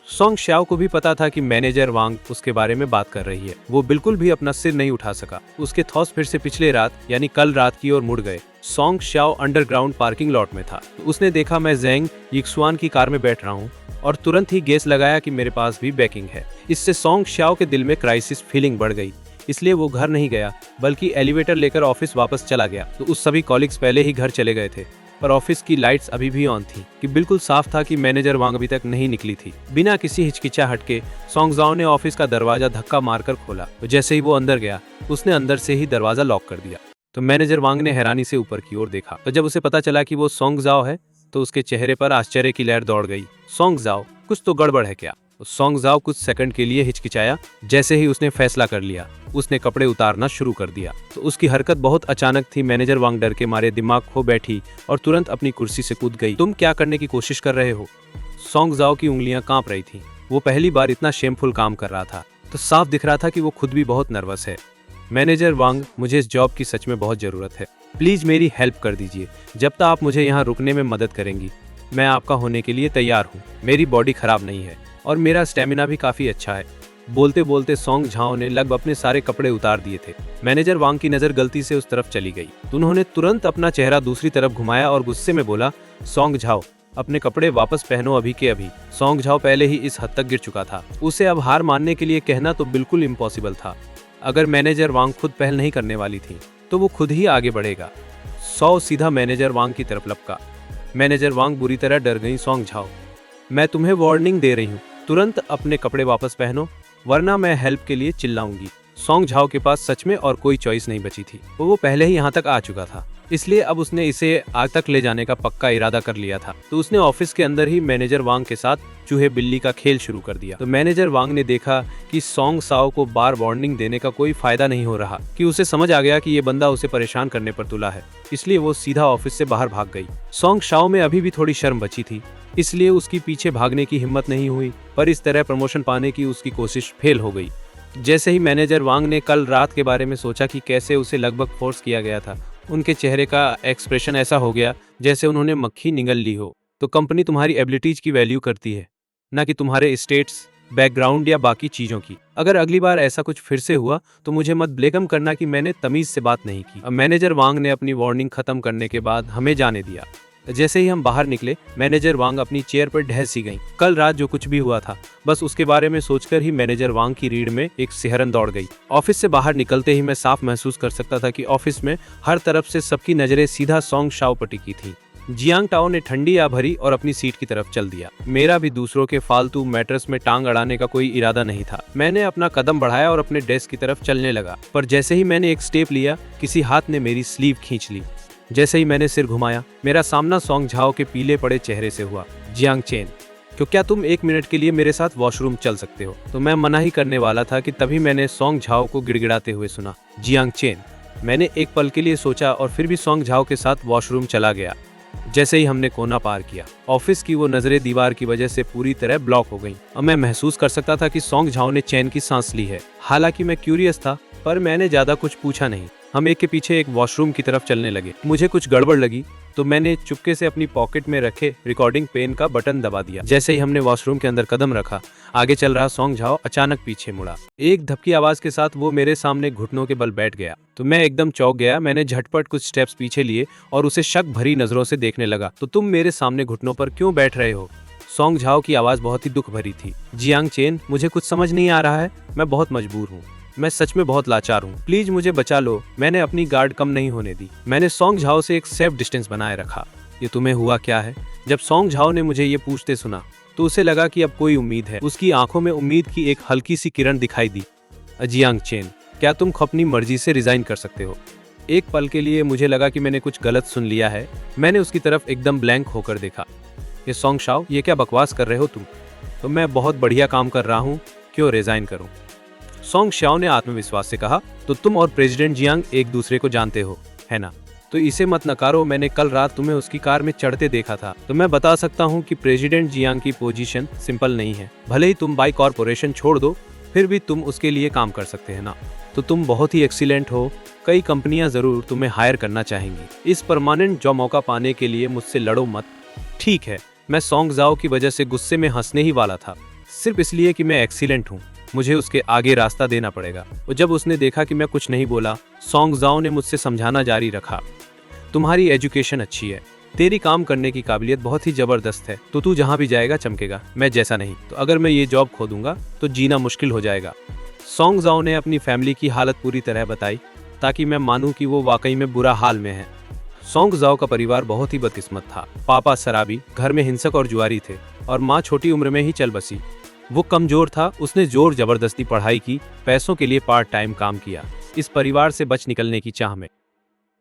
सोंग शाओ को भी पता था कि मैनेजर वांग उसके बारे में बात कर रही है। वो बिल्कुल भी अपना सिर नहीं उठा सका। उसके थॉट्स फिर से पिछले रात यानी कल रात की ओर मुड़ गए। Song Shao underground parking lot में था। उसने देखा मैं जेंग यिक्सुआन की कार में बैठ रहा हूँ और तुरंत ही गेस लगाया कि मेरे पास भी बैकिंग है। इससे सोंग शाओ के दिल में क्राइसिस फीलिंग बढ़ गई। इसलिए वो घर नहीं गया बल्कि एलिवेटर लेकर ऑफिस वापस चला गया। तो उस सभी कॉलिग्स पहले ही घर चले गए थे, पर ऑफिस की लाइट्स अभी भी ऑन थी कि बिल्कुल साफ था कि मैनेजर वांग अभी तक नहीं निकली थी। बिना किसी हिचकिचाहट के सोंग झाओ ने ऑफिस का दरवाजा धक्का मारकर खोला। तो जैसे ही वो अंदर गया, उसने अंदर से ही दरवाजा लॉक कर दिया। तो मैनेजर वांग ने हैरानी से ऊपर की ओर देखा। तो जब उसे पता चला कि वो सोंग झाओ है तो उसके चेहरे पर आश्चर्य की लहर दौड़ गई। सोंग झाओ, कुछ तो गड़बड़ है क्या? सोंग झाओ कुछ सेकंड के लिए हिचकिचाया। जैसे ही उसने फैसला कर लिया, उसने कपड़े उतारना शुरू कर दिया। तो उसकी हरकत बहुत अचानक थी। मैनेजर वांग डर के मारे दिमाग खो बैठी और तुरंत अपनी कुर्सी से कूद गई। तुम क्या करने की कोशिश कर रहे हो? सोंग झाओ की उंगलियां कांप रही थी। वो पहली बार इतना शेमफुल काम कर रहा था, तो साफ दिख रहा था कि वो खुद भी बहुत नर्वस है। मैनेजर वांग, मुझे इस जॉब की सच में बहुत जरूरत है। प्लीज मेरी हेल्प कर दीजिए। जब तक आप मुझे यहाँ रुकने में मदद करेंगी, मैं आपका होने के लिए तैयार हूँ। मेरी बॉडी खराब नहीं है और मेरा स्टेमिना भी काफी अच्छा है। बोलते बोलते सोंग झाओ ने लगभग अपने सारे कपड़े उतार दिए थे। मैनेजर वांग की नजर गलती से उस तरफ चली गई तो उन्होंने तुरंत अपना चेहरा दूसरी तरफ घुमाया और गुस्से में बोला, सोंग झाओ, अपने कपड़े वापस पहनो अभी के अभी। सोंग झाओ पहले ही इस हद तक गिर चुका था। उसे अब हार मानने के लिए कहना तो बिल्कुल इम्पॉसिबल था। अगर मैनेजर वांग खुद पहल नहीं करने वाली थी तो वो खुद ही आगे बढ़ेगा। सौ सीधा मैनेजर वांग की तरफ लपका। मैनेजर वांग बुरी तरह डर गई। सोंग झाओ, मैं तुम्हें वार्निंग दे रही हूँ, तुरंत अपने कपड़े वापस पहनो वरना मैं हेल्प के लिए चिल्लाऊंगी। सोंग झाओ के पास सच में और कोई चॉइस नहीं बची थी। वो पहले ही यहाँ तक आ चुका था, इसलिए अब उसने इसे आग तक ले जाने का पक्का इरादा कर लिया था। तो उसने ऑफिस के अंदर ही मैनेजर वांग के साथ चूहे बिल्ली का खेल शुरू कर दिया। तो मैनेजर वांग ने देखा कि सोंग शाओ को बार वार्निंग देने का कोई फायदा नहीं हो रहा, कि उसे समझ आ गया कि ये बंदा उसे परेशान करने पर तुला है। इसलिए वो सीधा ऑफिस से बाहर भाग गई। सोंग शाओ में अभी भी थोड़ी शर्म बची थी, इसलिए उसकी पीछे भागने की हिम्मत नहीं हुई, पर इस तरह प्रमोशन पाने की उसकी कोशिश फेल हो गई। जैसे ही मैनेजर वांग ने कल रात के बारे में सोचा कि कैसे उसे लगभग फोर्स किया गया था, उनके चेहरे का एक्सप्रेशन ऐसा हो गया जैसे उन्होंने मक्खी निगल ली हो। तो कंपनी तुम्हारी एबिलिटीज की वैल्यू करती है, ना कि तुम्हारे स्टेट्स, बैकग्राउंड या बाकी चीजों की। अगर अगली बार ऐसा कुछ फिर से हुआ तो मुझे मत ब्लेम करना कि मैंने तमीज से बात नहीं की। अब मैनेजर वांग ने अपनी वार्निंग खत्म करने के बाद हमें जाने दिया। जैसे ही हम बाहर निकले, मैनेजर वांग अपनी चेयर पर ढह सी गईं। कल रात जो कुछ भी हुआ था, बस उसके बारे में सोचकर ही मैनेजर वांग की रीढ़ में एक सिहरन दौड़ गई। ऑफिस से बाहर निकलते ही मैं साफ महसूस कर सकता था कि ऑफिस में हर तरफ से सबकी नजरें सीधा सोंग शाओ पर टिकी थी। जियांग टाओ ने ठंडी आ भरी और अपनी सीट की तरफ चल दिया। मेरा भी दूसरों के फालतू मैटर्स में टांग अड़ाने का कोई इरादा नहीं था। मैंने अपना कदम बढ़ाया और अपने डेस्क की तरफ चलने लगा, पर जैसे ही मैंने एक स्टेप लिया, किसी हाथ ने मेरी स्लीव खींच ली। जैसे ही मैंने सिर घुमाया, मेरा सामना सोंग झाओ के पीले पड़े चेहरे से हुआ। जियांग चेन, क्या तुम 1 मिनट के लिए मेरे साथ वॉशरूम चल सकते हो? तो मैं मना ही करने वाला था कि तभी मैंने सोंग झाओ को गिड़गिड़ाते हुए सुना, जियांग चेन। मैंने एक पल के लिए सोचा और फिर भी सोंग झाओ के साथ वॉशरूम चला गया। जैसे ही हमने कोना पार किया, ऑफिस की वो नजरें दीवार की वजह से पूरी तरह ब्लॉक हो गईं। अब मैं महसूस कर सकता था कि सोंग झाओ ने चैन की सांस ली है। हालांकि मैं क्यूरियस था, पर मैंने ज्यादा कुछ पूछा नहीं। हम एक के पीछे एक वॉशरूम की तरफ चलने लगे। मुझे कुछ गड़बड़ लगी तो मैंने चुपके से अपनी पॉकेट में रखे रिकॉर्डिंग पेन का बटन दबा दिया। जैसे ही हमने वॉशरूम के अंदर कदम रखा, आगे चल रहा सोंग झाओ अचानक पीछे मुड़ा। एक धपकी आवाज के साथ वो मेरे सामने घुटनों के बल बैठ गया। तो मैं एकदम चौंक गया। मैंने झटपट कुछ स्टेप्स पीछे लिए और उसे शक भरी नजरों से देखने लगा। तो तुम मेरे सामने घुटनों पर क्यों बैठ रहे हो? सोंग झाओ की आवाज बहुत ही दुख भरी थी। जियांग चेन, मुझे कुछ समझ नहीं आ रहा है। मैं बहुत मजबूर हूँ। मैं सच में बहुत लाचार हूँ। प्लीज मुझे बचा लो। मैंने अपनी गार्ड कम नहीं होने दी। मैंने सोंग झाओ से एक सेफ डिस्टेंस बनाए रखा। ये तुम्हें हुआ क्या है? जब सोंग झाओ ने मुझे ये पूछते सुना तो उसे लगा कि अब कोई उम्मीद है। उसकी आंखों में उम्मीद की एक हल्की सी किरण दिखाई दी। जियांग चेन, क्या तुम अपनी मर्जी से रिजाइन कर सकते हो? एक पल के लिए मुझे लगा कि मैंने कुछ गलत सुन लिया है। मैंने उसकी तरफ एकदम ब्लैंक होकर देखा। ये सोंग शाओ, ये क्या बकवास कर रहे हो तुम? तो मैं बहुत बढ़िया काम कर रहा हूँ, क्यों रिजाइन करूँ? सोंग शाओ ने आत्मविश्वास से कहा। तो तुम और प्रेसिडेंट जियांग एक दूसरे को जानते हो, है ना? तो इसे मत नकारो। मैंने कल रात तुम्हें उसकी कार में चढ़ते देखा था। तो मैं बता सकता हूँ कि प्रेसिडेंट जियांग की पोजीशन सिंपल नहीं है। भले ही तुम बाई कॉर्पोरेशन छोड़ दो, फिर भी तुम उसके लिए काम कर सकते हैं ना? तो तुम बहुत ही एक्सीलेंट हो। कई कंपनियां जरूर तुम्हें हायर करना चाहेंगी। इस परमानेंट जॉब मौका पाने के लिए मुझसे लड़ो मत। ठीक है, मैं सोंग झाओ की वजह से गुस्से में हंसने ही वाला था, सिर्फ इसलिए कि मैं एक्सीलेंट हूँ। मुझे उसके आगे रास्ता देना पड़ेगा। और जब उसने देखा कि मैं कुछ नहीं बोला, सोंग झाओ ने मुझसे समझाना जारी रखा। तुम्हारी एजुकेशन अच्छी है, तेरी काम करने की काबिलियत बहुत ही जबरदस्त है, तो तू जहाँ भी जाएगा चमकेगा। मैं जैसा नहीं। तो अगर मैं ये जॉब खो दूंगा तो जीना मुश्किल हो जाएगा। सोंग झाओ ने अपनी फैमिली की हालत पूरी तरह बताई ताकि मैं मानूं कि वो वाकई में बुरा हाल में है। सोंग झाओ का परिवार बहुत ही बदकिस्मत था। पापा शराबी, घर में हिंसक और जुआरी थे, और माँ छोटी उम्र में ही चल बसी। वो कमजोर था। उसने जोर जबरदस्ती पढ़ाई की, पैसों के लिए पार्ट टाइम काम किया, इस परिवार से बच निकलने की चाह में।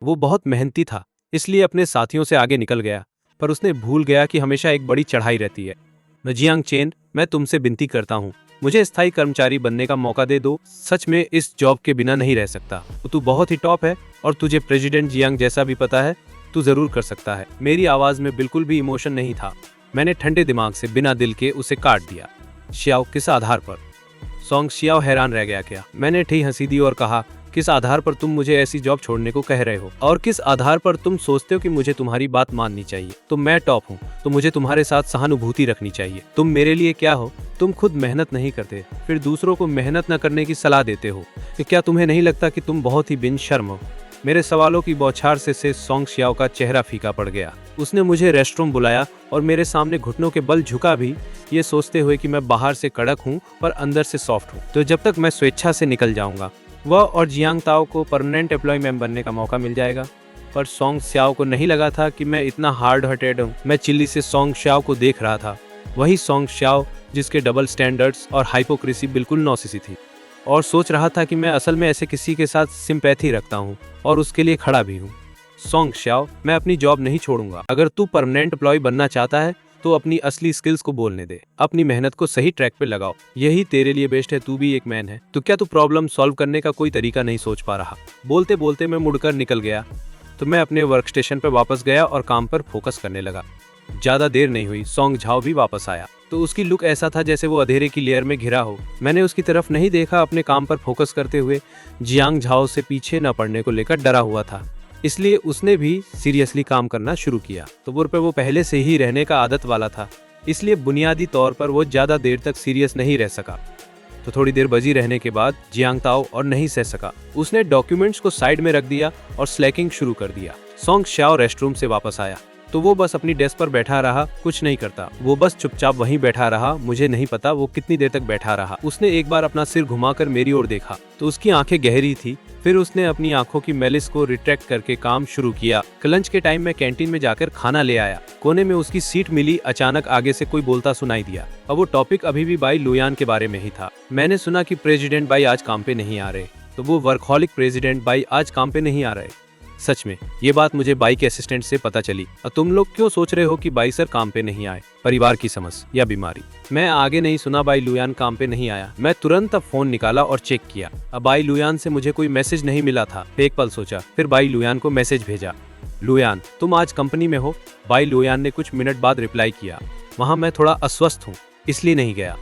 वो बहुत मेहनती था, इसलिए अपने साथियों से आगे निकल गया, पर उसने भूल गया कि हमेशा एक बड़ी चढ़ाई रहती है। जियांग चेन, मैं तुमसे विनती करता हूँ, मुझे स्थायी कर्मचारी बनने का मौका दे दो। सच में इस जॉब के बिना नहीं रह सकता। तू बहुत ही टॉप है और तुझे प्रेसिडेंट जियांग जैसा भी पता है। तू जरूर कर सकता है। मेरी आवाज में बिल्कुल भी इमोशन नहीं था। मैंने ठंडे दिमाग से बिना दिल के उसे काट दिया। शियाओ, किस आधार पर? सोंग शियाओ हैरान रह गया। क्या? मैंने ठीक हंसी दी और कहा, किस आधार पर तुम मुझे ऐसी जॉब छोड़ने को कह रहे हो? और किस आधार पर तुम सोचते हो कि मुझे तुम्हारी बात माननी चाहिए? तो मैं टॉप हूँ, तो मुझे तुम्हारे साथ सहानुभूति रखनी चाहिए। तुम मेरे लिए क्या हो? तुम खुद मेहनत नहीं करते, फिर दूसरों को मेहनत न करने की सलाह देते हो। क्या तुम्हें नहीं लगता कि तुम बहुत ही बिन शर्म हो? मेरे सवालों की बौछार से सोंग शियाओ का चेहरा फीका पड़ गया। उसने मुझे रेस्टरूम बुलाया और मेरे सामने घुटनों के बल झुका भी, ये सोचते हुए कि मैं बाहर से कड़क हूँ पर अंदर से सॉफ्ट हूँ। तो जब तक मैं स्वेच्छा से निकल जाऊंगा, वह और जियांग ताओ को परमानेंट एम्प्लॉयमेंट बनने का मौका मिल जाएगा। पर सोंग शियाओ को नहीं लगा था कि मैं इतना हार्ड हार्टेड हूँ। मैं चिल्ली से सोंग शियाओ को देख रहा था, वही सोंग शियाओ जिसके डबल स्टैंडर्ड्स और हाइपोक्रेसी बिल्कुल नौसिसी थी, और सोच रहा था कि मैं असल में ऐसे किसी के साथ सिंपैथी रखता हूँ और उसके लिए खड़ा भी हूँ। सोंग शियाओ, मैं अपनी जॉब नहीं छोड़ूंगा। अगर तू परमानेंट एम्प्लॉय बनना चाहता है तो अपनी असली स्किल्स को बोलने दे, अपनी मेहनत को सही ट्रैक पे लगाओ, यही तेरे लिए बेस्ट है। तू भी एक मैन है, तो क्या तू प्रॉब्लम सॉल्व करने का कोई तरीका नहीं सोच पा रहा? बोलते बोलते मैं मुड़कर निकल गया। तो मैं अपने वर्क स्टेशन पर वापस गया और काम पर फोकस करने लगा। ज्यादा देर नहीं हुई, सोंग झाओ भी वापस आया। तो उसकी लुक ऐसा था जैसे वो अंधेरे की लेयर में घिरा हो। मैंने उसकी तरफ नहीं देखा, अपने काम पर फोकस करते हुए जियांग झाओ से पीछे न पड़ने को लेकर डरा हुआ था, इसलिए उसने भी सीरियसली काम करना शुरू किया। तो वो पहले से ही रहने का आदत वाला था, इसलिए बुनियादी तौर पर वो ज्यादा देर तक सीरियस नहीं रह सका। तो थोड़ी देर बजी रहने के बाद जियांग ताओ और नहीं सह सका। उसने डॉक्यूमेंट्स को साइड में रख दिया और स्लैकिंग शुरू कर दिया। सोंग शाओ रेस्टरूम से वापस आया तो वो बस अपनी डेस्क पर बैठा रहा, कुछ नहीं करता। वो बस चुपचाप वहीं बैठा रहा। मुझे नहीं पता वो कितनी देर तक बैठा रहा। उसने एक बार अपना सिर घुमाकर मेरी ओर देखा तो उसकी आंखें गहरी थी। फिर उसने अपनी आंखों की मैलिस को रिट्रैक्ट करके काम शुरू किया। लंच के टाइम में कैंटीन में जाकर खाना ले आया। कोने में उसकी सीट मिली। अचानक आगे से कोई बोलता सुनाई दिया। अब वो टॉपिक अभी भी बाई लुयान के बारे में ही था। मैंने सुना कि प्रेसिडेंट बाई आज काम पे नहीं आ रहे। तो वो वर्कहॉलिक प्रेसिडेंट बाई आज काम पे नहीं आ रहे। सच में ये बात मुझे बाई के असिस्टेंट से पता चली। और तुम लोग क्यों सोच रहे हो कि बाई सर काम पे नहीं आए? परिवार की समस्या या बीमारी? मैं आगे नहीं सुना। बाई लुयान काम पे नहीं आया। मैं तुरंत अब फोन निकाला और चेक किया। अब बाई लुयान से मुझे कोई मैसेज नहीं मिला था। एक पल सोचा, फिर बाई लुयान को मैसेज भेजा, लुयान तुम आज कंपनी में हो? बाई लुयान ने कुछ मिनट बाद रिप्लाई किया, वहाँ मैं थोड़ा अस्वस्थ हूँ इसलिए नहीं गया।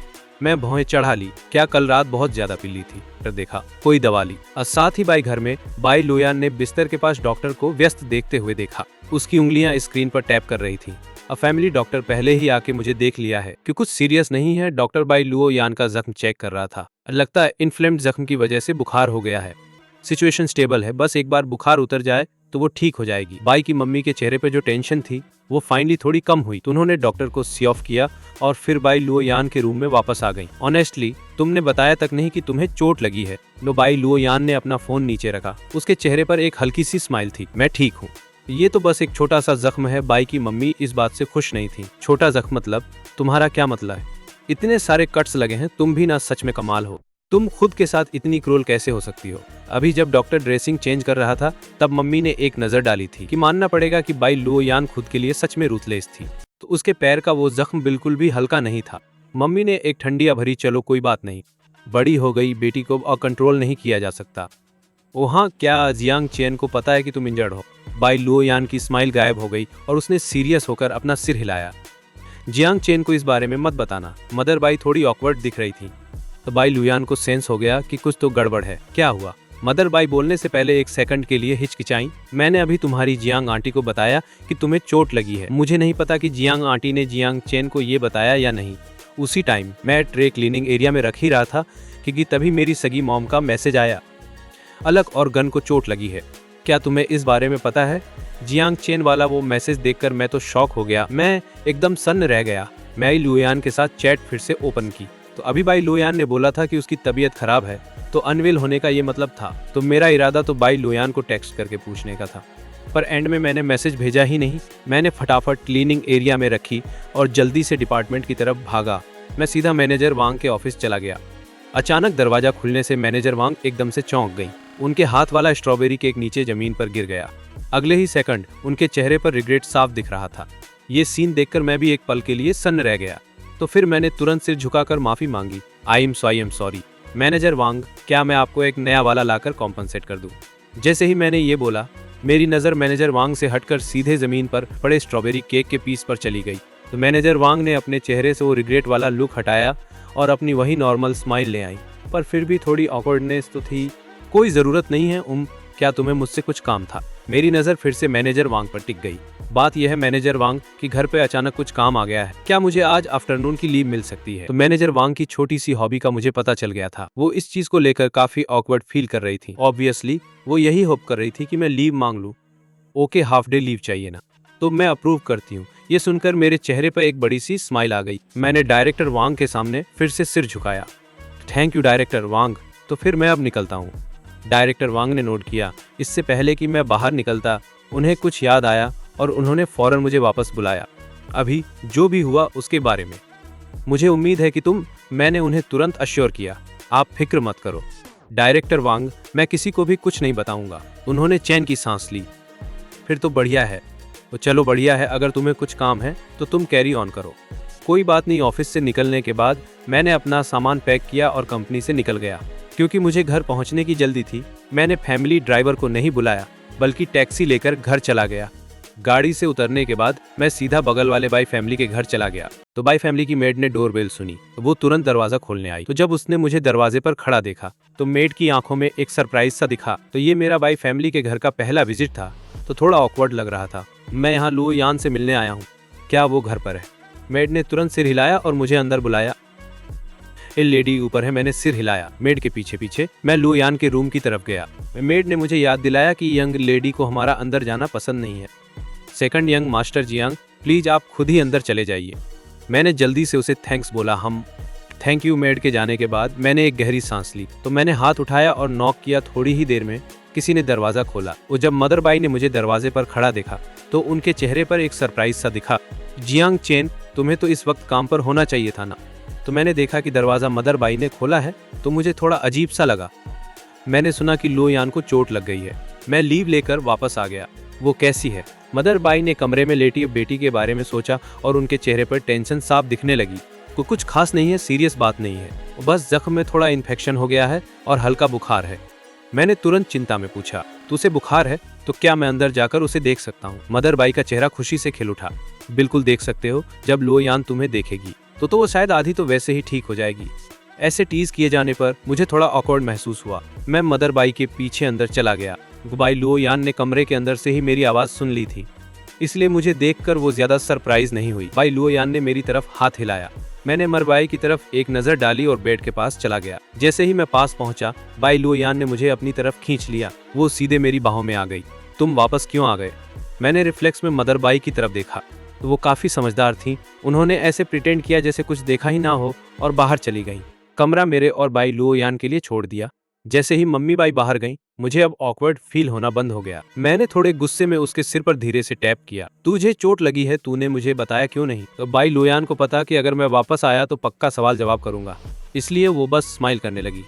मैं भौहें चढ़ा ली। क्या कल रात बहुत ज्यादा पी ली थी? फिर देखा कोई दवा ली। और साथ ही बाई घर में बाई लुयान ने बिस्तर के पास डॉक्टर को व्यस्त देखते हुए देखा। उसकी उंगलियां स्क्रीन पर टैप कर रही थी। अब फैमिली डॉक्टर पहले ही आके मुझे देख लिया है कि कुछ सीरियस नहीं है। डॉक्टर बाई लुओ यान का जख्म चेक कर रहा था। लगता है इन्फ्लेम्ड जख्म की वजह से बुखार हो गया है। सिचुएशन स्टेबल है, बस एक बार बुखार उतर जाए तो वो ठीक हो जाएगी। बाई की मम्मी के चेहरे पे जो टेंशन थी वो फाइनली थोड़ी कम हुई। तो उन्होंने डॉक्टर को सी ऑफ किया और फिर बाई लुओ यान के रूम में वापस आ गई। ऑनेस्टली तुमने बताया तक नहीं कि तुम्हें चोट लगी है। नो बाई लुओ यान ने अपना फोन नीचे रखा। उसके चेहरे पर एक हल्की सी स्माइल थी। मैं ठीक हूँ, ये तो बस एक छोटा सा जख्म है। बाई की मम्मी इस बात से खुश नहीं थी। छोटा जख्म मतलब? तुम्हारा क्या मतलब है? इतने सारे कट्स लगे हैं, तुम भी ना सच में कमाल हो। तुम खुद के साथ इतनी क्रूर कैसे हो सकती हो? अभी जब डॉक्टर ड्रेसिंग चेंज कर रहा था तब मम्मी ने एक नजर डाली थी कि मानना पड़ेगा कि बाई लुओ यान खुद के लिए सच में रूथलेस थी। तो उसके पैर का वो जख्म बिल्कुल भी हल्का नहीं था। मम्मी ने एक ठंडिया भरी, चलो कोई बात नहीं, बड़ी हो गई बेटी को और कंट्रोल नहीं किया जा सकता। ओहाँ, क्या जियांग चेन को पता है कि तुम इंजर्ड हो? बाई लुओ यान की स्माइल गायब हो गई और उसने सीरियस होकर अपना सिर हिलाया। जियांग चेन को इस बारे में मत बताना। मदर बाई थोड़ी ऑकवर्ड दिख रही थी। तो बाई लुयान को सेंस हो गया कि कुछ तो गड़बड़ है। क्या हुआ? मदर बाई बोलने से पहले एक सेकंड के लिए हिचकिचाई। मैंने अभी तुम्हारी जियांग आंटी को बताया कि तुम्हें चोट लगी है। मुझे नहीं पता कि जियांग आंटी ने जियांग चेन को ये बताया या नहीं। उसी टाइम मैं ट्रे क्लीनिंग एरिया में रख ही रहा था क्योंकि तभी मेरी सगी मॉम का मैसेज आया, अलग ऑर्गन को चोट लगी है। क्या तुम्हें इस बारे में पता है? जियांग चेन वाला वो मैसेज देखकर मैं तो शॉक हो गया। मैं एकदम सन्न रह गया। मैं लुयान के साथ चैट फिर से ओपन की तो अभी बाई लुयान ने बोला था कि उसकी तबीयत खराब है। तो अनवेल होने का ये मतलब था। तो मेरा इरादा तो बाई लुयान को टेक्स्ट करके पूछने का था, पर एंड में मैंने मैसेज भेजा ही नहीं। मैंने फटाफट क्लीनिंग एरिया में रखी और जल्दी से डिपार्टमेंट की तरफ भागा। मैं सीधा मैनेजर वांग के ऑफिस चला गया। अचानक दरवाजा खुलने से मैनेजर वांग एकदम से चौंक गई। उनके हाथ वाला स्ट्रॉबेरी केक नीचे जमीन पर गिर गया। अगले ही सेकंड उनके चेहरे पर रिग्रेट साफ दिख रहा था। ये सीन देखकर मैं भी एक पल के लिए सन्न रह गया। तो फिर मैंने तुरंत सिर झुकाकर माफी मांगी। आई एम सॉरी मैनेजर वांग, क्या मैं आपको एक नया वाला लाकर कॉम्पनसेट कर दूं? जैसे ही मैंने ये बोला मेरी नज़र मैनेजर वांग से हटकर सीधे जमीन पर पड़े स्ट्रॉबेरी केक के पीस पर चली गई। तो मैनेजर वांग ने अपने चेहरे से वो रिग्रेट वाला लुक हटाया और अपनी वही नॉर्मल स्माइल ले आई। पर फिर भी थोड़ी ऑकवर्डनेस तो थी। कोई ज़रूरत नहीं है क्या तुम्हें मुझसे कुछ काम था? मेरी नज़र फिर से मैनेजर वांग पर टिक गई। बात यह है मैनेजर वांग कि घर पे अचानक कुछ काम आ गया है। क्या मुझे आज आफ्टरनून की लीव मिल सकती है? तो मैनेजर वांग की छोटी सी हॉबी का मुझे पता चल गया था। वो इस चीज को लेकर काफी ऑकवर्ड फील कर रही थी। ऑब्वियसली वो यही होप कर रही थी कि मैं लीव मांग लूं। ओके, हाफ डे लीव चाहिए ना? तो मैं अप्रूव करती हूँ। ये सुनकर मेरे चेहरे पर एक बड़ी सी स्माइल आ गई। मैंने डायरेक्टर वांग के सामने फिर से सिर झुकाया। थैंक यू डायरेक्टर वांग, तो फिर मैं अब निकलता हूँ। डायरेक्टर वांग ने नोट किया। इससे पहले कि मैं बाहर निकलता उन्हें कुछ याद आया और उन्होंने फौरन मुझे वापस बुलाया। अभी जो भी हुआ उसके बारे में मुझे उम्मीद है कि मैंने उन्हें तुरंत अश्योर किया, आप फिक्र मत करो। डायरेक्टर वांग, मैं किसी को भी कुछ नहीं बताऊंगा। उन्होंने चैन की सांस ली। फिर तो बढ़िया है। तो चलो बढ़िया है, अगर तुम्हें कुछ काम है तो तुम कैरी ऑन करो। कोई बात नहीं। ऑफिस से निकलने के बाद मैंने अपना सामान पैक किया और कंपनी से निकल गया। क्योंकि मुझे घर पहुंचने की जल्दी थी, मैंने फैमिली ड्राइवर को नहीं बुलाया बल्कि टैक्सी लेकर घर चला गया। गाड़ी से उतरने के बाद मैं सीधा बगल वाले बाई फैमिली के घर चला गया। तो बाई फैमिली की मेड ने डोरबेल सुनी तो वो तुरंत दरवाजा खोलने आई। तो जब उसने मुझे दरवाजे पर खड़ा देखा तो मेड की आंखों में एक सरप्राइज सा दिखा। तो ये मेरा बाई फैमिली के घर का पहला विजिट था, तो थोड़ा ऑकवर्ड लग रहा था। मैं यहाँ लुओ यान से मिलने आया हूँ, क्या वो घर पर है? मेड ने तुरंत सिर हिलाया और मुझे अंदर बुलाया। ए लेडी ऊपर है, मैंने सिर हिलाया। मेड के पीछे पीछे मैं लू यान के रूम की तरफ गया। मेड ने मुझे याद दिलाया कि यंग लेडी को हमारा अंदर जाना पसंद नहीं है। Second young master Jiang, please आप खुद ही अंदर चले जाइए। मैंने जल्दी से उसे थैंक्स बोला। हम थैंक यू। मेड के जाने के बाद मैंने एक गहरी सांस ली तो मैंने हाथ उठाया और नॉक किया। थोड़ी ही देर में किसी ने दरवाजा खोला। वो जब मदर बाई ने मुझे दरवाजे पर खड़ा देखा तो उनके चेहरे पर एक सरप्राइज सा दिखा। जियांग चेन, तुम्हें तो इस वक्त काम पर होना चाहिए था ना। तो मैंने देखा कि दरवाजा मदर बाई ने खोला है तो मुझे थोड़ा अजीब सा लगा। मैंने सुना कि लो यान को चोट लग गई है। मैं लीव लेकर वापस आ गया। वो कैसी है? मदर बाई ने कमरे में लेटी बेटी के बारे में सोचा और उनके चेहरे पर टेंशन साफ दिखने लगी। कुछ खास नहीं है, सीरियस बात नहीं है, बस जख्म में थोड़ा इन्फेक्शन हो गया है और हल्का बुखार है। मैंने तुरंत चिंता में पूछा, तुझे बुखार है तो क्या मैं अंदर जाकर उसे देख सकता हूँ? मदर बाई का चेहरा खुशी से खिल उठा। बिल्कुल देख सकते हो, जब लो यान तुम्हें देखेगी तो वो शायद आधी तो वैसे ही ठीक हो जाएगी। ऐसे टीज किए जाने पर मुझे थोड़ा ऑकवर्ड महसूस हुआ। मैं मदर बाई के पीछे अंदर चला गया। बाई लो यान ने कमरे के अंदर से ही मेरी आवाज सुन ली थी, इसलिए मुझे देखकर वो ज्यादा सरप्राइज नहीं हुई। बाई लो यान ने मेरी तरफ हाथ हिलाया। मैंने मरबाई की तरफ एक नजर डाली और बेड के पास चला गया। जैसे ही मैं पास पहुंचा, बाई लो यान ने मुझे अपनी तरफ खींच लिया। वो सीधे मेरी बाहों में आ गई। तुम वापस क्यों आ गए? मैंने रिफ्लेक्स में मदर बाई की तरफ देखा तो वो काफी समझदार थी। उन्होंने ऐसे प्रिटेंड किया जैसे कुछ देखा ही ना हो और बाहर चली गई। कमरा मेरे और बाई लो यान के लिए छोड़ दिया। जैसे ही मम्मी बाई बाहर गईं, मुझे अब ऑकवर्ड फील होना बंद हो गया। मैंने थोड़े गुस्से में उसके सिर पर धीरे से टैप किया। तुझे चोट लगी है, तूने मुझे बताया क्यों नहीं? तो बाई लोयान को पता कि अगर मैं वापस आया तो पक्का सवाल जवाब करूंगा, इसलिए वो बस स्माइल करने लगी।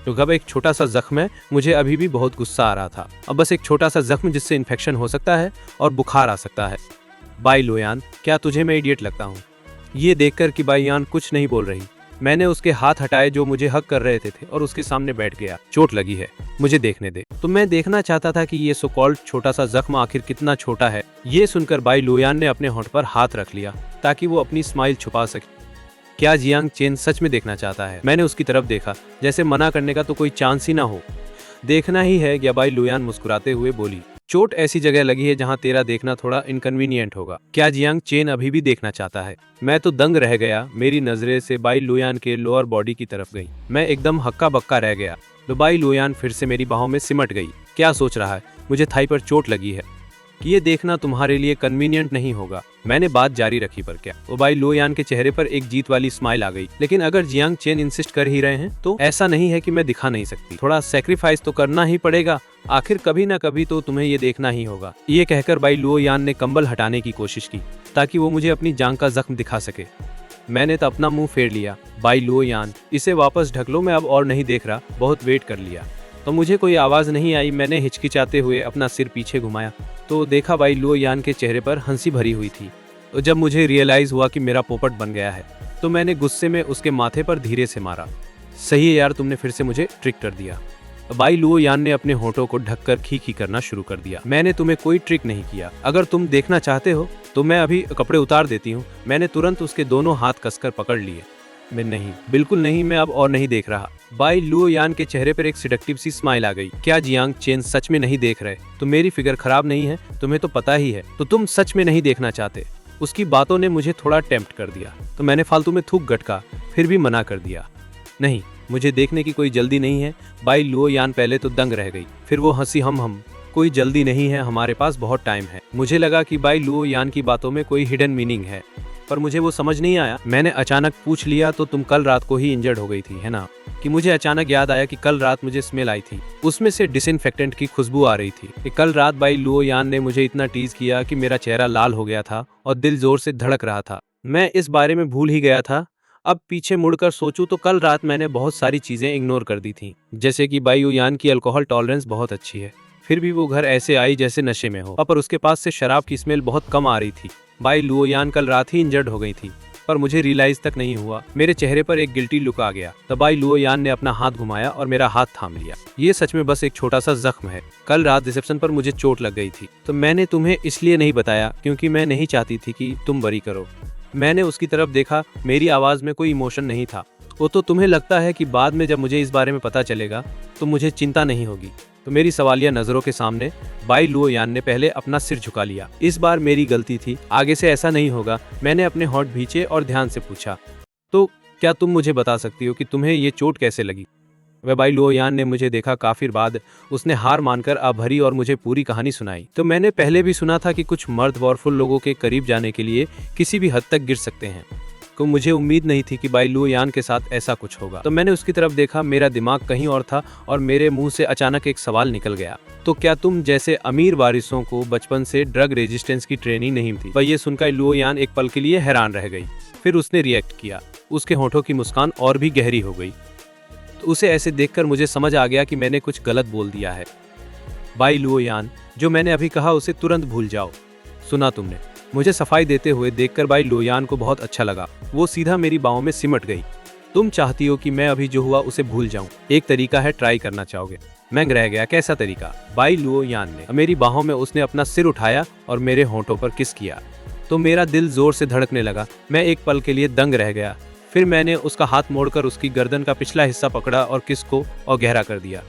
तो अब एक छोटा सा जख्म है, मुझे अभी भी बहुत गुस्सा आ रहा था। अब बस एक छोटा सा जख्म जिससे इन्फेक्शन हो सकता है और बुखार आ सकता है। बाई लोयान, क्या तुझे मैं इडियट लगता हूँ? ये देखकर कि बाई यान कुछ नहीं बोल रही, मैंने उसके हाथ हटाए जो मुझे हक कर रहे थे और उसके सामने बैठ गया। चोट लगी है, मुझे देखने दे। तो मैं देखना चाहता था कि ये सो कॉल्ड छोटा सा जख्म आखिर कितना छोटा है। ये सुनकर बाई लोयान ने अपने होंठ पर हाथ रख लिया ताकि वो अपनी स्माइल छुपा सके। क्या जियांग चेन सच में देखना चाहता है? मैंने उसकी तरफ देखा, जैसे मना करने का तो कोई चांस ही ना हो। देखना ही है क्या? बाई लोयान मुस्कुराते हुए बोली। चोट ऐसी जगह लगी है जहां तेरा देखना थोड़ा इनकन्वीनियंट होगा। क्या जियांग चेन अभी भी देखना चाहता है? मैं तो दंग रह गया। मेरी नजरें से बाई लोयान के लोअर बॉडी की तरफ गई। मैं एकदम हक्का बक्का रह गया। तो बाई लोयान फिर से मेरी बाहों में सिमट गई। क्या सोच रहा है? मुझे थाई पर चोट लगी है, कि ये देखना तुम्हारे लिए कन्वीनियंट नहीं होगा। मैंने बात जारी रखी, पर क्या? वो बाई लोयान के चेहरे पर एक जीत वाली स्माइल आ गई। लेकिन अगर जियांग चेन इंसिस्ट कर ही रहे हैं तो ऐसा नहीं है कि मैं दिखा नहीं सकती। थोड़ा सेक्रीफाइस तो करना ही पड़ेगा, आखिर कभी ना कभी तो तुम्हें ये देखना ही होगा। ये कहकर बाई लोयान ने कंबल हटाने की कोशिश की ताकि वो मुझे अपनी जांघ का जख्म दिखा सके। मैंने तो अपना मुंह फेर लिया। बाई लोयान, इसे वापस ढक लो, मैं अब और नहीं देख रहा, बहुत वेट कर लिया। तो मुझे कोई आवाज नहीं आई। मैंने हिचकिचाते हुए अपना सिर पीछे घुमाया तो देखा बाई लोयान के चेहरे पर हंसी भरी हुई थी। तो जब मुझे रियलाइज हुआ कि मेरा पोपट बन गया है तो मैंने गुस्से में उसके माथे पर धीरे से मारा। सही है यार, तुमने फिर से मुझे ट्रिक कर दिया। बाई लोयान ने अपने होठों को ढककर खी करना शुरू कर दिया। मैंने तुम्हें कोई ट्रिक नहीं किया। अगर तुम देखना चाहते हो तो मैं अभी कपड़े उतार देती हूँ। मैंने तुरंत उसके दोनों हाथ कसकर पकड़ लिए। मैं नहीं, बिल्कुल नहीं, मैं अब और नहीं देख रहा। बाई लोयान के चेहरे पर एक सिडक्टिव सी स्माइल आ गई। क्या जियांग चेन सच में नहीं देख रहे? तो मेरी फिगर खराब नहीं है, तुम्हें तो पता ही है। तो तुम सच में नहीं देखना चाहते? उसकी बातों ने मुझे थोड़ा टेम्प्ट कर दिया तो मैंने फालतू में थूक गटका, फिर भी मना कर दिया। नहीं, मुझे देखने की कोई जल्दी नहीं है। बाई लोयान पहले तो दंग रह गई, फिर वो हंसी। हम कोई जल्दी नहीं है, हमारे पास बहुत टाइम है। मुझे लगा कि बाई लोयान की बातों में कोई हिडन मीनिंग है, पर मुझे वो समझ नहीं आया। मैंने अचानक पूछ लिया, तो तुम कल रात को ही इंजर्ड हो गई थी, है ना? कि मुझे अचानक याद आया कि कल रात मुझे स्मेल आई थी, उसमें से डिसइंफेक्टेंट की खुशबू आ रही थी। कि कल रात बाई लोयान ने मुझे इतना टीज किया कि मेरा चेहरा लाल हो गया था और दिल जोर से धड़क रहा था। मैं इस बारे में भूल ही गया था। अब पीछे मुड़कर सोचूं तो कल रात मैंने बहुत सारी चीजें इग्नोर कर दी थी, जैसे कि बाई लोयान की अल्कोहल टॉलरेंस बहुत अच्छी है, फिर भी वो घर ऐसे आई जैसे नशे में हो, पर उसके पास से शराब की स्मेल बहुत कम आ रही थी। बाई लोयान कल रात ही इंजर्ड हो गई थी, पर मुझे रियलाइज तक नहीं हुआ। मेरे चेहरे पर एक गिल्टी लुक आ गया। तब बाई लोयान ने अपना हाथ घुमाया और मेरा हाथ थाम लिया। ये सच में बस एक छोटा सा जख्म है। कल रात रिसेप्शन पर मुझे चोट लग गई थी, तो मैंने तुम्हें इसलिए नहीं बताया क्योंकि मैं नहीं चाहती थी कि तुम वरी करो। मैंने उसकी तरफ देखा, मेरी आवाज में कोई इमोशन नहीं था। वो तो तुम्हें लगता है कि बाद में जब मुझे इस बारे में पता चलेगा तो मुझे चिंता नहीं होगी। तो मेरी सवालिया नजरों के सामने बाई लुओ यान ने पहले अपना सिर झुका लिया। इस बार मेरी गलती थी, आगे से ऐसा नहीं होगा। मैंने अपने होंठ भींचे और ध्यान से पूछा, तो क्या तुम मुझे बता सकती हो कि तुम्हें ये चोट कैसे लगी? वह बाई लुओ यान ने मुझे देखा। काफी बाद उसने हार मानकर आभरी और मुझे पूरी कहानी सुनाई। तो मैंने पहले भी सुना था कि कुछ मर्द पावरफुल लोगों के करीब जाने के लिए किसी भी हद तक गिर सकते हैं, तो मुझे उम्मीद नहीं थी कि बाई लुओ यान के साथ ऐसा कुछ होगा। तो मैंने उसकी तरफ देखा। मेरा दिमाग कहीं और था और मेरे मुंह से अचानक एक सवाल निकल गया, तो क्या तुम जैसे अमीर वारिसों को बचपन से ड्रग रेजिस्टेंस की ट्रेनिंग नहीं थी? वह ये सुनकर लुओ यान एक पल के लिए हैरान रह गई। फिर उसने रिएक्ट किया। उसके होठों की मुस्कान और भी गहरी हो गई। तो उसे ऐसे देखकर मुझे समझ आ गया कि मैंने कुछ गलत बोल दिया है। बाई लुओ यान, जो मैंने अभी कहा उसे तुरंत भूल जाओ। सुना तुमने? मुझे सफाई देते हुए देखकर बाई लुओ यान को बहुत अच्छा लगा। वो सीधा मेरी बाहों में सिमट गई। तुम चाहती हो कि मैं अभी जो हुआ उसे भूल जाऊं? एक तरीका है, ट्राई करना चाहोगे? मैं रह गया, कैसा तरीका? बाई लुओ यान ने मेरी बाहों में उसने अपना सिर उठाया और मेरे होंठों पर किस किया। तो मेरा दिल जोर से धड़कने लगा। मैं एक पल के लिए दंग रह गया। फिर मैंने उसका हाथ मोड़कर उसकी गर्दन का पिछला हिस्सा पकड़ा और किस को और गहरा कर दिया।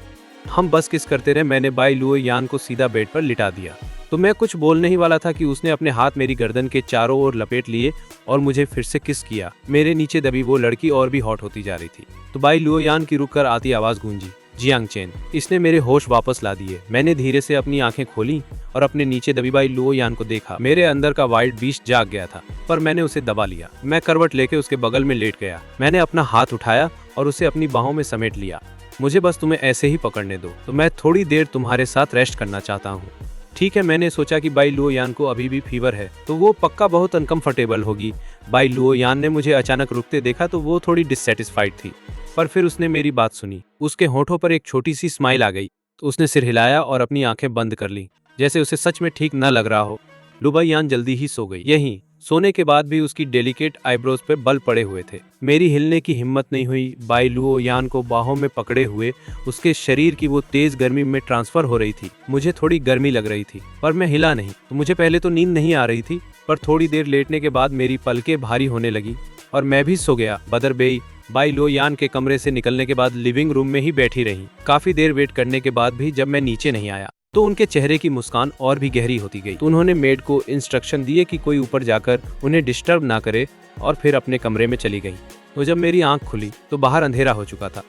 हम बस किस करते रहे। मैंने बाई लुओ यान को सीधा बेड पर लिटा दिया। तो मैं कुछ बोलने ही वाला था कि उसने अपने हाथ मेरी गर्दन के चारों ओर लपेट लिए और मुझे फिर से किस किया। मेरे नीचे दबी वो लड़की और भी हॉट होती जा रही थी। तो बाई लुओ यान की रुक कर आती आवाज गूंजी, जियांग चेन। इसने मेरे होश वापस ला दिए। मैंने धीरे से अपनी आंखें खोली और अपने नीचे दबी बाई लुओ यान को देखा। मेरे अंदर का वाइल्ड बीस्ट जाग गया था, पर मैंने उसे दबा लिया। मैं करवट लेके उसके बगल में लेट गया। मैंने अपना हाथ उठाया और उसे अपनी बाहों में समेट लिया। मुझे बस तुम्हें ऐसे ही पकड़ने दो, तो मैं थोड़ी देर तुम्हारे साथ रेस्ट करना चाहता हूँ। ठीक है। मैंने सोचा कि बाई लुओ यान को अभी भी फीवर है, तो वो पक्का बहुत अनकंफर्टेबल होगी। बाई लुओ यान ने मुझे अचानक रुकते देखा तो वो थोड़ी डिससेटिस्फाइड थी, पर फिर उसने मेरी बात सुनी। उसके होठों पर एक छोटी सी स्माइल आ गई। तो उसने सिर हिलाया और अपनी आंखें बंद कर ली, जैसे उसे सच में ठीक न लग रहा हो। लुबाई यान जल्दी ही सो गई। यहीं सोने के बाद भी उसकी डेलिकेट आईब्रोज पे बल पड़े हुए थे। मेरी हिलने की हिम्मत नहीं हुई। बाई लुओ यान को बाहों में पकड़े हुए उसके शरीर की वो तेज गर्मी में ट्रांसफर हो रही थी। मुझे थोड़ी गर्मी लग रही थी, पर मैं हिला नहीं। तो मुझे पहले तो नींद नहीं आ रही थी, पर थोड़ी देर लेटने के बाद मेरी पलकें भारी होने लगी और मैं भी सो गया। बदरबेई बाई लुओ यान के कमरे से निकलने के बाद लिविंग रूम में ही बैठी रही। काफी देर वेट करने के बाद भी जब मैं नीचे नहीं आया तो उनके चेहरे की मुस्कान और भी गहरी होती गई। तो उन्होंने मेड को इंस्ट्रक्शन दिए कि कोई ऊपर जाकर उन्हें डिस्टर्ब ना करे और फिर अपने कमरे में चली गई। तो जब मेरी आंख खुली तो बाहर अंधेरा हो चुका था।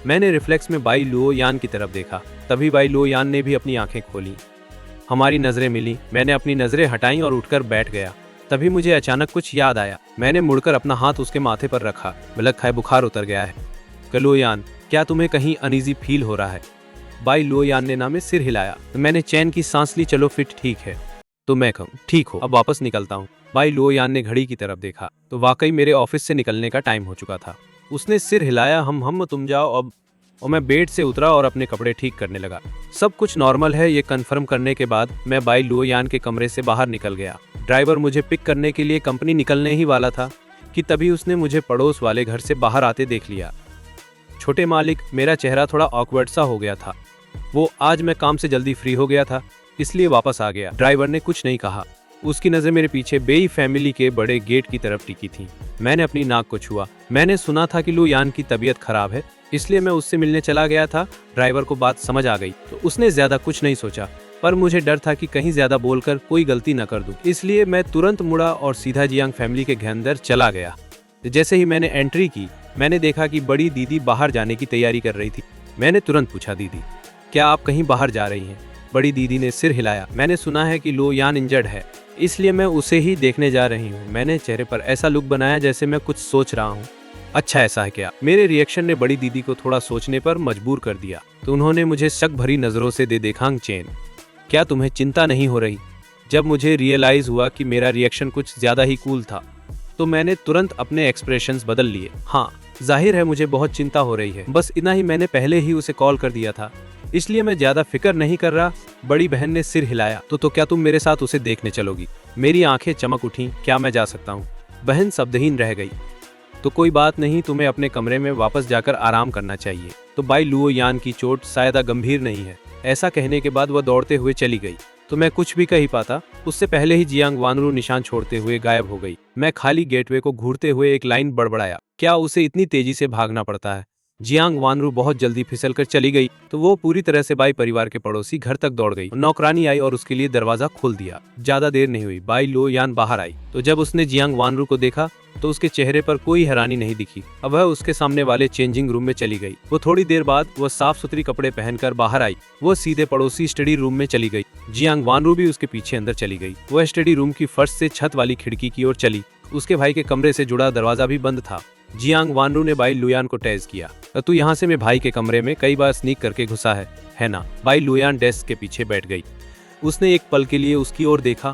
मैंने रिफ्लेक्स में बाई लुओ यान की तरफ देखा। तभी बाई लुओ यान ने भी अपनी आंखें खोली। हमारी नजरें मिली। मैंने अपनी नजरें हटाई और उठकर बैठ गया। तभी मुझे अचानक कुछ याद आया। मैंने मुड़कर अपना हाथ उसके माथे पर रखा। लग खाए बुखार उतर गया है। लुओ यान, क्या तुम्हें कहीं अनईजी फील हो रहा है? बाई लुओ यान ने ना में सिर हिलाया। तो मैंने चैन की सांस ली। चलो फिट ठीक है। तो मैं कहूँ ठीक हो, अब वापस निकलता हूँ। बाई लुओ यान ने घड़ी की तरफ देखा तो वाकई मेरे ऑफिस से निकलने का टाइम हो चुका था। उसने सिर हिलाया। हम तुम जाओ अब। और मैं बेड से उतरा और अपने कपड़े ठीक करने लगा। सब कुछ नॉर्मल है ये कंफर्म करने के बाद मैं बाई लुओ यान के कमरे से बाहर निकल गया। ड्राइवर मुझे पिक करने के लिए कंपनी निकलने ही वाला था कि तभी उसने मुझे पड़ोस वाले घर से बाहर आते देख लिया। छोटे मालिक, मेरा चेहरा थोड़ा ऑकवर्ड सा हो गया था। वो आज मैं काम से जल्दी फ्री हो गया था, इसलिए वापस आ गया। ड्राइवर ने कुछ नहीं कहा। उसकी नजर मेरे पीछे बेई फैमिली के बड़े गेट की तरफ टिकी थी। मैंने अपनी नाक को छुआ। मैंने सुना था कि लुओ यान की तबीयत खराब है, इसलिए मैं उससे मिलने चला गया था। ड्राइवर को बात समझ आ गई तो उसने ज्यादा कुछ नहीं सोचा, पर मुझे डर था कि कहीं ज्यादा बोलकर कोई गलती न कर दूं। इसलिए मैं तुरंत मुड़ा और सीधा जियांग फैमिली के घर अंदर चला गया। जैसे ही मैंने एंट्री की, मैंने देखा कि बड़ी दीदी बाहर जाने की तैयारी कर रही थी। मैंने तुरंत पूछा, दीदी क्या आप कहीं बाहर जा रही हैं? बड़ी दीदी ने सिर हिलाया। मैंने सुना है कि लुओ यान इंजर्ड है, इसलिए मैं उसे ही देखने जा रही हूँ। मैंने चेहरे पर ऐसा लुक बनाया जैसे मैं कुछ सोच रहा हूँ। अच्छा ऐसा है क्या? मेरे रिएक्शन ने बड़ी दीदी को थोड़ा सोचने पर मजबूर कर दिया। तो उन्होंने मुझे शक भरी नजरों से दे देखा, चेन क्या तुम्हें चिंता नहीं हो रही? जब मुझे रियलाइज हुआ कि मेरा रिएक्शन कुछ ज्यादा ही कूल था तो मैंने तुरंत अपने एक्सप्रेशंस बदल लिए। हाँ, जाहिर है मुझे बहुत चिंता हो रही है, बस इतना ही। मैंने पहले ही उसे कॉल कर दिया था, इसलिए मैं ज्यादा फिक्र नहीं कर रहा। बड़ी बहन ने सिर हिलाया। तो क्या तुम मेरे साथ उसे देखने चलोगी? मेरी आंखें चमक उठी। क्या मैं जा सकता हूँ? बहन शब्दहीन रह गई। तो कोई बात नहीं, तुम्हें अपने कमरे में वापस जाकर आराम करना चाहिए। तो बाई लुओ यान की चोट शायद गंभीर नहीं है। ऐसा कहने के बाद वह दौड़ते हुए चली गई। तो मैं कुछ भी कह ही पाता उससे पहले ही जियांग वानरू निशान छोड़ते हुए गायब हो गई। मैं खाली गेटवे को घूरते हुए एक लाइन बड़बड़ाया, क्या उसे इतनी तेजी से भागना पड़ता है? जियांग वानरू बहुत जल्दी फिसल कर चली गई तो वो पूरी तरह से बाई परिवार के पड़ोसी घर तक दौड़ गई। नौकरानी आई और उसके लिए दरवाजा खोल दिया। ज्यादा देर नहीं हुई, बाई लो यान बाहर आई तो जब उसने जियांग वानरू को देखा तो उसके चेहरे पर कोई हैरानी नहीं दिखी। अब वह उसके सामने वाले चेंजिंग रूम में चली गई। वो थोड़ी देर बाद वह साफ सुथरी कपड़े पहनकर बाहर आई। वो सीधे पड़ोसी स्टडी रूम में चली गई। जियांग वानरू भी उसके पीछे अंदर चली गई। वह स्टडी रूम की फर्श से छत वाली खिड़की की ओर चली। उसके भाई के कमरे से जुड़ा दरवाजा भी बंद था। जियांग वानरू ने बाई लुयान को टेज किया, तू यहाँ से मेरे भाई के कमरे में कई बार स्नीक करके घुसा है ना? बाई लुयान डेस्क के पीछे बैठ गई। उसने एक पल के लिए उसकी ओर देखा